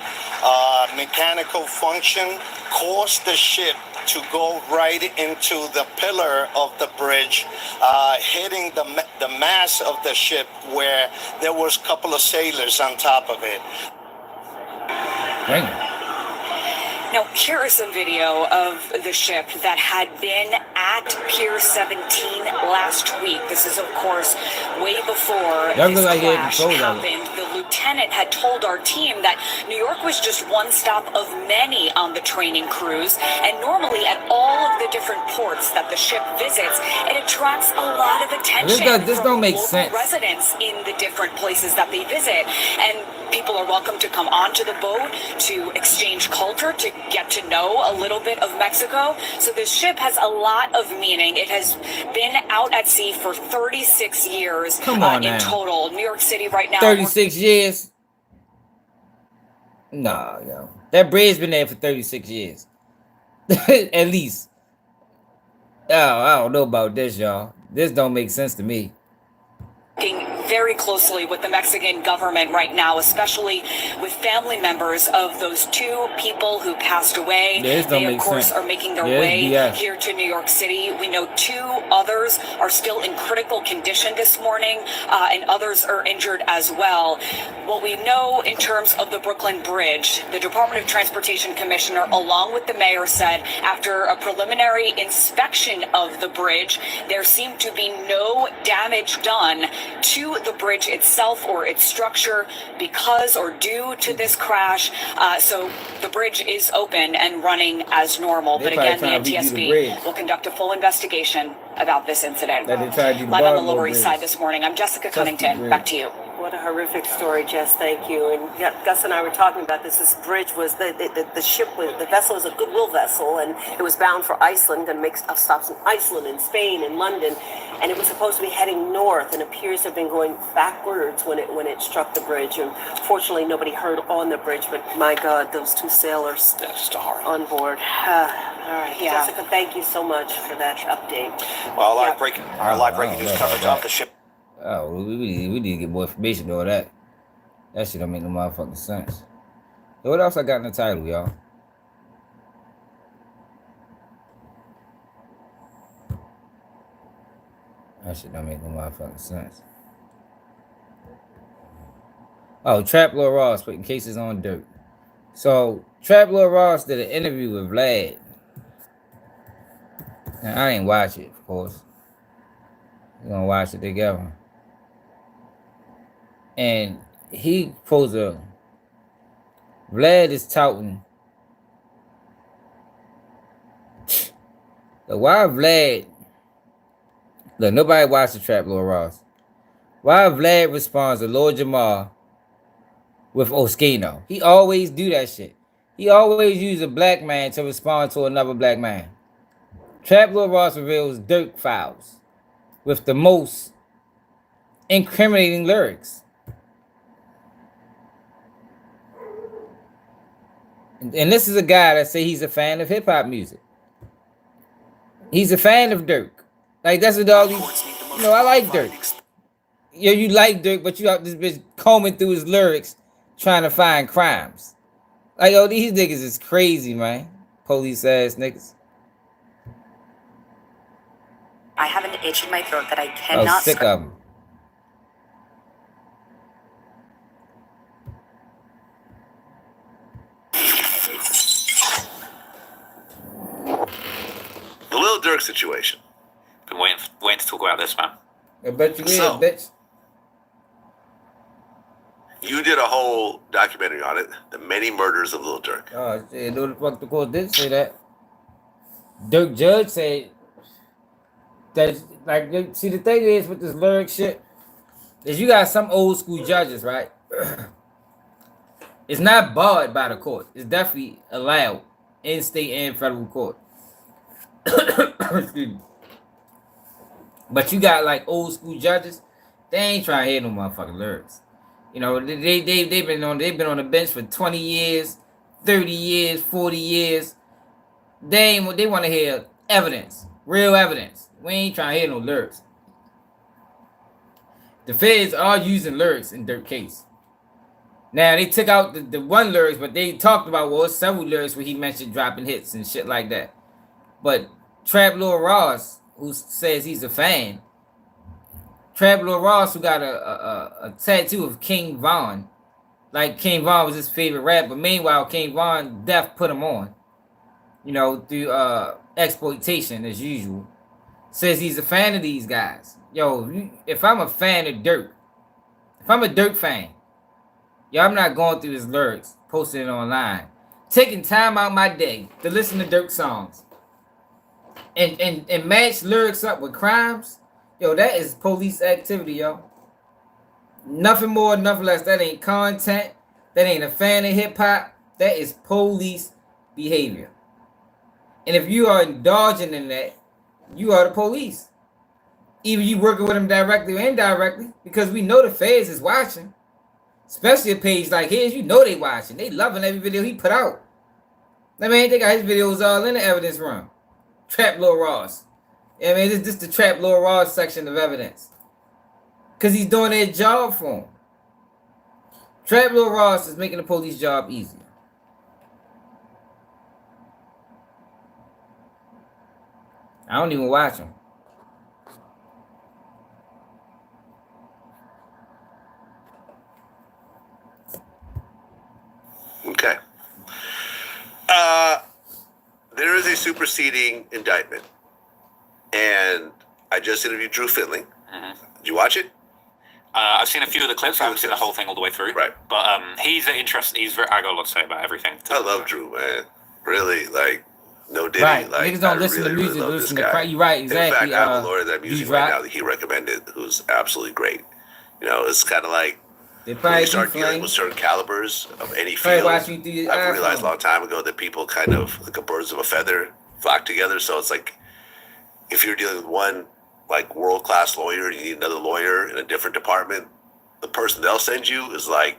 Mechanical function caused the ship to go right into the pillar of the bridge, hitting the mast of the ship where there was a couple of sailors on top of it. Dang. Now, here is some video of the ship that had been at Pier 17 last week. This is, of course, way before this crash happened. The lieutenant had told our team that New York was just one stop of many on the training cruise, and normally at all of the different ports that the ship visits, it attracts a lot of attention from local residents in the different places that they visit. And people are welcome to come onto the boat to exchange culture, to get to know a little bit of Mexico. So this ship has a lot of meaning. It has been out at sea for 36 years in total. New York City right now. 36 years? No, yo. That bridge been there for 36 years. At least. Oh, I don't know about this, y'all. This don't make sense to me. Working very closely with the Mexican government right now, especially with family members of those 2 people who passed away. They, of course, are making their way here to New York City. We know 2 others are still in critical condition this morning, and others are injured as well. What we know in terms of the Brooklyn Bridge, the Department of Transportation Commissioner, along with the mayor, said after a preliminary inspection of the bridge, there seemed to be no damage done to the bridge itself or its structure because or due to this crash. So the bridge is open and running as normal. But again, the NTSB will conduct a full investigation about this incident. Live on the Lower East Side this morning, I'm Jessica Cunnington. Back to you. What a horrific story, Jess. Thank you. And Gus and I were talking about this. This bridge was the ship was the vessel was a goodwill vessel, and it was bound for Iceland and makes stops in Iceland and Spain and London, and it was supposed to be heading north and appears to have been going backwards when it struck the bridge. And fortunately, nobody hurt on the bridge. But my God, those two sailors on board. All right, Jessica, thank you so much for that update. Well, our live breaking news coverage off the ship. Oh, we need to get more information on that. That shit don't make no motherfucking sense. So what else I got in the title, y'all? That shit don't make no motherfucking sense. Oh, Traplore Ross putting cases on Durk. So Traplore Ross did an interview with Vlad. Now, I ain't watch it, of course. We're gonna watch it together. And he posed Vlad is touting. So why Vlad? Look, nobody watched the Traplore Ross. Why Vlad responds to Lord Jamar with Oskino? He always do that shit. He always use a black man to respond to another black man. Traplore Ross reveals Durk files with the most incriminating lyrics. And this is a guy that say he's a fan of hip hop music. He's a fan of Durk. Like that's what all these. You know, I like Durk. Yeah, you like Durk, but you got this bitch combing through his lyrics, trying to find crimes. Like yo, these niggas is crazy, man. Police ass niggas. I have an itch in my throat that I cannot. Oh, sick of them. The Lil Durk situation. Been waiting to talk about this, man. I bet you is, bitch. You did a whole documentary on it, The Many Murders of Lil Durk. Oh, shit, no, the fuck the court did say that. Durk Judge said that, like, see, the thing is with this lyric shit, is you got some old school judges, right? It's not barred by the court. It's definitely allowed in state and federal court. Excuse me. But you got like old school judges, they ain't trying to hear no motherfucking lyrics. You know, they've been on the bench for 20 years, 30 years, 40 years. They want to hear evidence, real evidence. We ain't trying to hear no lyrics. The feds are using lyrics in Durk case. Now they took out the one lyrics, but they talked about several lyrics where he mentioned dropping hits and shit like that. But Traplore Ross, who says he's a fan, Traplore Ross, who got a tattoo of King Von, like King Von was his favorite rapper. Meanwhile, King Von death put him on, you know, through exploitation as usual. Says he's a fan of these guys. Yo, if I'm a fan of Durk, if I'm a Durk fan, yo, I'm not going through his lyrics, posting it online, taking time out my day to listen to Durk songs, and match lyrics up with crimes. Yo, that is police activity, yo. Nothing more, nothing less. That ain't content. That ain't a fan of hip hop. That is police behavior. And if you are indulging in that, you are the police. Either you working with them directly or indirectly, because we know the feds is watching. Especially a page like his, you know they watching. They loving every video he put out. I mean, they got his videos all in the evidence room. Traplore Ross. I mean, this is the Traplore Ross section of evidence. Because he's doing their job for him. Traplore Ross is making the police job easier. I don't even watch him. Okay. There is a superseding indictment. And I just interviewed Drew Fitling. Did you watch it? I've seen a few of the clips. I haven't seen the whole thing all the way through. Right. But he's interesting. I got a lot to say about everything. I love Drew, man. Really, like, no Diddy. Right. Like, Niggas don't I listen really, to music, really love listen this to guy. cry. You're right, exactly. In fact, I have a lawyer that I'm using right Drock. now that he recommended, who's absolutely great. You know, it's kind of like They when probably you start dealing flame. with certain calibers of any Probably field. watching through your I've realized iPhone. a long time ago that people kind of, like a birds of a feather, flock together. So it's like, if you're dealing with one, like, world-class lawyer and you need another lawyer in a different department, the person they'll send you is like,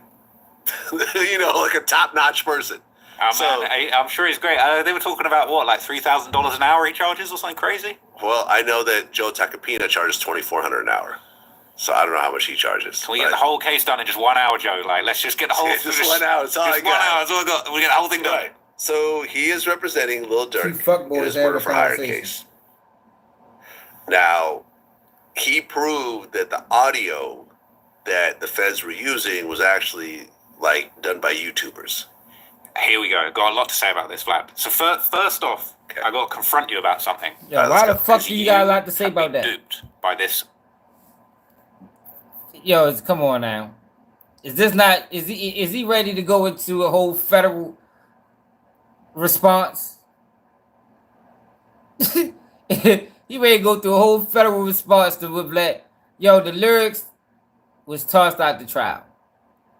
you know, like a top-notch person. Man, I'm sure he's great. They were talking about what, like $3,000 an hour he charges or something crazy? Well, I know that Joe Tacopina charges $2,400 an hour, so I don't know how much he charges. Can we get the whole case done in just 1 hour, Joe? Like, let's just get the whole. Just 1 hour. That's all I got. 1 hour. That's all I got. We get the whole thing done. Right. So he is representing Lil Durk in fuckboys his having murder a for hire conversation. case. Now, he proved that the audio that the feds were using was actually, like, done by YouTubers. Here we go. Got a lot to say about this, Vlad. So first off, I got to confront you about something. Yo, why the fuck do you got a lot to say about that? Duped by this. Yo, come on now. Is this not? Is he ready to go into a whole federal response? He ready to go through a whole federal response to with that? Yo, the lyrics was tossed out the trial.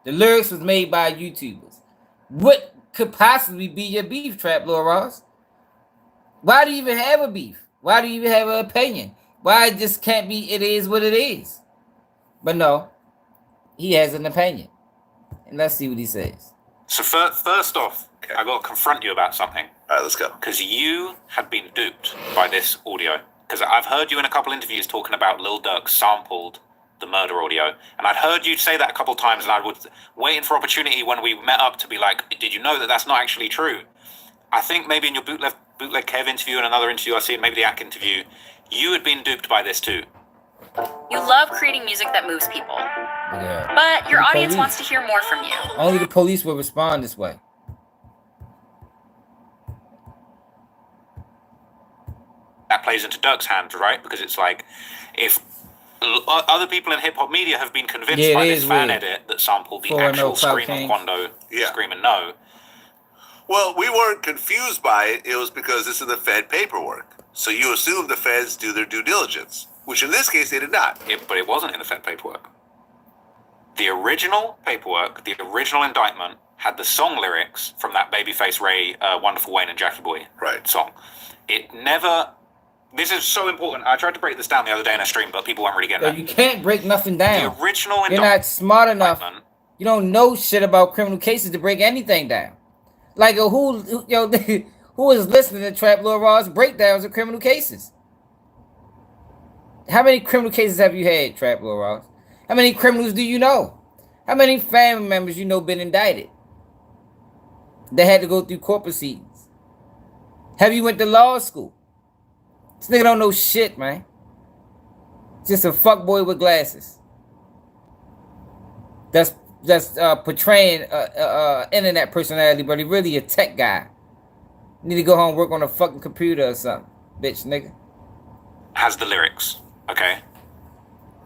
The lyrics was made by YouTubers. What could possibly be your beef, Traplore Ross? Why do you even have a beef? Why do you even have an opinion? Why it just can't be? It is what it is. But no, he has an opinion, and let's see what he says. So first off, I got to confront you about something. All right, let's go. Because you had been duped by this audio. Because I've heard you in a couple interviews talking about Lil Durk sampled the murder audio, and I'd heard you say that a couple times, and I was waiting for opportunity when we met up to be like, did you know that that's not actually true? I think maybe in your bootleg Kev interview and another interview I seen, maybe the Ack interview, you had been duped by this too. You love creating music that moves people, Yeah. but your The audience police. wants to hear more from you. Only the police will respond this way. That plays into Durk's hand, right? Because it's like, if other people in hip hop media have been convinced by this fan edit that sampled the 4-0 actual Clout scream King. of Quando screaming no. Well, we weren't confused by it. It was because it's in the Fed paperwork. So you assume the feds do their due diligence, which in this case they did not. But it wasn't in the Fed paperwork. The original paperwork, the original indictment, had the song lyrics from that Babyface Ray, Wonderful Wayne and Jackie Boy song. It never... This is so important. I tried to break this down the other day in a stream, but people weren't really getting Yo, it. you can't break nothing down. The original You're not smart enough. You don't know shit about criminal cases to break anything down. Like who is listening to Traplore Ross breakdowns of criminal cases? How many criminal cases have you had, Traplore Ross? How many criminals do you know? How many family members you know been indicted? They had to go through court proceedings. Have you went to law school? This nigga don't know shit, man. Just a fuckboy with glasses. That's portraying internet personality, but he really a tech guy. Need to go home and work on a fucking computer or something, bitch, nigga. Has the lyrics, okay?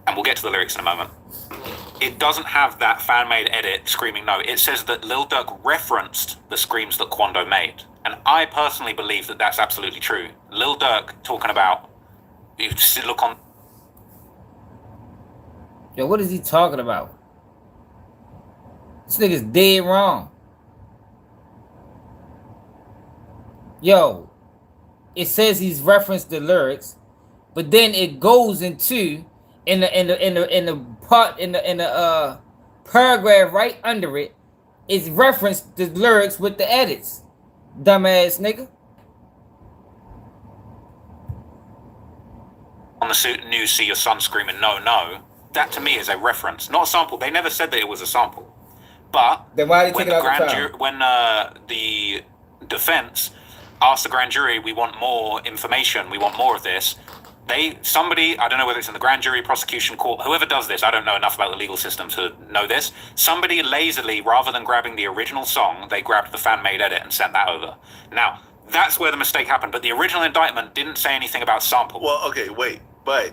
And we'll get to the lyrics in a moment. It doesn't have that fan-made edit screaming no. It says that Lil Durk referenced the screams that Quando made. And I personally believe that that's absolutely true. Lil Durk talking about, you just look on... Yo, what is he talking about? This nigga's dead wrong. Yo, it says he's referenced the lyrics, but then it goes into in the paragraph right under it, it's referenced the lyrics with the edits. Dumbass nigga. On the news, see your son screaming no, no. That to me is a reference, not a sample. They never said that it was a sample. But then why did when they take it out the trial? when the defense asked the grand jury, we want more information, we want more of this. Somebody, I don't know whether it's in the grand jury, prosecution court, whoever does this, I don't know enough about the legal system to know this. Somebody lazily, rather than grabbing the original song, they grabbed the fan-made edit and sent that over. Now, that's where the mistake happened, but the original indictment didn't say anything about sample. Well, okay, wait, but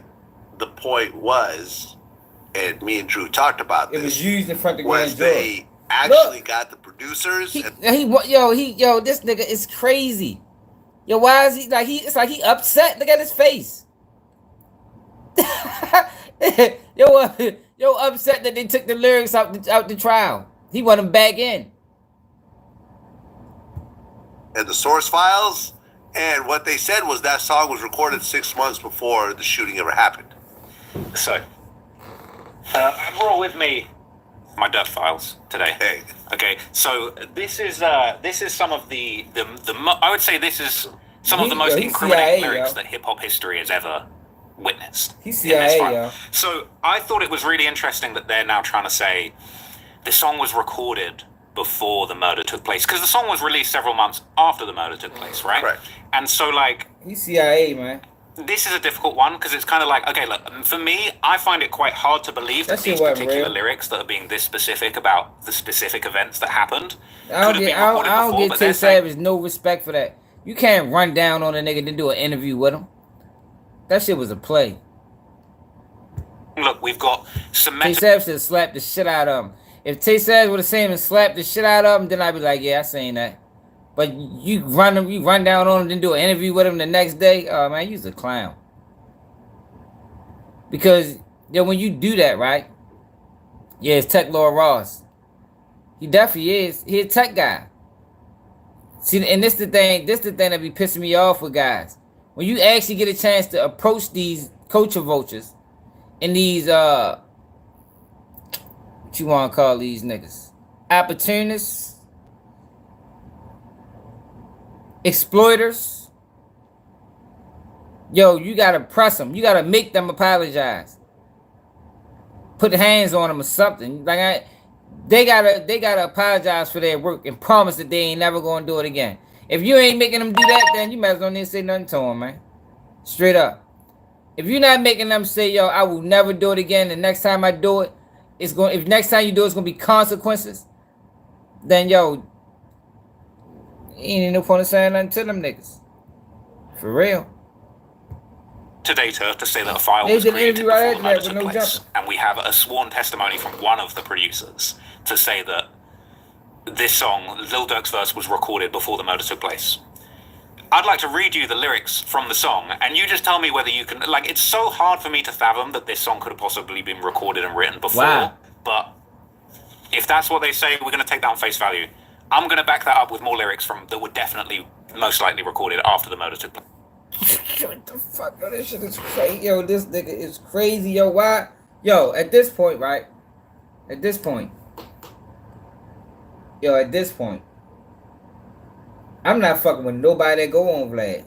the point was, and me and Drew talked about this. It was used in front of the was grand jury. they actually got the producers. This nigga is crazy. Yo, why is he like it's like he upset. Look at his face. yo, upset that they took the lyrics out the trial. He want them back in. And the source files, and what they said was that song was recorded 6 months before the shooting ever happened. So, roll with me my Durk files today. Hey. Okay, so this is some of the I would say this is some of the most incriminating lyrics that hip hop history has ever witnessed. He's CIA, yo. So I thought it was really interesting that they're now trying to say the song was recorded before the murder took place, because the song was released several months after the murder took place, right? Correct. And so, like, he's CIA, man. This is a difficult one because it's kind of like, okay, look, for me, I find it quite hard to believe that these particular lyrics that are being this specific about the specific events that happened I don't give Tay Savage no respect for that. You can't run down on a nigga to do an interview with him. That shit was a play. Look, we've got some. Tay Savage should have slapped the shit out of him. If Tay Savage would have seen him and slapped the shit out of him, then I'd be like, yeah, I seen that. But you run down on him, then do an interview with him the next day. Oh man, you's a clown. Because when you do that, right? Yeah, it's Traplore Ross. He definitely is. He a tech guy. See, and this the thing that be pissing me off with guys. When you actually get a chance to approach these culture vultures and these what you wanna call these niggas? Opportunists. Exploiters. Yo, you gotta press them. You gotta make them apologize. Put hands on them or something. Like they gotta apologize for their work and promise that they ain't never gonna do it again. If you ain't making them do that, then you might as well not say nothing to them, man. Straight up. If you're not making them say, yo, I will never do it again, the next time I do it, if next time you do it, it's gonna be consequences, then yo, ain't no point in saying nothing to them niggas. For real. To data to say that a file was created before the murder took place. And we have a sworn testimony from one of the producers to say that this song, Lil Durk's verse, was recorded before the murder took place. I'd like to read you the lyrics from the song, and you just tell me whether you can... Like, it's so hard for me to fathom that this song could have possibly been recorded and written before. Wow. But if that's what they say, we're going to take that on face value. I'm going to back that up with more lyrics that were definitely, most likely recorded after the murder took place. What the fuck? Yo, this shit is crazy. Yo, this nigga is crazy. Yo, why? Yo, at this point, right? At this point. I'm not fucking with nobody that go on Vlad.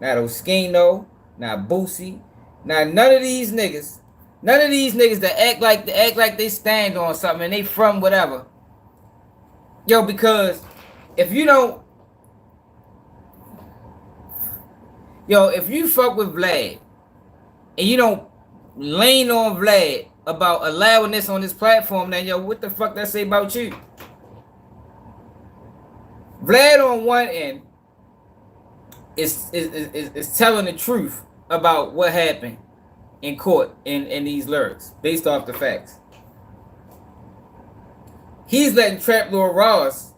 Not Oskino, not Boosie, not none of these niggas. None of these niggas that act like they stand on something and they from whatever. Yo, because if you don't... Yo, if you fuck with Vlad and you don't lean on Vlad about allowing this on this platform, then yo, what the fuck that say about you? Vlad on one end is telling the truth about what happened in court in these lyrics based off the facts. He's letting Traplore Ross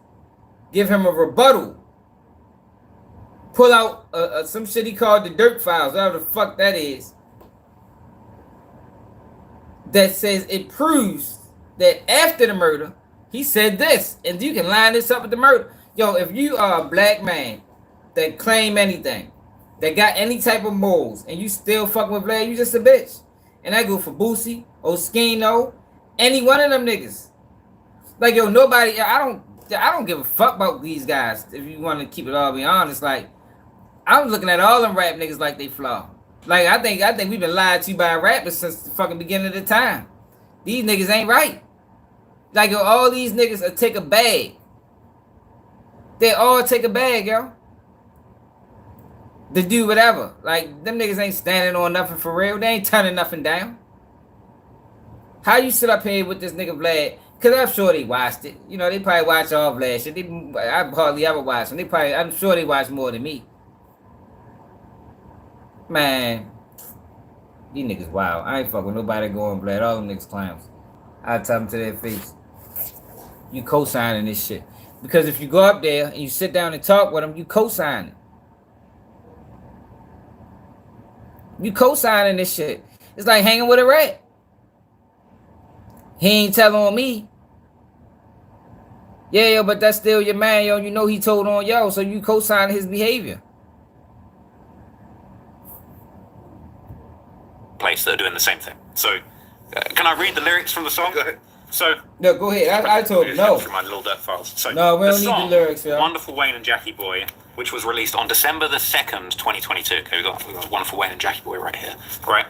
give him a rebuttal. Pull out some shit he called the Durk files, whatever the fuck that is. That says it proves that after the murder, he said this. And you can line this up with the murder. Yo, if you are a black man that claim anything, that got any type of morals, and you still fuck with Vlad, you just a bitch. And I go for Boosie, Oskino, any one of them niggas. Like, yo, nobody, I don't give a fuck about these guys. If you want to keep it all be honest, like, I'm looking at all them rap niggas like they flaw. Like, I think we've been lied to by rappers since the fucking beginning of the time. These niggas ain't right. Like, yo, all these niggas will take a bag. They all take a bag, yo. To do whatever. Like, them niggas ain't standing on nothing for real. They ain't turning nothing down. How you sit up here with this nigga Vlad? Because I'm sure they watched it. You know, they probably watch all Vlad shit. I hardly ever watch them. I'm sure they watch more than me. Man. These niggas wild. I ain't fuck with nobody going black. All them niggas clowns. I tell them to their face. You co-signing this shit. Because if you go up there and you sit down and talk with them, you co-signing. You co-signing this shit. It's like hanging with a rat. He ain't telling on me. Yeah, yo, but that's still your man, yo. You know he told on yo, so you co-signing his behavior. Place that are doing the same thing. So, can I read the lyrics from the song? Go ahead. So, no, go ahead. I told you no. Through my little Durk files. So, no, we don't need the lyrics, yo. Wonderful Wayne and Jackie Boy, which was released on December the 2nd, 2022. Okay, we got Wonderful Wayne and Jackie Boy right here. Right.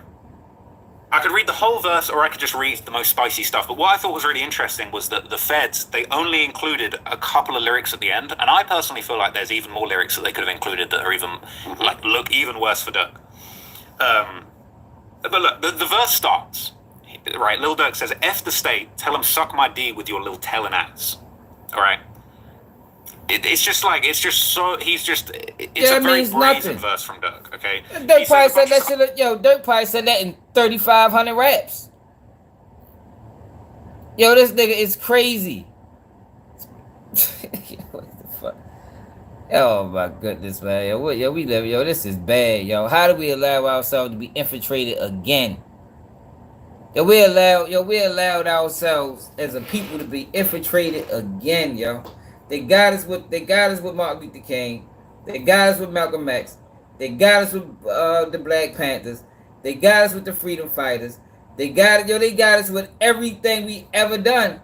I could read the whole verse, or I could just read the most spicy stuff. But what I thought was really interesting was that the Feds, they only included a couple of lyrics at the end, and I personally feel like there's even more lyrics that they could have included that are even like look even worse for Durk. But look, the verse starts. Right, Lil Durk says, F the state, tell him suck my D with your little telling ass. Alright? It's just so, it's a very brazen verse from Durk, okay? Durk probably said that shit, Durk probably said that in 3,500 raps. Yo, this nigga is crazy. What the fuck? Oh my goodness, man. Yo, we live, this is bad, yo. How do we allow ourselves to be infiltrated again? Yo, we allowed ourselves as a people to be infiltrated again, yo. They got us with Martin Luther King. They got us with Malcolm X. They got us with the Black Panthers. They got us with the Freedom Fighters. They got us with everything we ever done.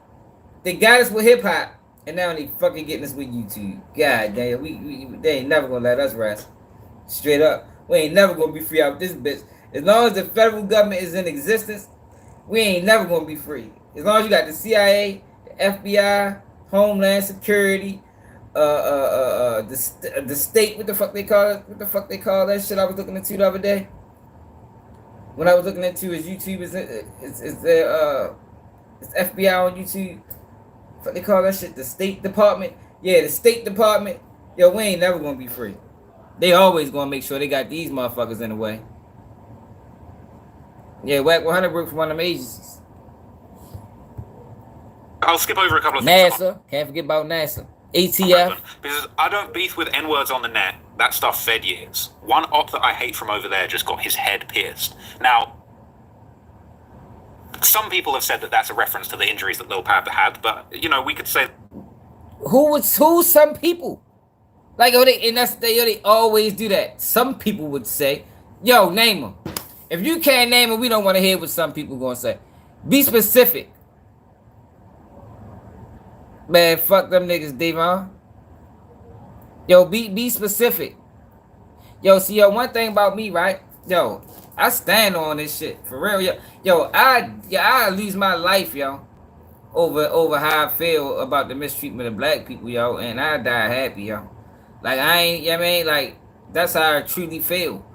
They got us with hip hop. And now they fucking getting us with YouTube. God damn, they ain't never gonna let us rest. Straight up. We ain't never gonna be free out this bitch. As long as the federal government is in existence, we ain't never gonna be free. As long as you got the CIA, the FBI, Homeland Security, the state, what the fuck they call it? What the fuck they call that shit I was looking into the other day? When I was looking into his YouTube, it's FBI on YouTube. What they call that shit? The State Department. Yeah, the State Department. Yo, we ain't never gonna be free. They always gonna make sure they got these motherfuckers in the way. Yeah, Wack 100 worked for one of them agencies. I'll skip over a couple of things. NASA. Can't forget about NASA. ATF. Because I don't beef with N-words on the net. That stuff fed years. One op that I hate from over there just got his head pierced. Now, some people have said that that's a reference to the injuries that Lil Pab had, but, we could say... Who's some people? Like, they always do that. Some people would say, yo, name them. If you can't name them, we don't want to hear what some people going to say. Be specific. Man, fuck them niggas, Devon. Yo, be specific. Yo, see, one thing about me, right? Yo, I stand on this shit. For real, yo. I lose my life, yo. Over how I feel about the mistreatment of black people, yo. And I die happy, yo. Like, like, that's how I truly feel.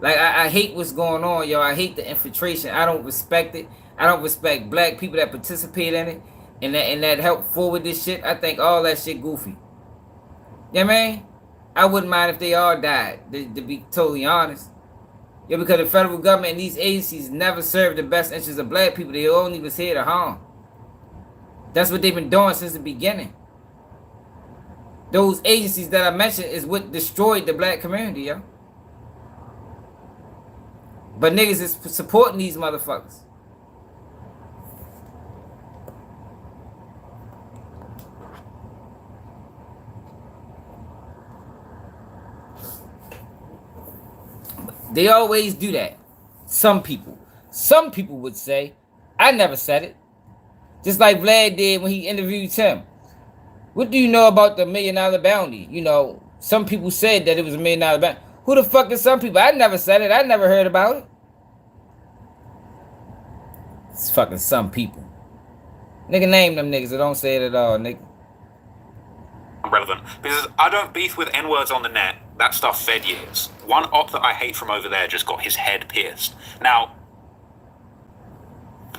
Like, I hate what's going on, yo. I hate the infiltration. I don't respect it. I don't respect black people that participate in it and that help forward this shit. I think all that shit goofy. You know what I mean? I wouldn't mind if they all died, to be totally honest. Yeah, because the federal government and these agencies never served the best interests of black people. They only was here to harm. That's what they've been doing since the beginning. Those agencies that I mentioned is what destroyed the black community, yo. But niggas is supporting these motherfuckers. They always do that. Some people would say, I never said it. Just like Vlad did when he interviewed Tim. What do you know about the $1 million bounty? Some people said that it was $1 million bounty. Who the fuck is some people? I never said it. I never heard about it. It's fucking some people. Nigga, name them niggas. I don't say it at all, nigga. Relevant. Because I don't beef with N-words on the net. That stuff fed years. One op that I hate from over there just got his head pierced. Now,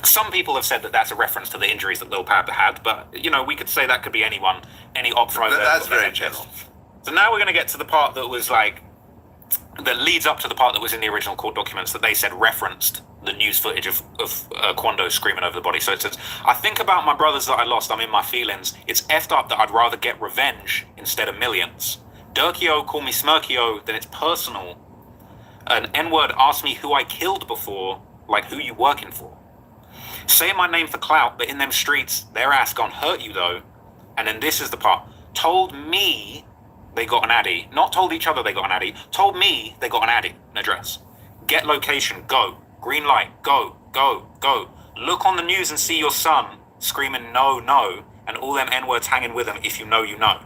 some people have said that that's a reference to the injuries that Lil Pab had, but, we could say that could be anyone, any op from over there. That's very general. So now we're going to get to the part that was, like, that leads up to the part that was in the original court documents that they said referenced the news footage of Quando screaming over the body. So it says, I think about my brothers that I lost, I'm in my feelings. It's effed up that I'd rather get revenge instead of millions. Durkio call me Smirkio, then it's personal. An N-word asked me who I killed before, like who you working for. Say my name for clout, but in them streets, their ass gon' hurt you though. And then this is the part. Told me they got an addy. Not told each other they got an addy. Told me they got an addy, an address. Get location, go. Green light, go, go, go. Look on the news and see your son screaming no, no, and all them N-words hanging with him if you know you know.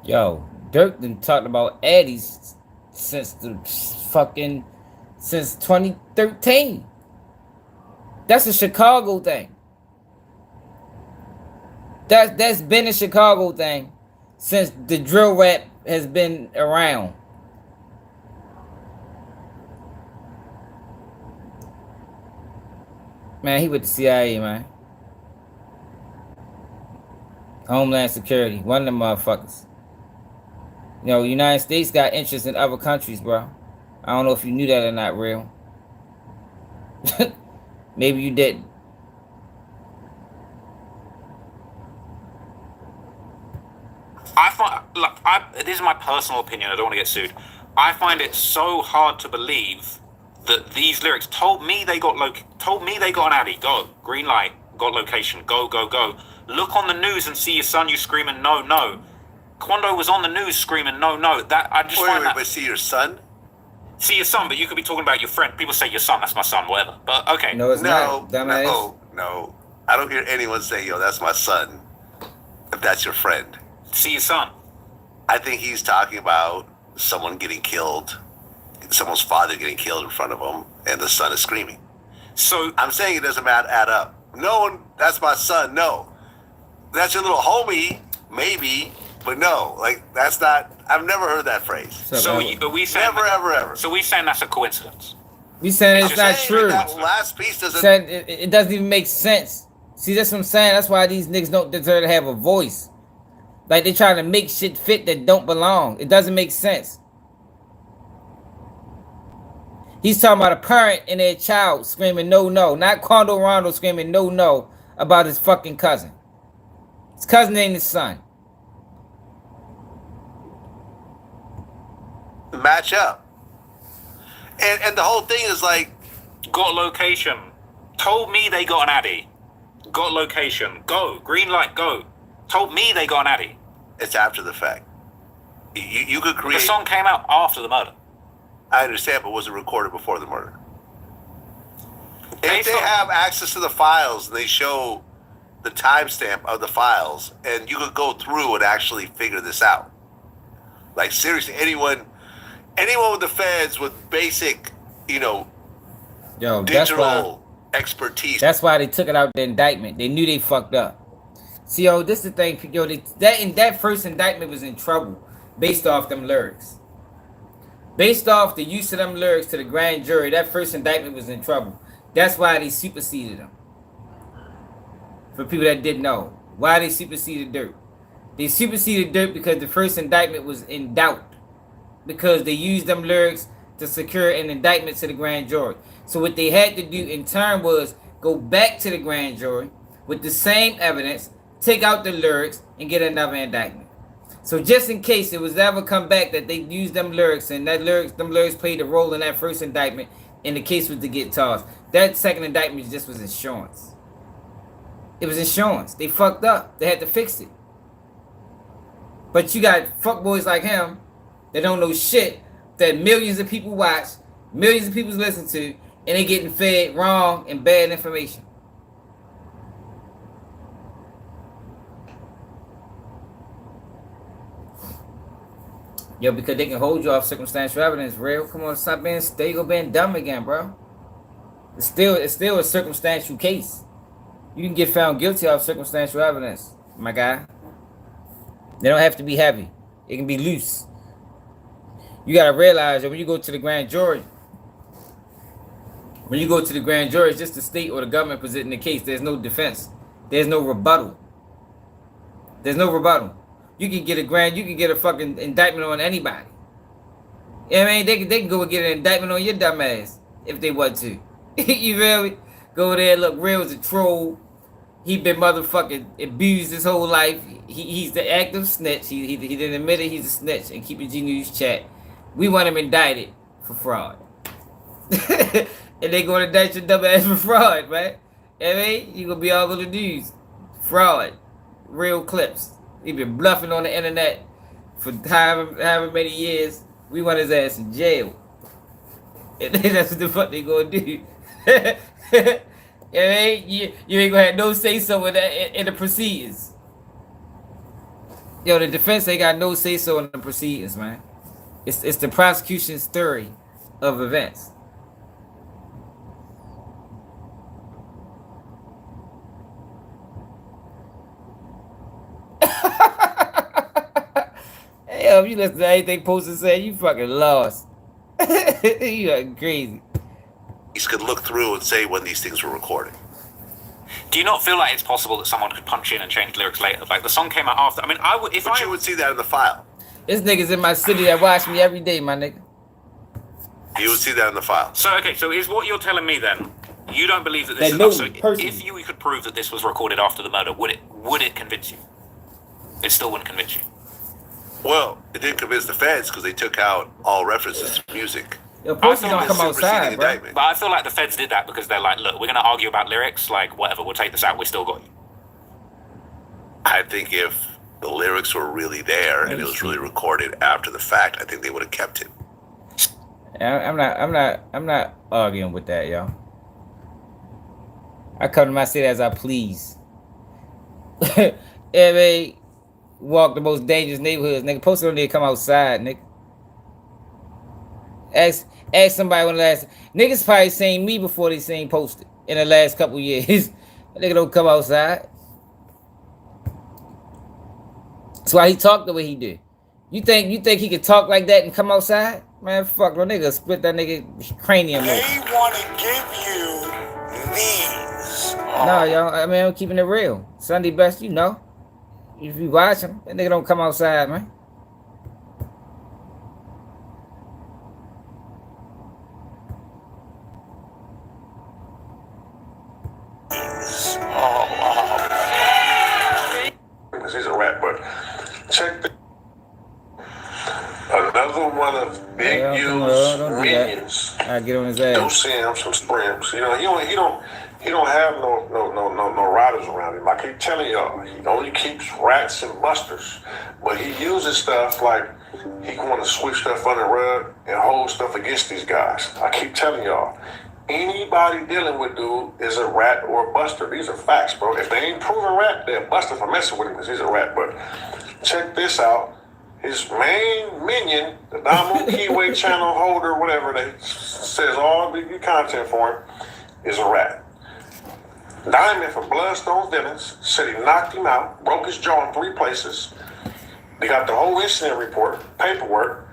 Yo, Durk done talked about addies since 2013. That's a Chicago thing. That's been a Chicago thing since the drill rap has been around. Man, he with the CIA, man. Homeland Security, one of them motherfuckers. You know, United States got interest in other countries, bro. I don't know if you knew that or not, real. Maybe you didn't. This is my personal opinion. I don't want to get sued. I find it so hard to believe that these lyrics told me they got an addy. Go, green light, got location. Go, go, go. Look on the news and see your son. You screaming no, no. Quando was on the news screaming no, no. That I just find that. But see your son. See your son, but you could be talking about your friend. People say your son. That's my son. Whatever. But okay. No, it's not. No. I don't hear anyone say, "Yo, that's my son." If that's your friend. See your son. I think he's talking about someone getting killed, someone's father getting killed in front of him, and the son is screaming. So I'm saying it doesn't add up. No one, that's my son. No, that's your little homie, maybe, but no, like that's not. I've never heard that phrase. So are we saying ever? So we saying that's a coincidence? We saying it's not true. That last piece doesn't. It doesn't even make sense. See, that's what I'm saying. That's why these niggas don't deserve to have a voice. Like they trying to make shit fit that don't belong. It doesn't make sense. He's talking about a parent and their child screaming no, no. Not Quando Rondo screaming no, no about his fucking cousin. His cousin ain't his son. Match up. And the whole thing is like, got location. Told me they got an addy. Got location. Go. Green light, go. Told me they got an addy. It's after the fact. You could create. The song came out after the murder. I understand, but was it recorded before the murder? If they have access to the files and they show the timestamp of the files, and you could go through and actually figure this out. Like seriously, anyone with the feds with basic, digital expertise. That's why they took it out the indictment. They knew they fucked up. See, this is the thing, that first indictment was in trouble based off them lyrics. Based off the use of them lyrics to the grand jury, that first indictment was in trouble. That's why they superseded them. For people that didn't know, why they superseded Durk. They superseded Durk because the first indictment was in doubt. Because they used them lyrics to secure an indictment to the grand jury. So what they had to do in turn was go back to the grand jury with the same evidence, take out the lyrics, and get another indictment. So just in case it was ever come back that they used them lyrics and them lyrics played a role in that first indictment and the case was to get tossed. That second indictment just was insurance. It was insurance. They fucked up. They had to fix it. But you got fuckboys like him that don't know shit, that millions of people watch, millions of people listen to, and they getting fed wrong and bad information. Yo, because they can hold you off circumstantial evidence, real. Come on, stop being dumb again, bro. It's still a circumstantial case. You can get found guilty of circumstantial evidence, my guy. They don't have to be heavy. It can be loose. You gotta realize that when you go to the grand jury, it's just the state or the government presenting the case. There's no defense. There's no rebuttal. You can get a fucking indictment on anybody. I mean, they can go and get an indictment on your dumb ass if they want to. You feel me? Go there, look, Real is a troll. He been motherfucking abused his whole life. He's the active snitch. He didn't admit it. He's a snitch. And keep it G News chat. We want him indicted for fraud. And they gonna indict your dumb ass for fraud, man. I mean, you gonna be all over the news. Fraud. Real clips. He been bluffing on the internet for however many years. We want his ass in jail. And that's what the fuck they gonna do. I mean, you ain't gonna have no say so in the proceedings. Yo, the defense ain't got no say so in the proceedings, man. It's the prosecution's theory of events. Yo, if you listen to anything Posted said, you fucking lost. You are crazy. He could look through and say when these things were recorded. Do you not feel like it's possible that someone could punch in and change lyrics later? Like the song came out after. I mean, I would. But you would see that in the file. This nigga's in my city that watch me every day, my nigga. You would see that in the file. So okay, so is what you're telling me then? You don't believe that this is enough. So if you could prove that this was recorded after the murder, would it convince you? It still wouldn't convince you. Well, it didn't convince the feds because they took out all references to music. Yo, Posty don't come outside, bro. But I feel like the feds did that because they're like, look, we're going to argue about lyrics, like, whatever, we'll take this out, we still got you. I think if the lyrics were really there and it was really recorded after the fact, I think they would have kept it. I'm not arguing with that, y'all. I come to my city as I please. Every walk the most dangerous neighborhoods, nigga. Posted don't need to come outside, nigga. Ask somebody when the last niggas probably seen me before they seen Posted in the last couple years. Nigga don't come outside. That's why he talked the way he did. You think he could talk like that and come outside? Man, fuck, no nigga split that nigga cranium. They want to give you these. No, y'all. I mean, I'm keeping it real. Sunday best, you know. If you watch him, that nigga don't come outside, man. Because he's a rat, but check the another one of Big U's minions. I get on his ass. Do send him some sprims. You know, he don't have no riders around him. I keep telling y'all, he only keeps rats and busters. But he uses stuff like he want to sweep stuff under the rug and hold stuff against these guys. I keep telling y'all, anybody dealing with dude is a rat or a buster. These are facts, bro. If they ain't proven rat, they're a buster for messing with him because he's a rat. But check this out. His main minion, the Damu Keyway channel holder, whatever that says all the content for him, is a rat. Diamond from Bloodstone's Dennis said he knocked him out, broke his jaw in 3 places. They got the whole incident report, paperwork.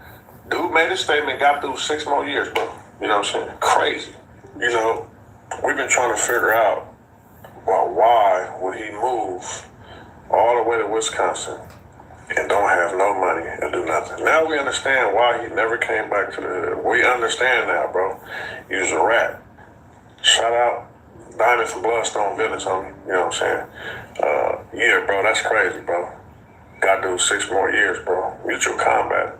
Dude made a statement, got through 6 more years, bro. You know what I'm saying? Crazy. You know, we've been trying to figure out, well, why would he move all the way to Wisconsin and don't have no money and do nothing. Now we understand why he never came back to the hood. We understand now, bro. He was a rat. Shout out Diamond from Bloodstone Village, homie. You know what I'm saying? Yeah, bro, that's crazy, bro. Got to do 6 more years, bro. Mutual combat.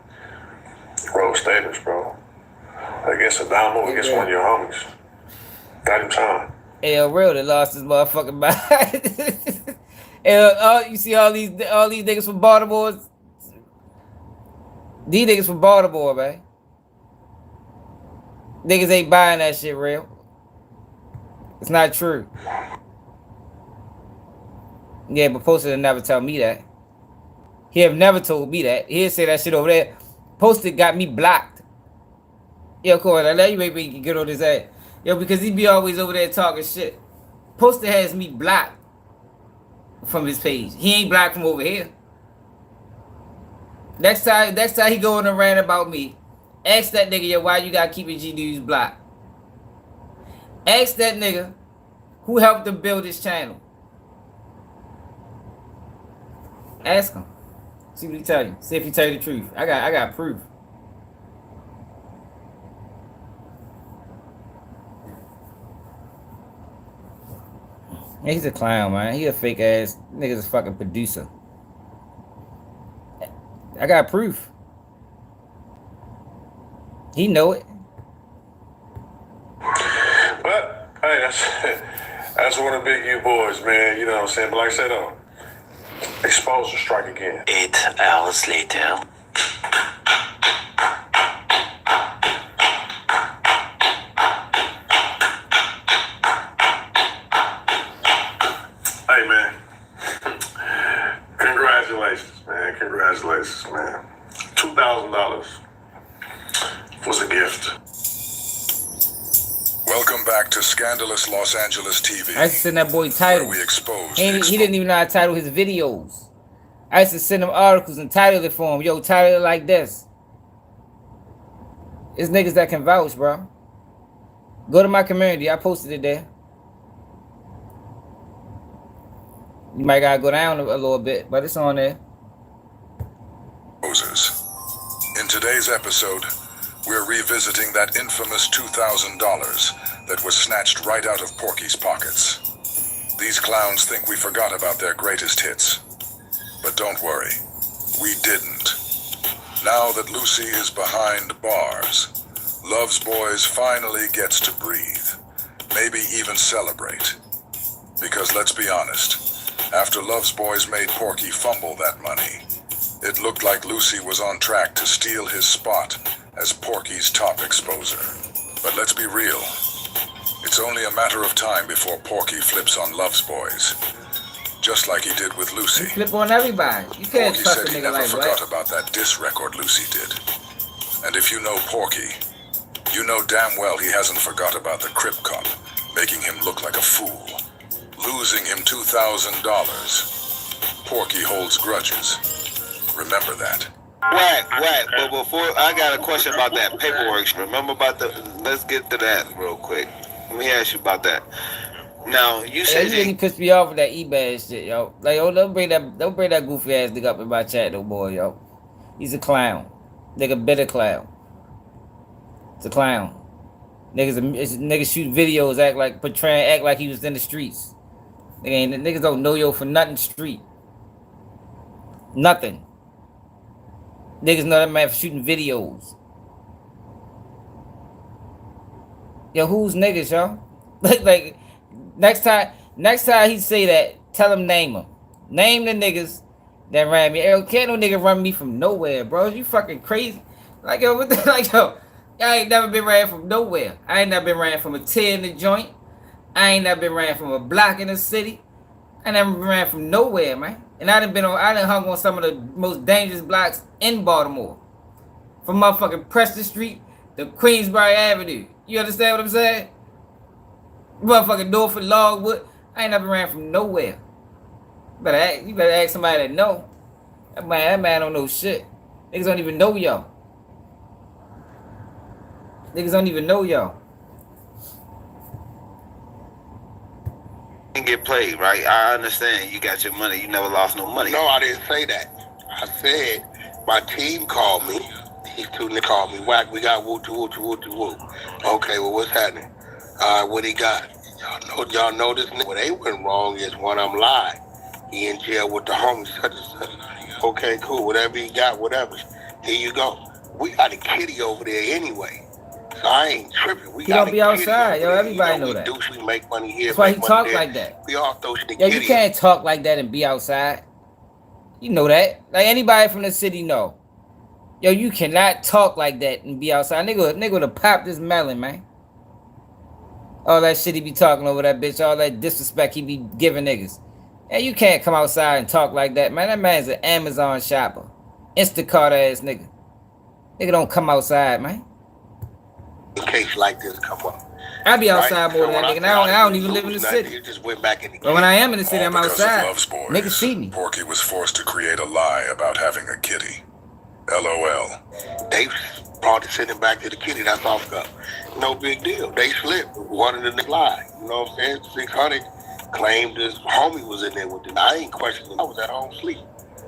Road status, bro. Against a down move against one of your homies. Got him time. Hey, Real that lost his motherfucking mind. And you see all these niggas from Baltimore. These niggas from Baltimore, man. Niggas ain't buying that shit, Real. It's not true. Yeah, but Posted will never tell me that. He have never told me that. He'll say that shit over there. Posted got me blocked. Yo, of course, I let you make me get on his ass. Yo, because he be always over there talking shit. Posted has me blocked from his page. He ain't blocked from over here. Next time he go on a rant about me, ask that nigga, yo, why you gotta keep your G News blocked? Ask that nigga who helped him build his channel. Ask him. See what he tell you. See if he tell you the truth. I got proof. Yeah, he's a clown, man. He a fake ass nigga's a fucking producer. I got proof. He know it. But hey, that's one of the big U boys, man. You know what I'm saying? But like I said, exposure strike again. 8 hours later. Hey, man. Congratulations, man. Congratulations, man. $2,000 was a gift. Welcome back to Scandalous Los Angeles TV. I used to send that boy titles. We exposed he didn't even know how to title his videos. I used to send him articles and title it for him. Yo, title it like this. It's niggas that can vouch, bro. Go to my community. I posted it there. You might gotta go down a little bit, but it's on there. Moses. In today's episode, we're revisiting that infamous $2,000 that was snatched right out of Porky's pockets. These clowns think we forgot about their greatest hits. But don't worry, we didn't. Now that Lucy is behind bars, Love's Boys finally gets to breathe. Maybe even celebrate. Because let's be honest, after Love's Boys made Porky fumble that money, it looked like Lucy was on track to steal his spot as Porky's top exposer. But let's be real. It's only a matter of time before Porky flips on Love's Boys. Just like he did with Lucy. He flip on everybody. You can't Porky trust said a he nigga never like forgot Wack. about that diss record Lucy did. And if you know Porky, you know damn well he hasn't forgot about the Crip Cop, making him look like a fool. Losing him $2,000. Porky holds grudges. Remember that. Wack, but before, I got a question about that paperwork. Remember about let's get to that real quick. Let me ask you about that. Now, you said you really pissed me off with that eBay shit, yo. Like, yo, don't bring that goofy ass nigga up in my chat, no boy, yo. He's a clown. Nigga, bitter clown. It's a clown. Niggas shoot videos, act like he was in the streets. Niggas don't know yo for nothing street. Nothing. Niggas know that man for shooting videos. Yo, who's niggas, yo? like next time he say that, tell him name them. Name the niggas that ran me. Yo, can't no nigga run me from nowhere, bro. You fucking crazy. Like, yo, what the, like, yo, I ain't never been ran from nowhere. I ain't never been ran from a tear in the joint. I ain't never been ran from a block in the city. I never been ran from nowhere, man. And I done hung on some of the most dangerous blocks in Baltimore. From motherfucking Preston Street to Queensbury Avenue. You understand what I'm saying? Motherfucking Norfolk Logwood. I ain't never ran from nowhere. You better ask somebody that know. That man don't know shit. Niggas don't even know y'all. Niggas don't even know y'all. get played, right? I understand you got your money. You never lost no money. No, I didn't say that. I said my team called me. These two niggas called me. Wack, we got woo woo woo woo. Okay, well, what's happening? What he got? Y'all know this nigga. What they went wrong is one of them lied. He in jail with the homies. Such and such. Okay, cool. Whatever he got, whatever. Here you go. We got a kitty over there anyway. So I ain't tripping. He don't be outside, yo. Everybody know that. We make money here. That's why he talk like that. We all throw shit. Yo, you can't talk like that and be outside. You know that. Like anybody from the city know. Yo, you cannot talk like that and be outside. Nigga would have popped this melon, man. All that shit he be talking over that bitch. All that disrespect he be giving niggas. And you can't come outside and talk like that, man. That man's an Amazon shopper. Instacart ass nigga. Nigga don't come outside, man. In case like this come up. I be outside more than that nigga. And I don't even live in the city. You just went back in the but when I am in the city, I'm outside. Boys, niggas see me. Porky was forced to create a lie about having a kitty. LOL. They brought to send him back to the kitty. That's off up. No big deal. They slipped. Wanted to lie. You know what I'm saying? 600 claimed his homie was in there with him. I ain't questioning. I was at home sleep.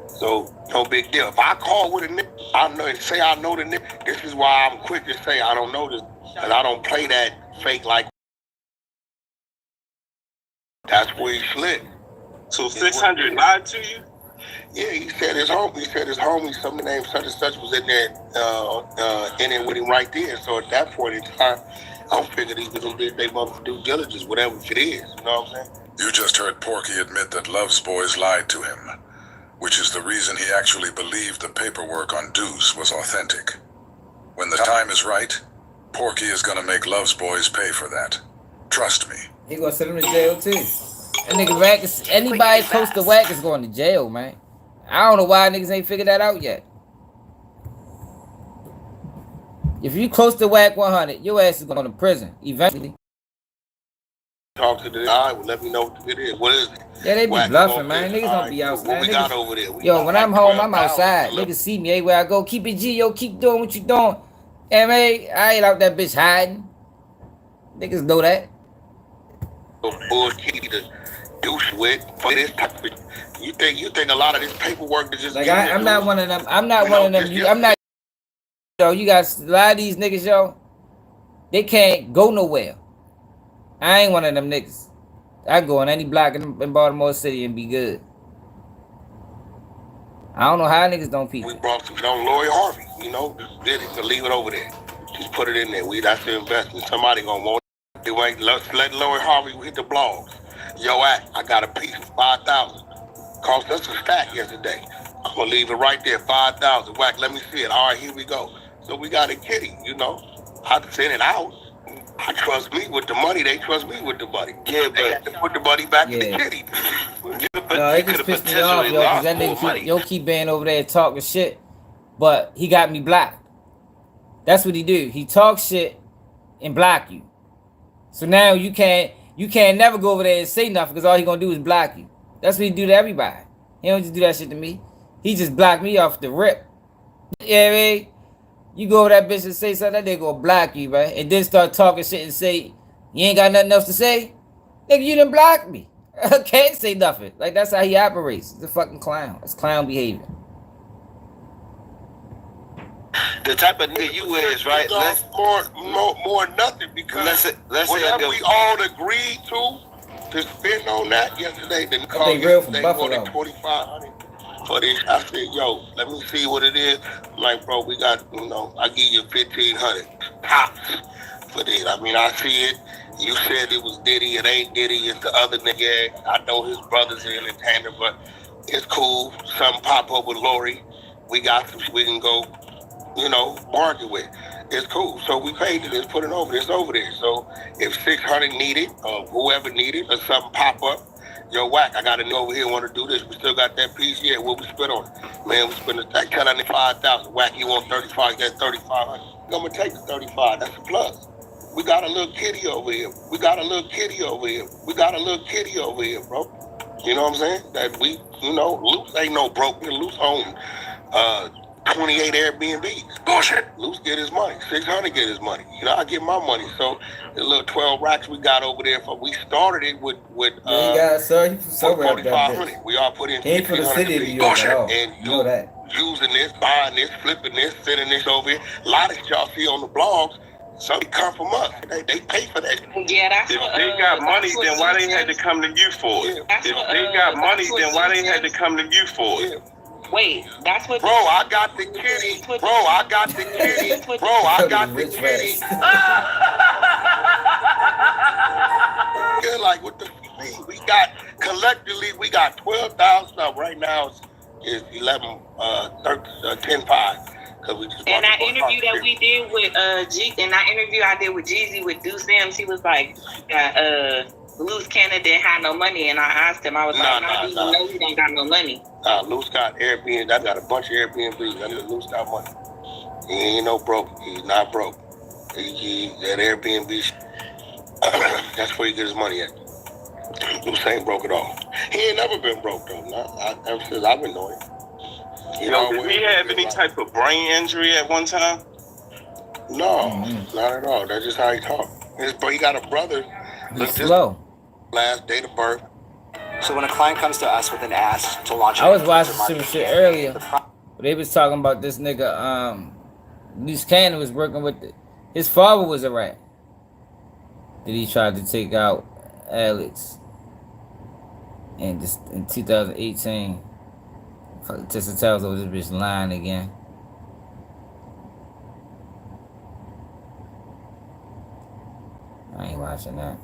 So, no big deal. If I call with a nigga, I know the nigga. This is why I'm quick to say I don't know this. And I don't play that fake like That's where he slid. So 600 lied to you? Yeah, he said his homie, something named such and such was in there, in it with him right there. So at that point in time, I figured he was gonna do their motherfucking due diligence, whatever it is. You know what I'm saying? You just heard Porky admit that Love's boys lied to him, which is the reason he actually believed the paperwork on Deuce was authentic. When the time is right, Porky is gonna make Love's boys pay for that. Trust me. He gonna send him to jail too. That nigga Wack is, anybody close to Wack is going to jail, man. I don't know why niggas ain't figured that out yet. If you close to Wack 100, your ass is going to prison eventually. Talk to the guy, let me know what it is. What is it? Yeah, they be Wack bluffing, man. Niggas don't be outside. What we got over there? Yo, when I'm home, I'm outside. Niggas see me everywhere I go. Keep it G, yo. Keep doing what you doing. M.A., I ain't out that bitch hiding. Niggas know that. Bullshit to douche with for this type of. You think a lot of this paperwork is just like I'm not one of them. I'm not one of them. I'm not. Yo, you got a lot of these niggas, yo. They can't go nowhere. I ain't one of them niggas. I go on any block in Baltimore City and be good. I don't know how niggas don't peep. We brought some on Lori Harvey, you know, did it to leave it over there. Just put it in there. That's the investment. Somebody gonna want it. Let's let Lori Harvey hit the blogs. Yo, I got a piece for $5,000. Cost us a stack yesterday. I'm gonna leave it right there, $5,000. Wack, let me see it. All right, here we go. So we got a kitty, you know. I send it out. I trust me with the money. They trust me with the money. Yeah, but they have to put the money back in the kitty. No, it just pissed me off, yo, because that nigga keep being over there talking shit, but he got me blocked. That's what he do. He talk shit and block you. So now you can't never go over there and say nothing because all he gonna do is block you. That's what he do to everybody. He don't just do that shit to me. He just blocked me off the rip. Yeah, I mean, you go over that bitch and say something, that nigga gonna block you, right? And then start talking shit and say, you ain't got nothing else to say? Nigga, you done blocked me. I can't say nothing. Like, that's how he operates. He's a fucking clown. It's clown behavior. The type of nigga you is, right? Let's more nothing because let's whatever we all agreed to spend on that yesterday, then call real from they Buffalo. wanted $2,500 for this. I said, yo, let me see what it is. I'm like, bro, we got, you know, I give you $1,500 tops for this. I mean, I see it. You said it was Diddy. It ain't Diddy. It's the other nigga. I know his brothers are in the tandem, but it's cool. Something pop up with Lori. We got some. We can go, you know, bargain with. It's cool. So we paid it. Let's put it over. It's over there. So if 600 needed, or whoever needed, or something pop up, yo, Wack, I got to know over here want to do this. We still got that piece. Yeah, what we spent on it? Man, we spent a stack. Tell that nigga 5,000. Wack, you want 35? That's 3,500. I'm gonna take the 35. That's a plus. We got a little kitty over here. We got a little kitty over here. We got a little kitty over here, bro. You know what I'm saying? That we, you know, Luce ain't no broke. Luce own 28 Airbnbs. Bullshit. Luce get his money. 600 get his money. You know, I get my money. So the little 12 racks we got over there, we started it with you got sir, he's so 4,500. We all put in ain't for the city of New York at all. And you know that. Using this, buying this, flipping this, sending this over here. A lot of y'all see on the blogs. Some come from us. They pay for that. Yeah, that's if they got money, then why they had to come to you for it? If they got money, then why they had to come to you for it? Wait, that's what. Bro, I got the kitty. Bro, I got the kitty. Bro, I got the kitty. Yeah, like what the fuck? We got collectively, we got 12,000 stuff right now. Is 10-5. And that interview that we did with I did with Jeezy with Deuce Sims, he was like, Luce Canada didn't have no money, and I asked him, I was like, no, know he don't got no money. Luce got Airbnb. I got a bunch of Airbnbs. I know Luce got money. He ain't no broke. He's not broke. He that Airbnb. That's where he get his money at. Luce ain't broke at all. He ain't never been broke though. Ever since I've been knowing him. Did he have any type of brain injury at one time? No, not at all. That's just how he talk. He got a brother. He's slow. Last date of birth. So when a client comes to us with an ask to launch, I was watching some shit earlier. They was talking about this nigga. Loose Cannon was working with his father was a rat. That he tried to take out Alex. And just in 2018, Tessa tells over this bitch lying again. I ain't watching that.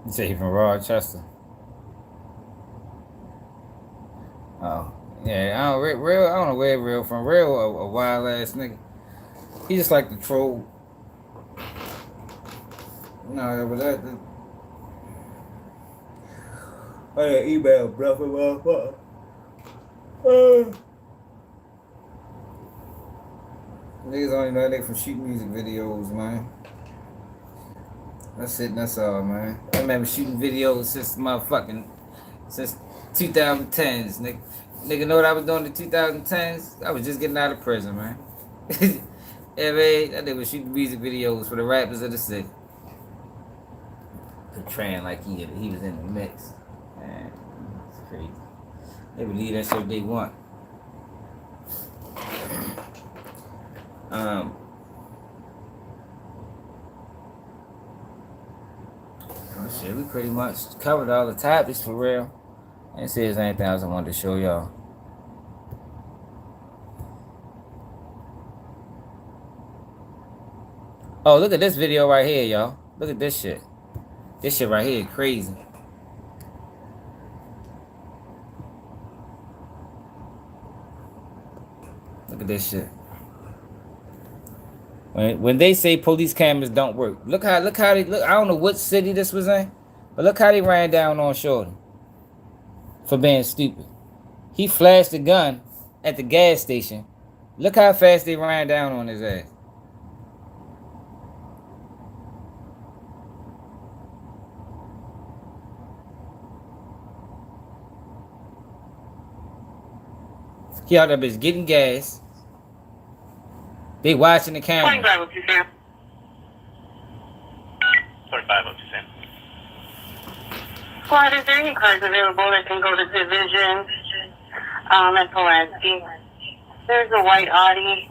You say he from Rochester? Oh, yeah. I don't know where Real from. Real a wild ass nigga. He just like the troll. No, but that. Oh yeah, email, brother, motherfucker. Niggas only know that from shooting music videos, man. That's it, that's all, man. I remember shooting videos since 2010s, nigga. Nigga know what I was doing in the 2010s? I was just getting out of prison, man. Yeah, man, that nigga was shooting music videos for the rappers of the city. Portraying like he was in the mix. Man, it's crazy. They believe that shit they want. Oh shit, we pretty much covered all the topics for real. And see if there's anything else I wanted to show y'all. Oh, look at this video right here, y'all. Look at this shit. This shit right here, crazy. Look at this shit. When they say police cameras don't work, look how they look. I don't know what city this was in, but look how they ran down on Shorty for being stupid. He flashed a gun at the gas station. Look how fast they ran down on his ass. He out there bitch getting gas. They watching the camera. 25 up to Sam. 25 up to Sam. Squad, is there any cars available that can go to Division at Pulaski? There's a white Audi,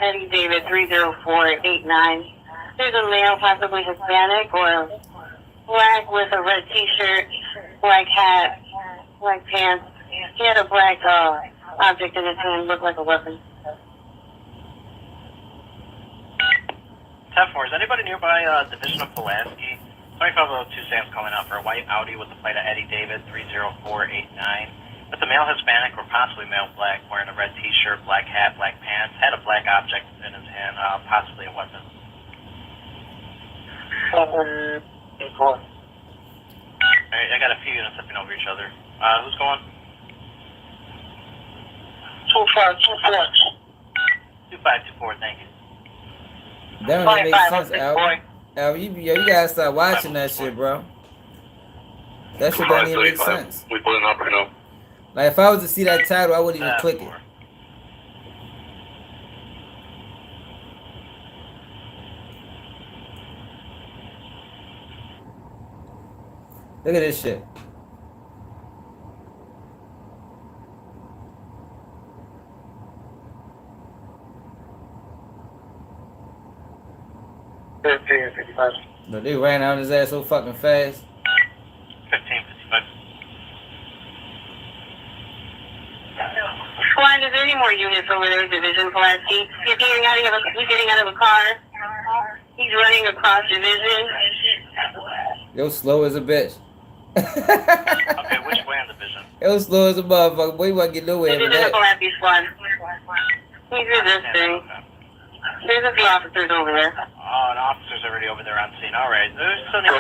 Eddie David 30489. There's a male, possibly Hispanic, or black with a red t-shirt, black hat, black pants. He had a black object in his hand, looked like a weapon. 10-4, is anybody nearby Division of Pulaski? 2502 Sam's calling out for a white Audi with the plate of Eddie David 30489. With a male Hispanic or possibly male black, wearing a red t-shirt, black hat, black pants, had a black object in his hand, possibly a weapon. 7-4. Alright, I got a few units flipping over each other. Who's going? 2524. 2524, thank you. That don't make sense, Al. Al, you gotta start watching that shit, bro. That shit don't even make sense. We pulling up right now. Like, if I was to see that title, I wouldn't even click it. Look at this shit. But they ran out his ass so fucking fast. 1555. Squad, is there any more units over there, Division Pulaski? He's getting out of a car. He's running across Division. Yo, slow as a bitch. Okay, which way on Division? It was slow as a motherfucker. Boy, you want to get nowhere with that. Pulaski squad. He's resisting. There's a few officers over there. Oh, an officer's already over there on scene. All right. There's something.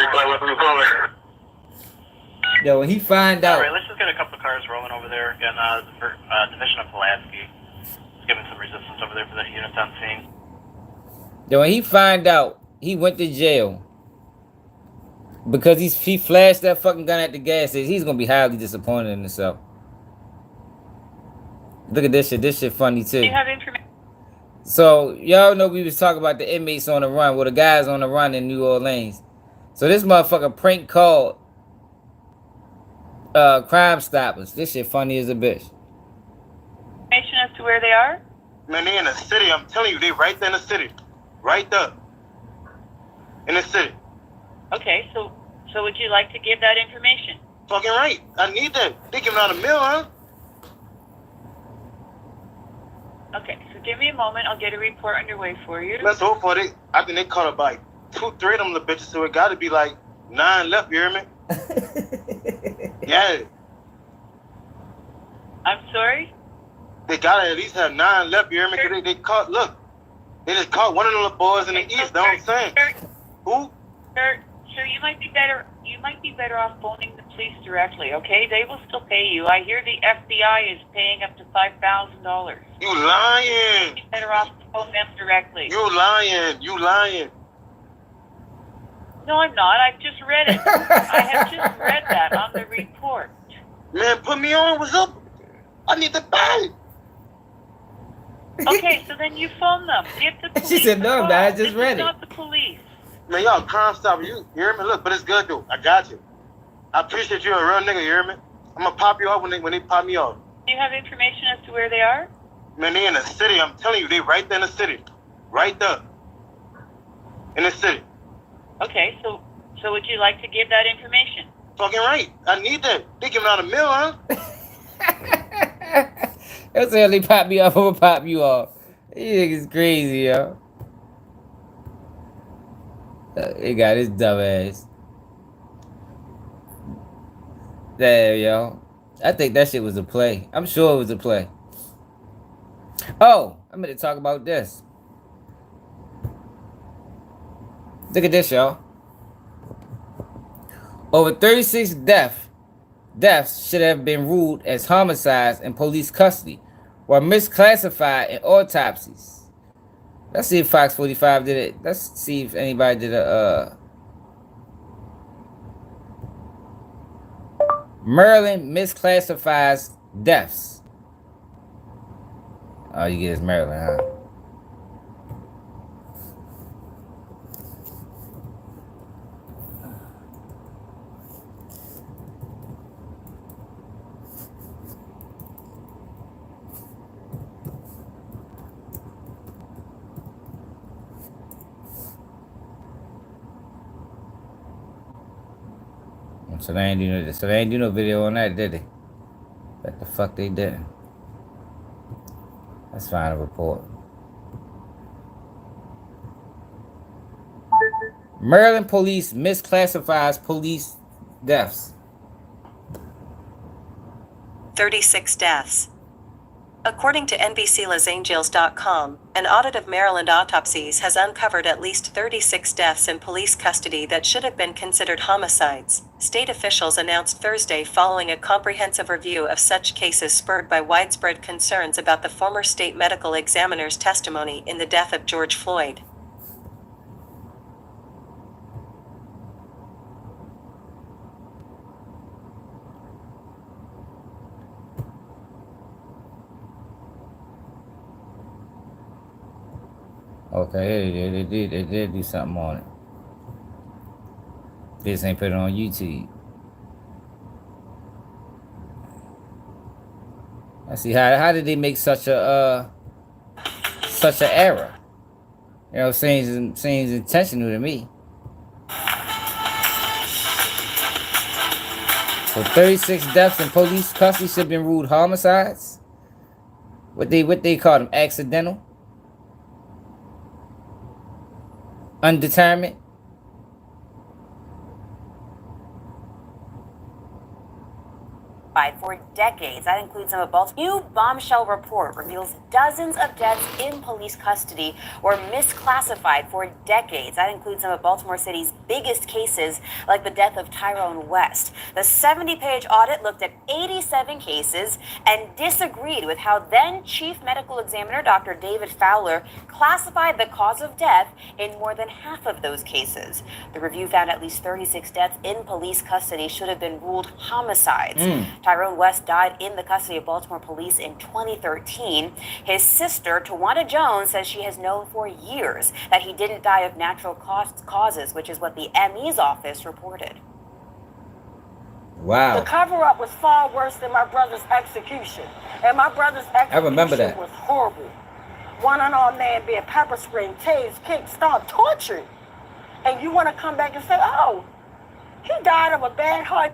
Yo, when he find All out, right, let's just get a couple of cars rolling over there. Again, Division of Pulaski. Just giving some resistance over there for the units on scene. yo, when he find out he went to jail because he flashed that fucking gun at the gas station, he's gonna be highly disappointed in himself. Look at this shit. This shit funny too. Do you have information? So y'all know we was talking about the inmates on the run, well the guys on the run in New Orleans. So this motherfucker prank called Crime Stoppers. This shit funny as a bitch. Information as to where they are? Man, they in the city. I'm telling you, they right there in the city. Right there. In the city. Okay, so would you like to give that information? Fucking right. I need that. They giving out a meal, huh? Okay, so give me a moment. I'll get a report underway for you. Let's hope for it. I think they caught up like 2-3 of them little bitches, so it got to be like 9 left, you hear me? Yeah. I'm sorry? They got to at least have 9 left, you hear me? 'Cause they caught, look, they just caught one of them little boys in the east, know what I'm saying? Who? Sir, you might be better off phoning the police directly, okay? They will still pay you. I hear the FBI is paying up to $5,000. You lying. You'd be better off to phone them directly. You lying. No, I'm not. I've just read it. I have just read that on the report. Man, put me on. What's up? I need the bag. Okay, so then you phone them. Give the police She said, no, a call. I just read it. This is not the police. Man, y'all Crime Stopper, you hear me? Look, but it's good, though. I got you. I appreciate you a real nigga, you hear me? I'm going to pop you off when they pop me off. Do you have information as to where they are? Man, they in the city. I'm telling you, they right there in the city. Right there. In the city. Okay, so would you like to give that information? Fucking right. I need that. They giving out a meal, huh? That's how they pop me off. I'm gonna pop you off. You niggas crazy, yo. He got his dumb ass. There, yo. I think that shit was a play. I'm sure it was a play. Oh, I'm gonna talk about this. Look at this, y'all. Over 36 deaths should have been ruled as homicides in police custody, were misclassified in autopsies. Let's see if Fox 45 did it. Let's see if anybody did a Maryland misclassifies deaths. Oh, you get is Maryland, huh? So they ain't do no video on that, did they? What the fuck they did? Let's find a report. Maryland police misclassifies police deaths. 36 deaths. According to NBCLosAngeles.com, an audit of Maryland autopsies has uncovered at least 36 deaths in police custody that should have been considered homicides, state officials announced Thursday following a comprehensive review of such cases spurred by widespread concerns about the former state medical examiner's testimony in the death of George Floyd. Okay, they did do something on it. They just ain't put it on YouTube. I see how did they make such a error? You know, seems intentional to me. So 36 deaths in police custody should have been ruled homicides. What they call them, accidental, undetermined. for decades. That includes some of Baltimore's new bombshell report reveals dozens of deaths in police custody were misclassified for decades. That includes some of Baltimore City's biggest cases, like the death of Tyrone West. The 70-page audit looked at 87 cases and disagreed with how then Chief Medical Examiner Dr. David Fowler classified the cause of death in more than half of those cases. The review found at least 36 deaths in police custody should have been ruled homicides. Tyrone West died in the custody of Baltimore police in 2013. His sister, Tawanda Jones, says she has known for years that he didn't die of natural causes, which is what the ME's office reported. Wow. The cover-up was far worse than my brother's execution. And my brother's I remember that. execution was horrible. One unarmed man being pepper sprayed, tased, kicked, stomped, tortured. And you want to come back and say, oh, he died of a bad heart.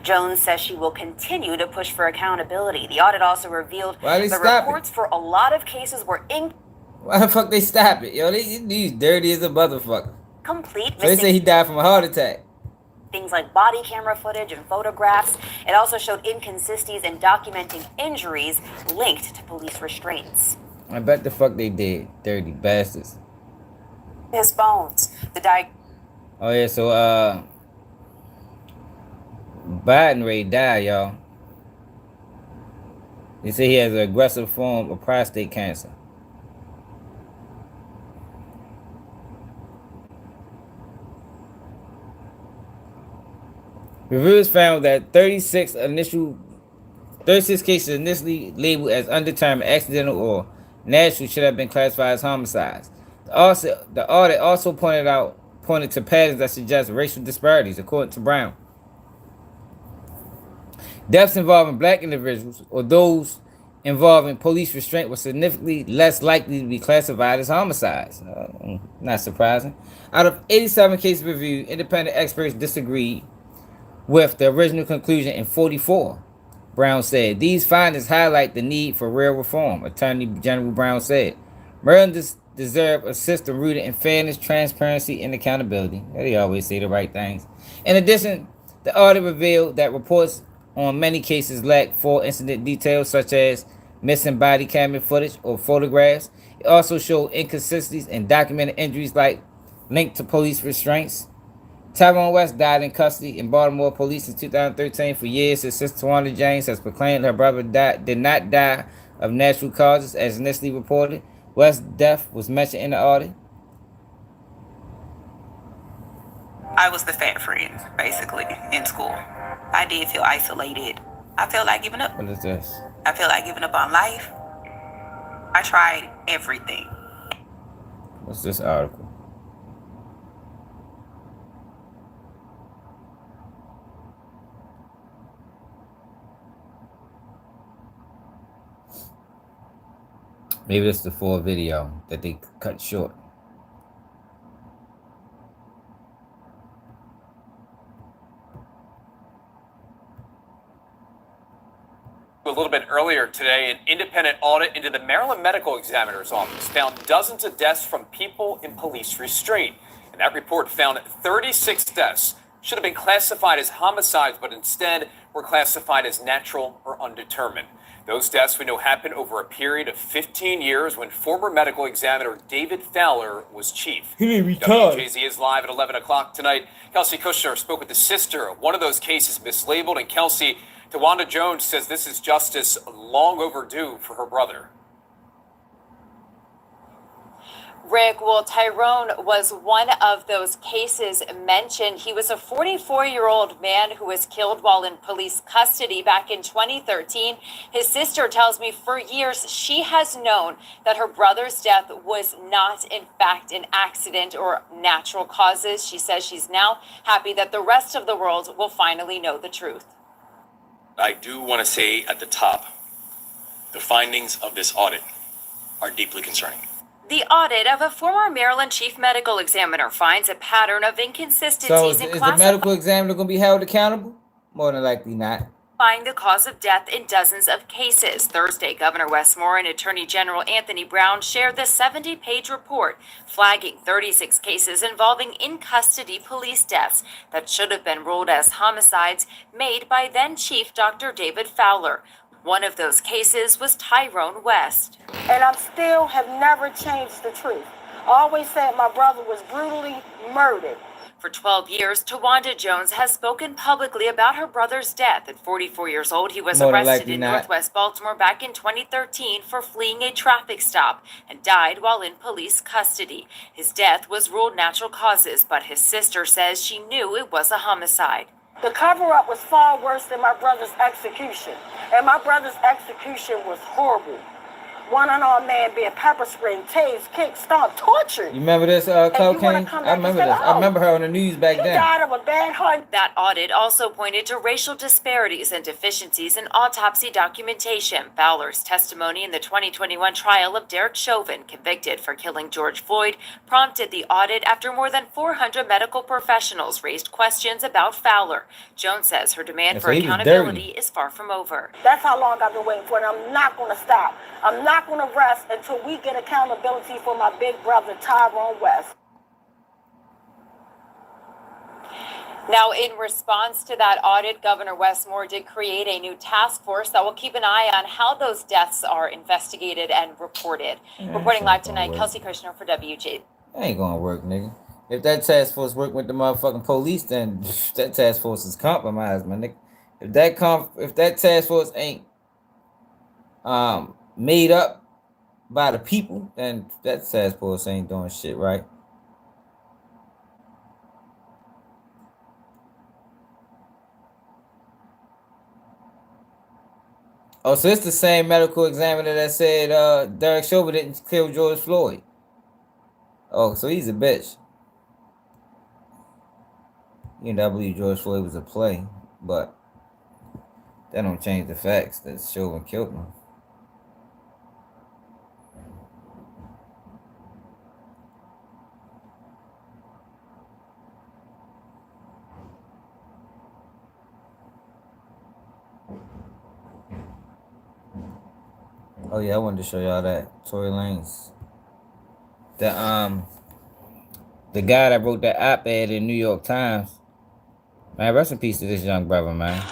Jones says she will continue to push for accountability. The audit also revealed Why they the stop it? reports for a lot of cases were Why the fuck they stop it? Yo, these dirty as a motherfucker. incomplete, So they say he died from a heart attack. things like body camera footage and photographs. It also showed inconsistencies in documenting injuries linked to police restraints. I bet the fuck they did. Dirty bastards. His bones. Oh yeah, so Biden ready to die, y'all. They say he has an aggressive form of prostate cancer. Reviewers found that 36 cases initially labeled as undetermined, accidental, or natural should have been classified as homicides. The audit also pointed to patterns that suggest racial disparities, according to Brown. Deaths involving black individuals or those involving police restraint were significantly less likely to be classified as homicides. Not surprising. Out of 87 cases reviewed, independent experts disagreed with the original conclusion in 44. Brown said, "These findings highlight the need for real reform," Attorney General Brown said. Maryland deserve a system rooted in fairness, transparency, and accountability. They always say the right things. In addition, the audit revealed that reports on many cases lack full incident details, such as missing body camera footage or photographs. It also showed inconsistencies in documented injuries linked to police restraints. Tyrone West died in custody in Baltimore police in 2013. For years, his sister Tawanda James has proclaimed her brother did not die of natural causes, as initially reported. West's death was mentioned in the audit. I was the fat friend, basically, in school. I did feel isolated. I felt like giving up. What is this? I felt like giving up on life. I tried everything. What's this article? Maybe this is the full video that they cut short. A little bit earlier today, an independent audit into the Maryland Medical Examiner's Office found dozens of deaths from people in police restraint. And that report found 36 deaths should have been classified as homicides, but instead were classified as natural or undetermined. Those deaths we know happened over a period of 15 years when former medical examiner David Fowler was chief. WJZ is live at 11 o'clock tonight. Kelsey Kushner spoke with the sister of one of those cases mislabeled, and Kelsey, Tawanda Jones says this is justice long overdue for her brother. Rick, well, Tyrone was one of those cases mentioned. He was a 44-year-old man who was killed while in police custody back in 2013. His sister tells me for years she has known that her brother's death was not, in fact, an accident or natural causes. She says she's now happy that the rest of the world will finally know the truth. I do want to say at the top, the findings of this audit are deeply concerning. The audit of a former Maryland chief medical examiner finds a pattern of So inconsistencies is in the classification. medical examiner going to be held accountable? More than likely not. find the cause of death in dozens of cases. Thursday, Governor Wes Moore and Attorney General Anthony Brown shared the 70-page report flagging 36 cases involving in-custody police deaths that should have been ruled as homicides made by then-Chief Dr. David Fowler. One of those cases was Tyrone West. And I still have never changed the truth. I always said my brother was brutally murdered. For 12 years, Tawanda Jones has spoken publicly about her brother's death. At 44 years old, he was More than arrested likely in not. Northwest Baltimore back in 2013 for fleeing a traffic stop and died while in police custody. His death was ruled natural causes, but his sister says she knew it was a homicide. The cover-up was far worse than my brother's execution. And my brother's execution was horrible. One unarmed man being pepper sprayed, tased, kicked, stomped, tortured. You remember this cocaine? I remember this. I remember her on the news back He then. died of a bad heart. That audit also pointed to racial disparities and deficiencies in autopsy documentation. Fowler's testimony in the 2021 trial of Derek Chauvin, convicted for killing George Floyd, prompted the audit after more than 400 medical professionals raised questions about Fowler. Jones says her demand Yeah, for so he was accountability dirty. is far from over. That's how long I've been waiting for it. And I'm not going to stop. I'm not going to rest until we get accountability for my big brother, Tyrone West. Now, in response to that audit, Governor Wes Moore did create a new task force that will keep an eye on how those deaths are investigated and reported. Yeah, Reporting live that's not tonight, gonna Kelsey Krishner for WG. That ain't gonna work, nigga. If that task force work with the motherfucking police, then that task force is compromised, my nigga. If that task force ain't made up by the people, then that task force ain't doing shit right. Oh, so it's the same medical examiner that said Derek Chauvin didn't kill George Floyd. Oh, so he's a bitch. You know, I believe George Floyd was a play, but that don't change the facts that Chauvin killed him. Oh yeah, I wanted to show y'all that Tory Lanez. The guy that wrote that op-ed in New York Times. Man, rest in peace to this young brother, man.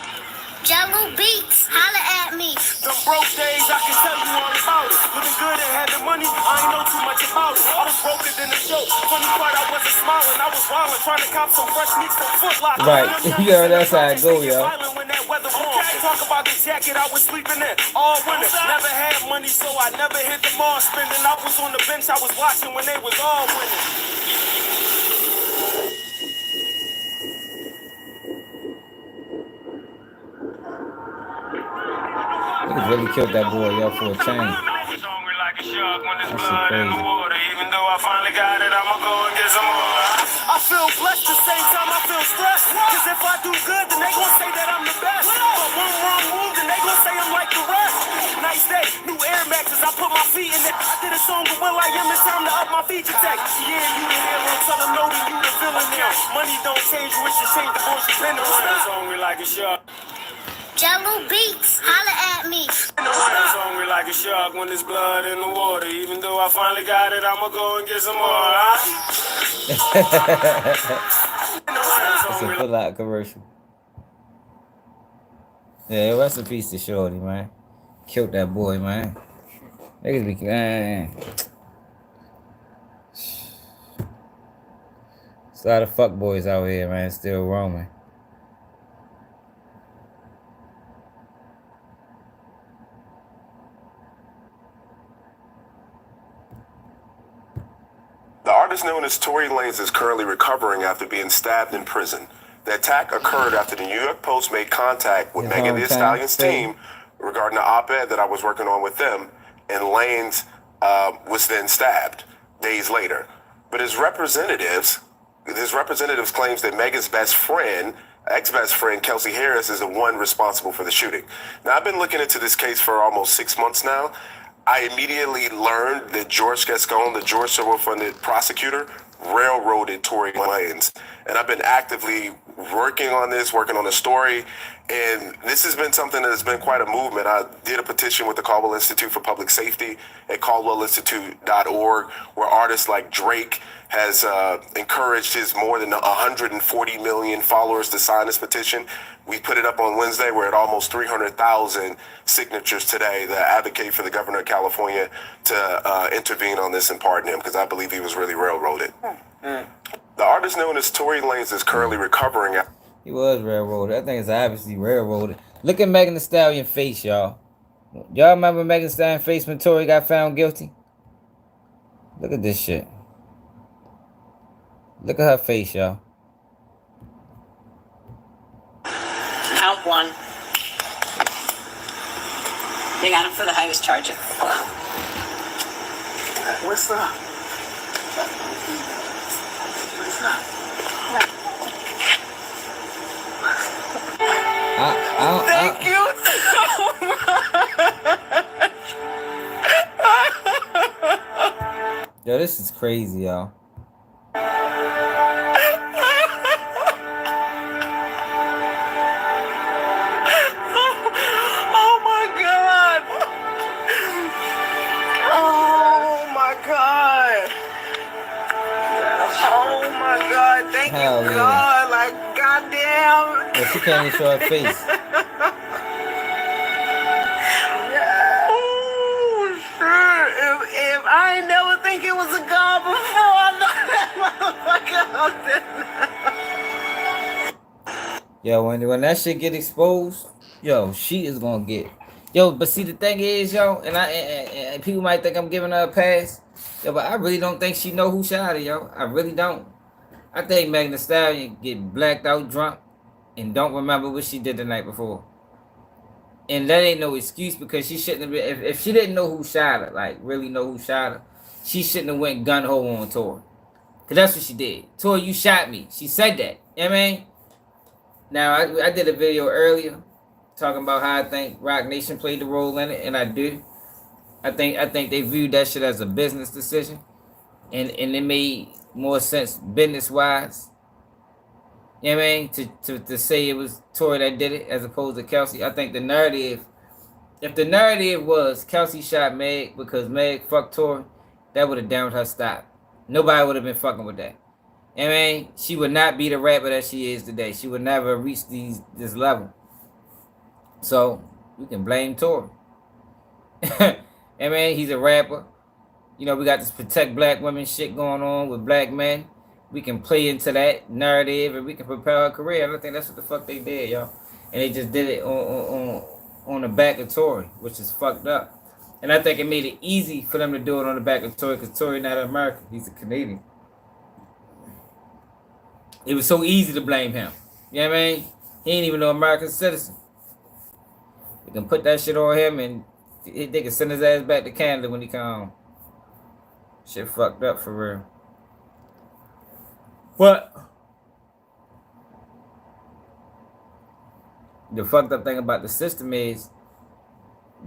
Jello Beats, holla at me. Them broke days, I can tell you all about it. Looking good and having money, I ain't know too much about it. I was broker than the show. Funny part, I wasn't smiling. I was wildin', trying to cop some fresh meats from Foot Locker. Right. Yeah, that's how it go, yo. When that weather warm. Talk about the jacket I was sleeping in all winter. Never had money, so I never hit the mall spending. I was on the bench, I was watching when they was all winning. Niggas really killed that boy, yo, for a chain. That shit crazy. Even though I finally got it, I'ma go and get some more. I feel blessed the same time I feel stressed. Cause if I do good, then they gon' say that I'm the best. But one wrong move, then they gon' say I'm like the rest. Nice day, new Air Maxes, I put my feet in it. I did a song with Will I Am, it's time to up my feature tech. Yeah, you the hero, tell them no, that you the villain there. Money don't change you, it should change the voice you've been around. It's hungry like a shark. Jello Beats, holla at me. It's hungry like a shark when there's blood in the water. Even though I finally got it, I'ma go and get some more. It's a Foot Locker commercial. Yeah, rest in peace to Shorty, man. Killed that boy, man. Niggas be, man. There's a lot of fuck boys out here, man, still roaming. The artist known as Tory Lanez is currently recovering after being stabbed in prison. The attack occurred after the New York Post made contact with Megan Thee Stallion's team regarding the op-ed that I was working on with them, and Lanez was then stabbed days later. But his representatives claims that Megan's best friend, ex-best friend, Kelsey Harris, is the one responsible for the shooting. Now, I've been looking into this case for almost 6 months now. I immediately learned that George Gascon, the George Soros-funded prosecutor, railroaded Tory Lanez. And I've been actively working on the story, and this has been something that has been quite a movement. I did a petition with the Caldwell Institute for Public Safety at caldwellinstitute.org, where artists like Drake has encouraged his more than 140 million followers to sign this petition. We put it up on Wednesday. We're at almost 300,000 signatures today that advocate for the governor of California to intervene on this and pardon him, because I believe he was really railroaded. The artist known as Tory Lanez is currently recovering. He was railroaded. I think it's obviously railroaded. Look at Megan Thee Stallion's face, y'all. Y'all remember Megan Thee Stallion's face when Tory got found guilty? Look at this shit. Look at her face, y'all. Count one. They got him for the highest charges. What's up? Thank you so much. Yo, this is crazy, y'all. Oh my God. Oh my God. Oh my God. Thank Hell you, yeah. God. Like, goddamn. Yo, she can't even show her face. Oh, shit. If I ain't never think it was a God before, I know that motherfucker out there. Yo, when that shit get exposed, yo, she is gonna get. Yo, but see the thing is, yo, and people might think I'm giving her a pass. Yo, but I really don't think she know who shot her, yo. I really don't. I think Megan Thee Stallion get blacked out drunk and don't remember what she did the night before. And that ain't no excuse, because she shouldn't have been, if she didn't know who shot her, like really know who shot her, she shouldn't have went gun ho on Tory. Cause that's what she did. Tory, you shot me. She said that. You know what I mean? Now I did a video earlier talking about how I think Rock Nation played the role in it, and I do. I think they viewed that shit as a business decision, and it made more sense business wise. You know what I mean? To say it was Tory that did it as opposed to Kelsey. I think the narrative, if the narrative was Kelsey shot Meg because Meg fucked Tory, that would have damned her stop. Nobody would have been fucking with that. You know what I mean? She would not be the rapper that she is today. She would never reach this level. So we can blame Tory. I mean, he's a rapper. You know, we got this protect black women shit going on with black men. We can play into that narrative and we can propel her career. I don't think that's what the fuck they did, y'all. And they just did it on the back of Tory, which is fucked up. And I think it made it easy for them to do it on the back of Tory, because Tory not American. He's a Canadian. It was so easy to blame him. You know what I mean? He ain't even no American citizen. We can put that shit on him and they can send his ass back to Canada when he come home. Shit fucked up for real. But the fucked up thing about the system is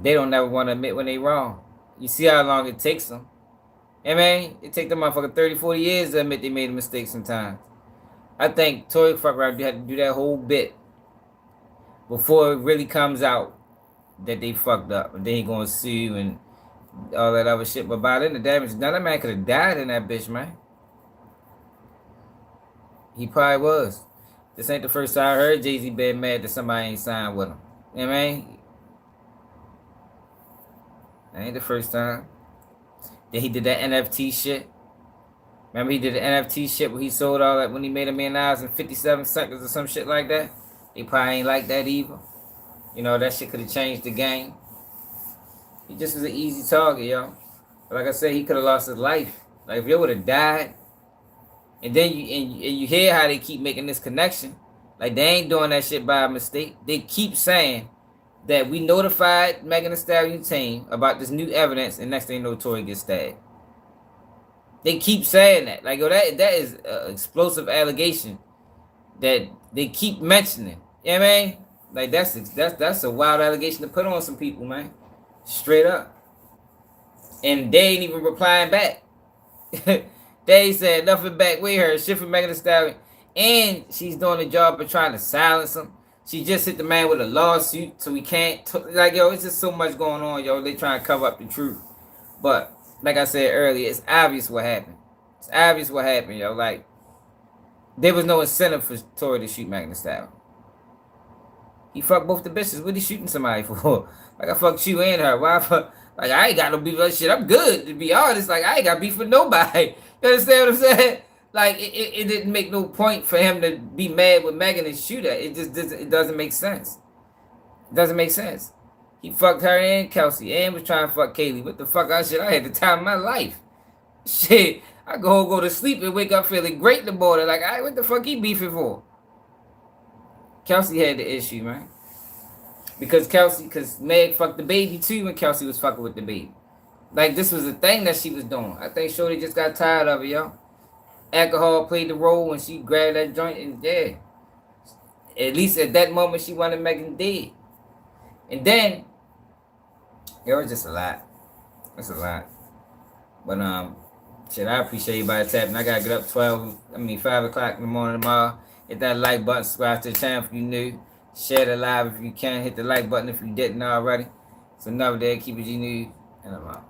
they don't never want to admit when they wrong. You see how long it takes them. I mean, it take them motherfucker 30, 40 years to admit they made a mistake sometimes. I think Tory fuck around had to do that whole bit before it really comes out that they fucked up and they ain't gonna sue and all that other shit. But by then the damage done, that man could have died in that bitch, man. He probably was. This ain't the first time I heard Jay-Z been mad that somebody ain't signed with him. You know what I mean? That ain't the first time. Then he did that NFT shit. Remember he did the NFT shit where he sold all that when he made $1 million in 57 seconds or some shit like that? They probably ain't like that either. You know, that shit could have changed the game. He just was an easy target, yo. But like I said, he could have lost his life. Like if he would have died, and then you hear how they keep making this connection. Like they ain't doing that shit by a mistake. They keep saying that we notified Megan Thee Stallion team about this new evidence, and next thing you know, Tory gets stabbed. They keep saying that. Like, yo, that is an explosive allegation that they keep mentioning. You know what I mean? Like, that's a wild allegation to put on some people, man. Straight up. And they ain't even replying back. They said nothing back. We heard shit from Megan Thee Stallion. And she's doing the job of trying to silence him. She just hit the man with a lawsuit, so we can't like, yo, it's just so much going on, yo. They trying to cover up the truth. But like I said earlier, it's obvious what happened. It's obvious what happened, yo. Like, there was no incentive for Tory to shoot Megan Thee Stallion. He fucked both the bitches. What he shooting somebody for? Like, I fucked you and her. Why fuck? Like, I ain't got no beef with that shit. I'm good, to be honest. Like, I ain't got beef with nobody. You understand what I'm saying? Like, it didn't make no point for him to be mad with Megan and shoot her. It just doesn't make sense. It doesn't make sense. He fucked her and Kelsey and was trying to fuck Kaylee. What the fuck? I had the time of my life. Shit, I go to sleep and wake up feeling great in the morning. Like, what the fuck he beefing for? Kelsey had the issue, man. Because Meg fucked the baby too when Kelsey was fucking with the baby. Like, this was a thing that she was doing. I think Shorty just got tired of it, yo. Alcohol played the role when she grabbed that joint, and yeah. At least at that moment, she wanted Megan dead. And then, it was just a lot. It's a lot. But, shit, I appreciate everybody tapping. I gotta get up 5 o'clock in the morning tomorrow. Hit that like button, subscribe to the channel if you're new. Share the live if you can. Hit the like button if you didn't already. It's another day. Keep it G News, and I'm out.